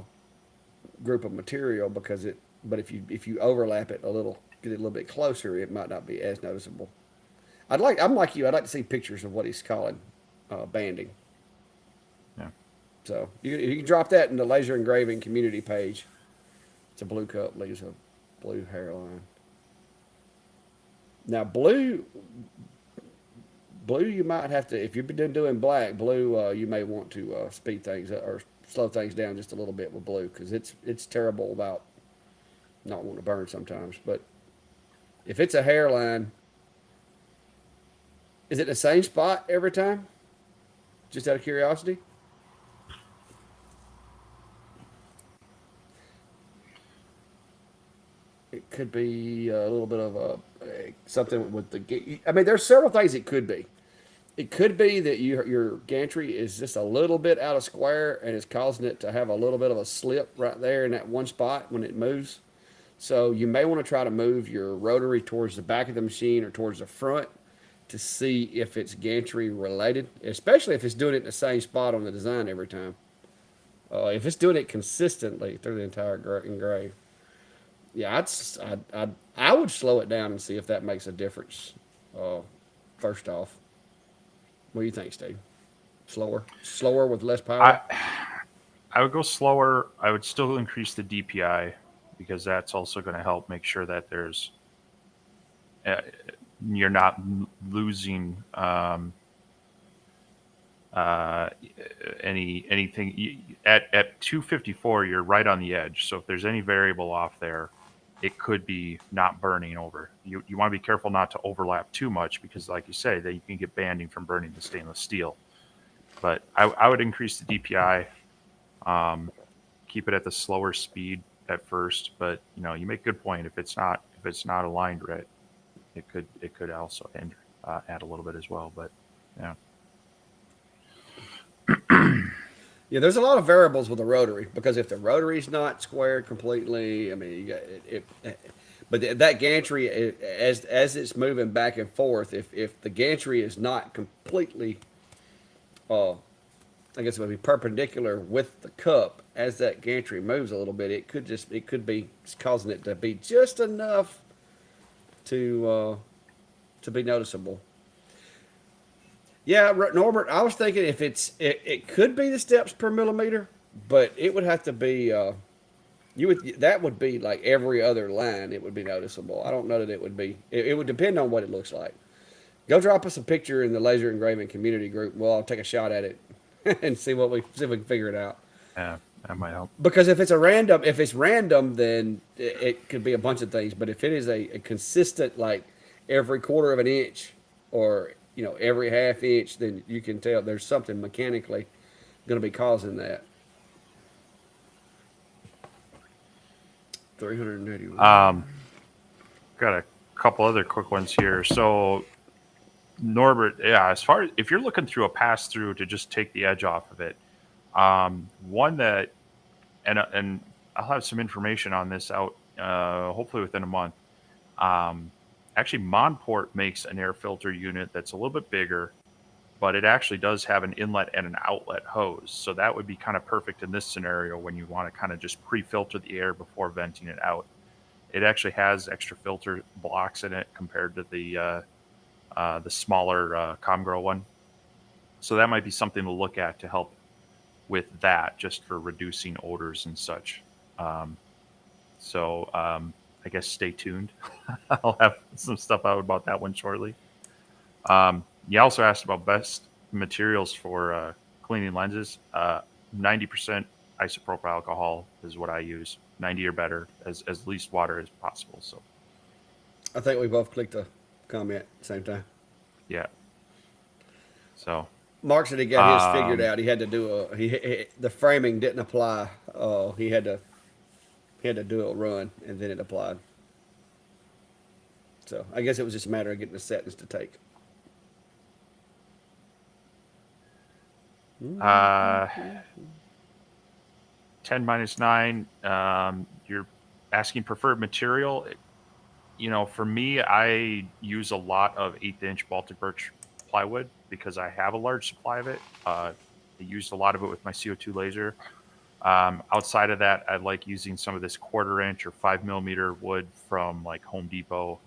group of material because it. But if you overlap it a little, get it a little bit closer, it might not be as noticeable. I'm like you. I'd like to see pictures of what he's calling banding.
Yeah.
So you can drop that in the laser engraving community page. It's a blue cup leaves a blue hairline. Now blue you might have to if you've been doing black blue you may want to speed things up or slow things down just a little bit with blue because it's terrible about not wanting to burn sometimes. But if it's a hairline, is it the same spot every time? Just out of curiosity. It could be a little bit of something with the. I mean, there's several things it could be. It could be that your gantry is just a little bit out of square and is causing it to have a little bit of a slip right there in that one spot when it moves. So you may want to try to move your rotary towards the back of the machine or towards the front to see if it's gantry related, especially if it's doing it in the same spot on the design every time. If it's doing it consistently through the entire engrave, yeah, I would slow it down and see if that makes a difference. Uh, First off, what do you think, Steve? Slower with less power.
I I would go slower. I would still increase the DPI because that's also going to help make sure that uh, you're not losing uh, anything at 254. You're right on the edge. So if there's any variable off there, it could be not burning over. You want to be careful not to overlap too much because, like you say, that you can get banding from burning the stainless steel. But I would increase the DPI. Um, Keep it at the slower speed at first, but you make a good point. If it's not aligned right, it could also add a little bit as well. But yeah,
Yeah, there's a lot of variables with a rotary because if the rotary's not squared completely, I mean, you got it. But that gantry, as it's moving back and forth, if the gantry is not completely, uh, I guess it would be perpendicular with the cup, as that gantry moves a little bit, it could be causing it to be just enough to be noticeable. Yeah, Norbert, I was thinking if it could be the steps per millimeter, but it would have to be that would be like every other line. It would be noticeable. I don't know that it would be. It would depend on what it looks like. Go drop us a picture in the laser engraving community group. Well, I'll take a shot at it and see if we can figure it out.
Yeah, that might help.
Because if it's random, then it could be a bunch of things. But if it is a consistent, like every quarter of an inch or every half inch, then you can tell there's something mechanically going to be causing that. 381.
Got a couple other quick ones here. So Norbert, yeah, as far as if you're looking through a pass through to just take the edge off of it, one that and I'll have some information on this out hopefully within a month. Um, Actually, Monport makes an air filter unit that's a little bit bigger, but it actually does have an inlet and an outlet hose. So that would be kind of perfect in this scenario when you want to kind of just pre-filter the air before venting it out. It actually has extra filter blocks in it compared to the smaller Comgrow one. So that might be something to look at to help with that, just for reducing odors and such. Um, I guess stay tuned. I'll have some stuff out about that one shortly. You also asked about best materials for cleaning lenses. 90% isopropyl alcohol is what I use. 90 or better, as least water as possible. So
I think we both clicked a comment at the same time.
yeah. So
Mark said he got his figured
um,
out. He had to do the framing didn't apply. He had to do a run and then it applied. So I guess it was just a matter of getting the settings to take.
uh, 10 minus 9. You're asking preferred material. For me, I use a lot of 1/8 inch Baltic birch plywood because I have a large supply of it. I used a lot of it with my CO2 laser. Outside of that, I like using some of this 1/4 inch or 5 millimeter wood from like Home Depot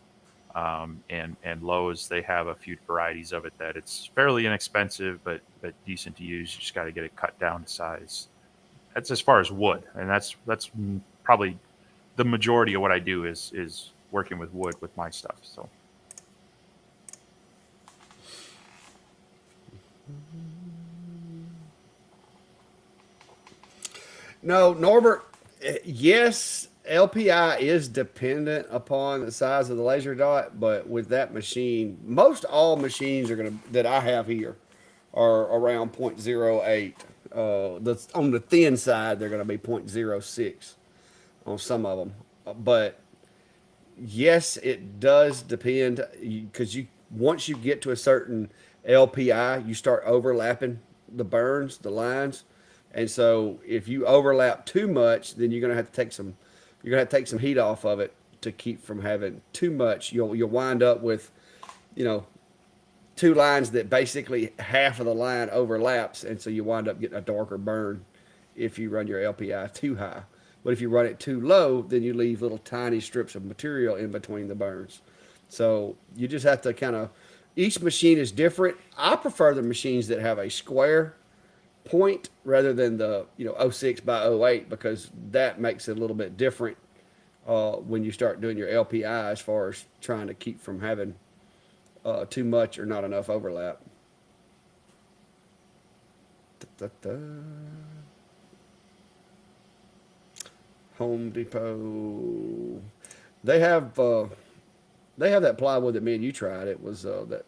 and Lowe's. They have a few varieties of it that it's fairly inexpensive but decent to use. You just got to get it cut down to size. That's as far as wood, and that's probably the majority of what I do is working with wood with my stuff. So
No, Norbert. Yes, LPI is dependent upon the size of the laser dot, but with that machine, most all machines are gonna that I have here are around point zero 0.08. That's on the thin side. They're going to be point zero 0.06 on some of them, but yes, it does depend because you once you get to a certain LPI, you start overlapping the burns, the lines, and so if you overlap too much, then you're gonna have to take some heat off of it to keep from having too much. You'll wind up with, you know, two lines that basically half of the line overlaps, and so you wind up getting a darker burn if you run your LPI too high. But if you run it too low, then you leave little tiny strips of material in between the burns. So you just have to kind of, each machine is different. I prefer the machines that have a square point rather than the oh 06 by oh 08 because that makes it a little bit different when you start doing your LPI as far as trying to keep from having too much or not enough overlap. Da, da, da. Home Depot. They have uh, they have that plywood that me and you tried. It was that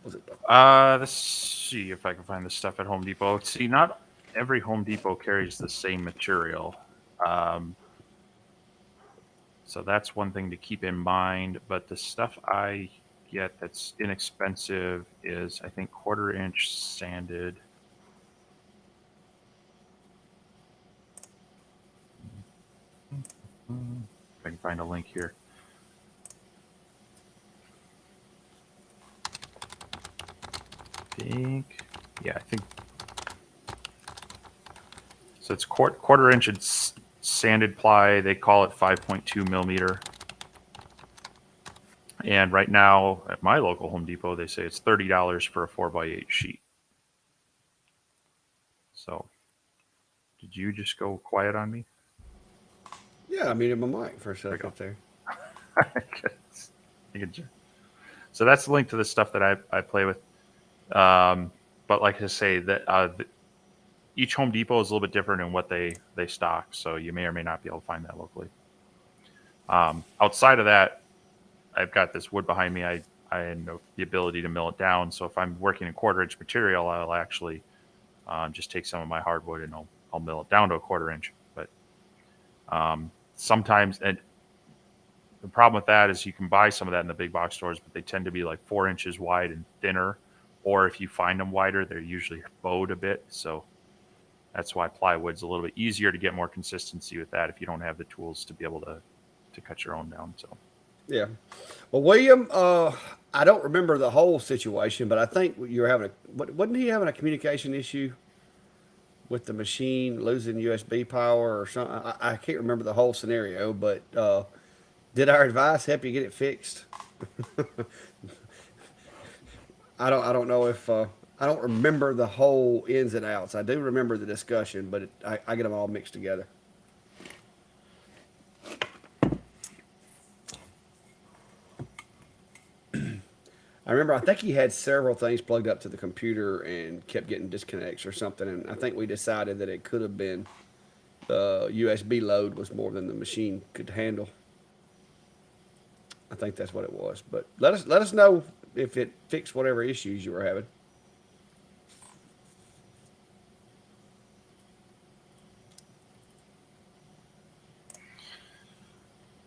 was it.
let's see if I can find this stuff at Home Depot. See, not every Home Depot carries the same material. Um, So that's one thing to keep in mind. But the stuff I get that's inexpensive is, I think, 1/4 inch sanded. If I can find a link here. I think so. It's quarter inch and sanded ply. They call it 5.2 millimeter. And right now at my local Home Depot, they say it's $30 for a 4x8 sheet. So, did you just go quiet on me?
Yeah, I muted my mic for a second up there.
So that's the link to the stuff that I play with. But like I say, that each Home Depot is a little bit different in what they stock, so you may or may not be able to find that locally. Outside of that, I've got this wood behind me. I know the ability to mill it down. So if I'm working in quarter inch material, I'll actually just take some of my hardwood and I'll mill it down to a quarter inch. But sometimes, and the problem with that is you can buy some of that in the big box stores, but they tend to be like 4 inches wide and thinner. Or if you find them wider, they're usually bowed a bit. So that's why plywood's a little bit easier to get more consistency with that if you don't have the tools to be able to cut your own down. So
Yeah. Well, William, I don't remember the whole situation, but I think you were having wasn't he having a communication issue with the machine losing USB power or something? I can't remember the whole scenario, but did our advice help you get it fixed? I don't know if I don't remember the whole ins and outs. I do remember the discussion, but I get them all mixed together. I remember I think he had several things plugged up to the computer and kept getting disconnects or something, and I think we decided that it could have been the USB load was more than the machine could handle. I think that's what it was. But let us know if it fixed whatever issues you were having.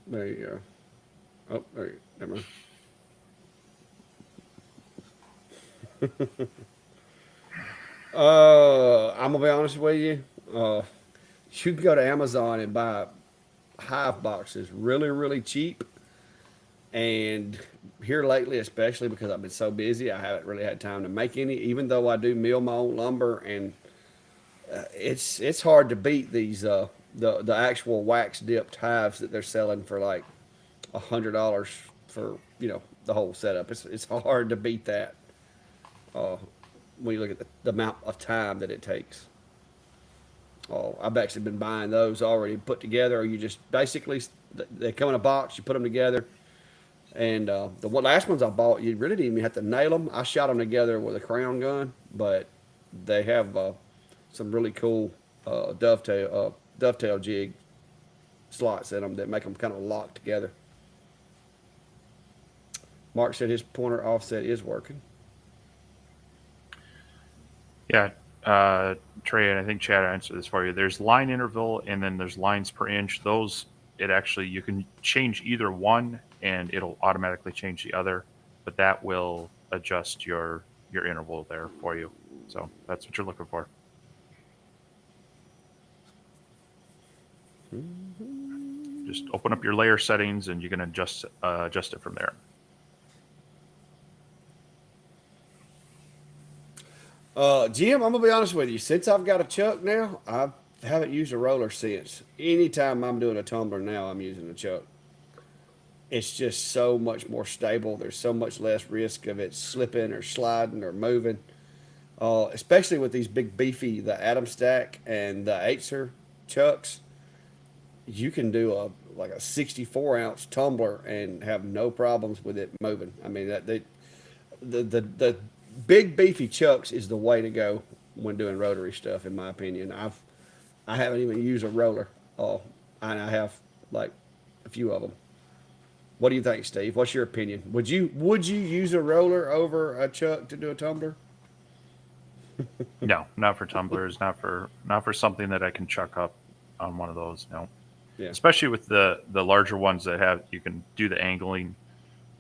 There you go. Oh, there you go. Never mind. I'm gonna be honest with you. You can go to Amazon and buy hive boxes really, really cheap. And here lately, especially because I've been so busy, I haven't really had time to make any. Even though I do mill my own lumber, and it's hard to beat these the actual wax dipped hives that they're selling for like $100 for the whole setup. It's hard to beat that uh, when you look at the amount of time that it takes. Oh, I've actually been buying those already put together. Or you just basically they come in a box, you put them together, and last ones I bought, you really didn't even have to nail them. I shot them together with a crown gun, but they have some really cool dovetail jig slots in them that make them kind of lock together. Mark said his pointer offset is working.
yeah, Trey, and I think Chad answered this for you. There's line interval and then there's lines per inch. Those you can change either one and it'll automatically change the other, but that will adjust your interval there for you. So that's what you're looking for. Just open up your layer settings and you can adjust it from there.
Jim, I'm gonna be honest with you. Since I've got a chuck now, I haven't used a roller since. Anytime I'm doing a tumbler now, I'm using a chuck. It's just so much more stable. There's so much less risk of it slipping or sliding or moving. Especially with these big beefy, the Atom Stack and the Acer chucks, you can do a 64-ounce tumbler and have no problems with it moving. I mean the big beefy chucks is the way to go when doing rotary stuff, in my opinion. I haven't even used a roller. And I have like a few of them. What do you think, Steve? What's your opinion? Would you use a roller over a chuck to do a tumbler?
No, not for tumblers, not for something that I can chuck up on one of those. No,
Yeah,
especially with the larger ones that you can do the angling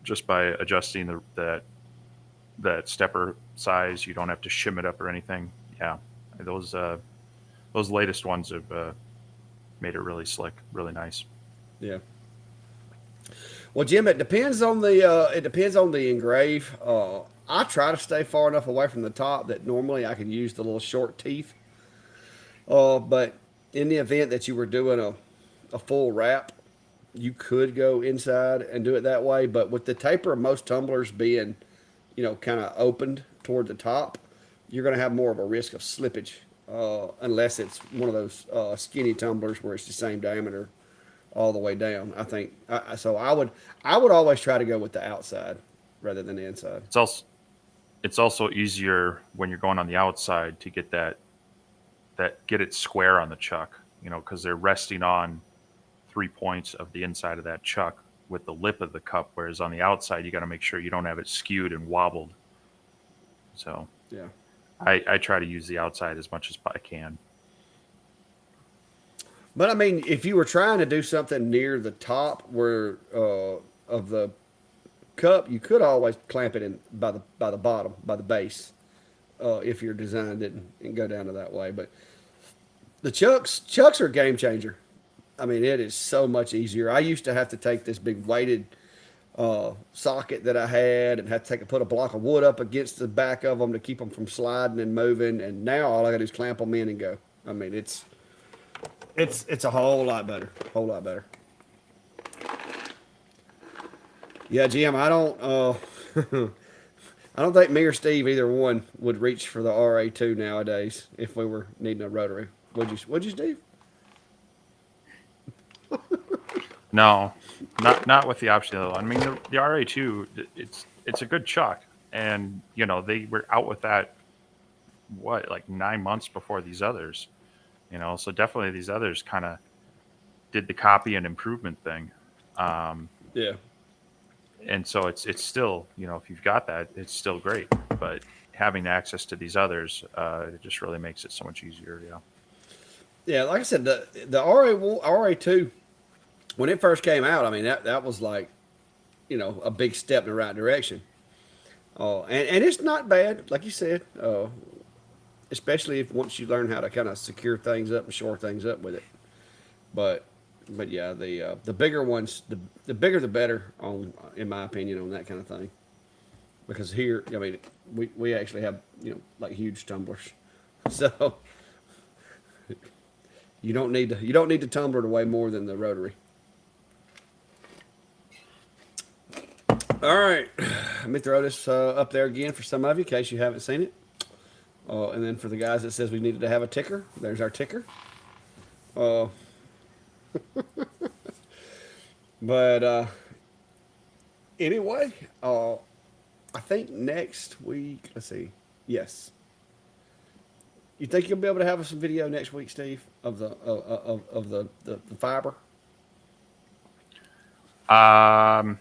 just by adjusting that stepper size. You don't have to shim it up or anything. Yeah, those latest ones have made it really slick, really nice.
yeah. Well, Jim, it depends on the engrave. I try to stay far enough away from the top that normally I can use the little short teeth. But in the event that you were doing a full wrap, you could go inside and do it that way. But with the taper of most tumblers being, kind of opened toward the top, you're going to have more of a risk of slippage, unless it's one of those skinny tumblers where it's the same diameter all the way down. I think so. I would always try to go with the outside rather than the inside.
It's also easier when you're going on the outside to get it square on the chuck, because they're resting on 3 points of the inside of that chuck with the lip of the cup, whereas on the outside you got to make sure you don't have it skewed and wobbled. So
Yeah.
I try to use the outside as much as I can.
But I mean, if you were trying to do something near the top where of the cup, you could always clamp it in by the bottom, by the base, if your design didn't go down to that way. But the chucks are a game changer. I mean, it is so much easier. I used to have to take this big weighted socket that I had and have to put a block of wood up against the back of them to keep them from sliding and moving. And now all I got to do is clamp them in and go. I mean, it's a whole lot better. Whole lot better. Yeah, Jim, I don't I don't think me or Steve, either one, would reach for the RA2 nowadays if we were needing a rotary. Would you, Steve?
No, not with the option though. I mean, the RA2, it's a good chuck, and they were out with that like 9 months before these others. So definitely these others kind of did the copy and improvement thing. Um,
Yeah.
and so it's still, if you've got that, it's still great. But having access to these others, it just really makes it so much easier. Yeah.
Yeah, like I said, the RA2 when it first came out, I mean that was like, a big step in the right direction. And it's not bad, like you said, especially if once you learn how to kind of secure things up and shore things up with it. But yeah, the bigger ones, the bigger the better, on in my opinion, on that kind of thing. Because here, I mean, we actually have like huge tumblers, so you don't need the tumbler to weigh more than the rotary. All right, let me throw this up there again for some of you in case you haven't seen it. And then for the guys that says we needed to have a ticker, there's our ticker. Uh, but anyway, I think next week. Let's see. Yes, you think you'll be able to have some video next week, Steve, of the fiber?
Um.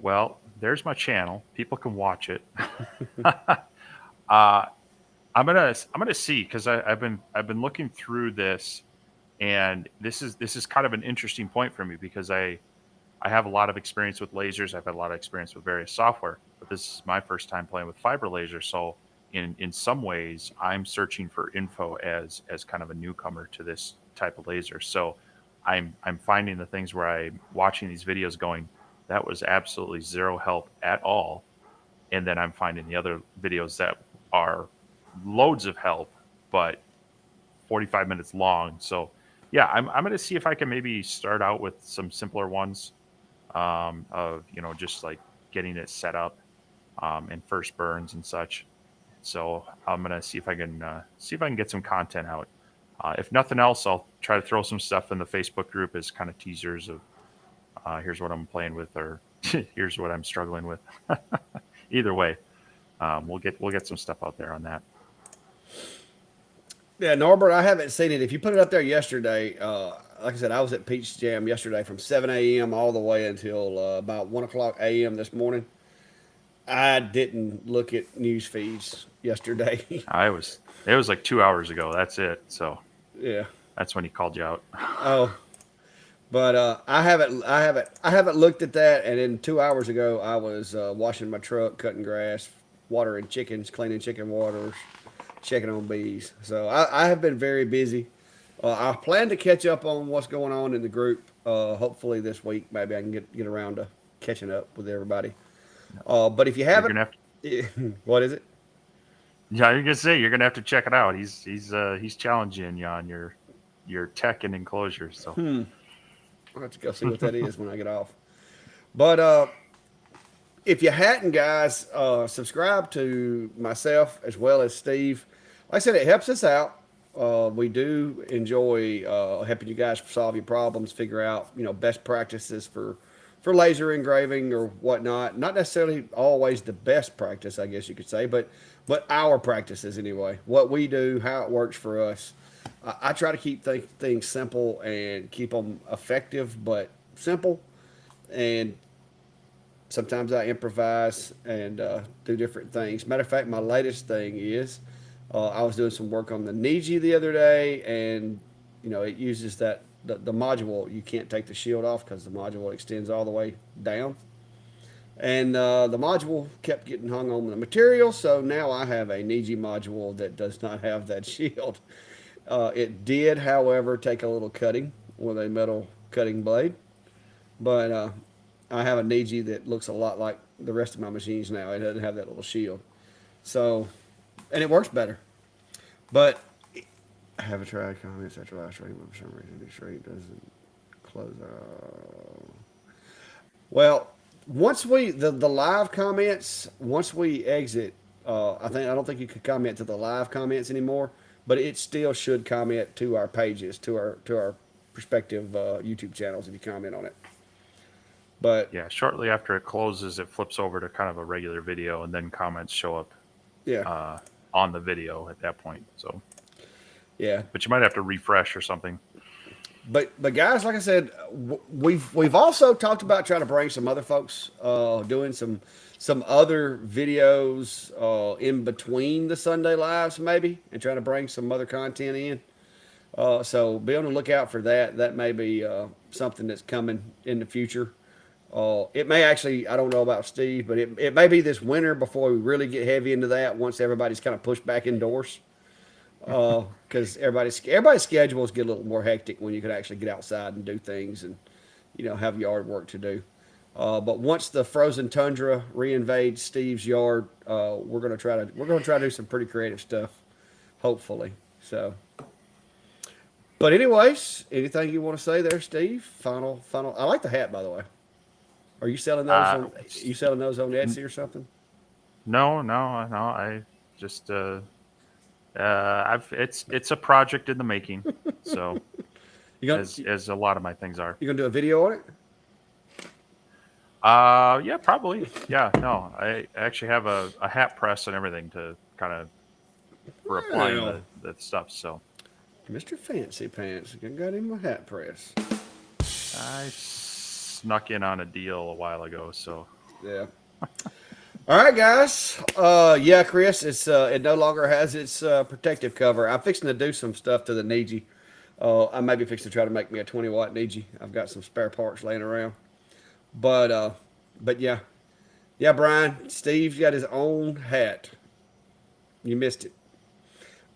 Well, there's my channel. People can watch it. uh, I'm gonna see, because I've been looking through this, and this is kind of an interesting point for me, because I have a lot of experience with lasers. I've had a lot of experience with various software, but this is my first time playing with fiber lasers. So in some ways, I'm searching for info as kind of a newcomer to this type of laser. So I'm finding the things where I'm watching these videos going, that was absolutely zero help at all. And then I'm finding the other videos that are loads of help, but 45 minutes long. So yeah, I'm going to see if I can maybe start out with some simpler ones, of just like getting it set up, and first burns and such. So I'm going to see if I can get some content out. If nothing else, I'll try to throw some stuff in the Facebook group as kind of teasers of, here's what I'm playing with, or here's what I'm struggling with. Either way, we'll get some stuff out there on that.
Yeah, Norbert, I haven't seen it. If you put it up there yesterday, like I said, I was at Peach Jam yesterday from 7 a.m. all the way until about 1 o'clock a.m. this morning. I didn't look at news feeds yesterday.
It was like 2 hours ago. That's it. So
Yeah.
that's when he called you out.
Oh, but I haven't looked at that. And then 2 hours ago, I was washing my truck, cutting grass, watering chickens, cleaning chicken waters, checking on bees. So I have been very busy. I plan to catch up on what's going on in the group Hopefully this week, maybe I can get around to catching up with everybody. But if you
You're
haven't,
gonna have to.
what is it?
Yeah, you're gonna say you're gonna have to check it out. He's challenging you on your tech and enclosure. So
I'll have to go see what that is when I get off. But if you hadn't, guys, subscribe to myself as well as Steve. Like I said, it helps us out. We do enjoy helping you guys solve your problems, figure out best practices for laser engraving or whatnot. Not necessarily always the best practice, I guess you could say, but our practices anyway. What we do, how it works for us. I try to keep things simple and keep them effective, but simple. And sometimes I improvise and do different things. Matter of fact, my latest thing is I was doing some work on the Niji the other day, and it uses the module. You can't take the shield off because the module extends all the way down, and the module kept getting hung on the material. So now I have a Niji module that does not have that shield. It did, however, take a little cutting with a metal cutting blade, but I have a Niji that looks a lot like the rest of my machines now. It doesn't have that little shield. So, and it works better. But I haven't tried comments after last rating, but for some reason this rate doesn't close out. Well, once the live comments, once we exit, I don't think you could comment to the live comments anymore, but it still should comment to our pages, to our respective YouTube channels if you comment on it. But
yeah, shortly after it closes, it flips over to kind of a regular video, and then comments show up
yeah,
on the video at that point. So,
yeah.
but you might have to refresh or something.
But guys, like I said, we've also talked about trying to bring some other folks, doing some other videos in between the Sunday lives maybe, and trying to bring some other content in. So be on the lookout for that. That may be something that's coming in the future. It may actually, I don't know about Steve, but it may be this winter before we really get heavy into that. Once everybody's kind of pushed back indoors, because everybody's schedules get a little more hectic when you can actually get outside and do things and have yard work to do. But once the frozen tundra reinvades Steve's yard, we're gonna try to do some pretty creative stuff, hopefully. So, but anyways, anything you want to say there, Steve? Final. I like the hat, by the way. Are you selling those
Uh,
on? You selling those on Etsy or something?
no. I just it's a project in the making. So
You gonna
as a lot of my things are.
you gonna do a video on it?
Yeah, probably. Yeah, no, I actually have a hat press and everything to kind of for applying
Well,
the stuff. So
Mr. Fancy Pants, you got him a hat press.
I snuck in on a deal a while ago. So
Yeah. All right, guys. Yeah, Chris, it no longer has its protective cover. I'm fixing to do some stuff to the Niji. I may be fixing to try to make me a 20-watt Niji. I've got some spare parts laying around. But yeah, Brian, Steve's got his own hat. You missed it.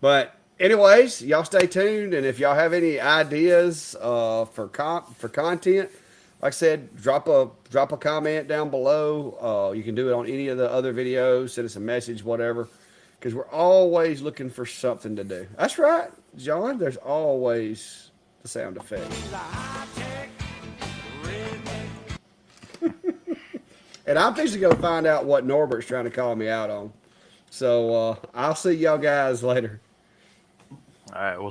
But anyways, y'all stay tuned, and if y'all have any ideas for content, like I said, drop a comment down below. You can do it on any of the other videos. Send us a message, whatever, because we're always looking for something to do. That's right, John. There's always the sound effect. And I'm fixing to go find out what Norbert's trying to call me out on. So I'll see y'all guys later.
all right, we'll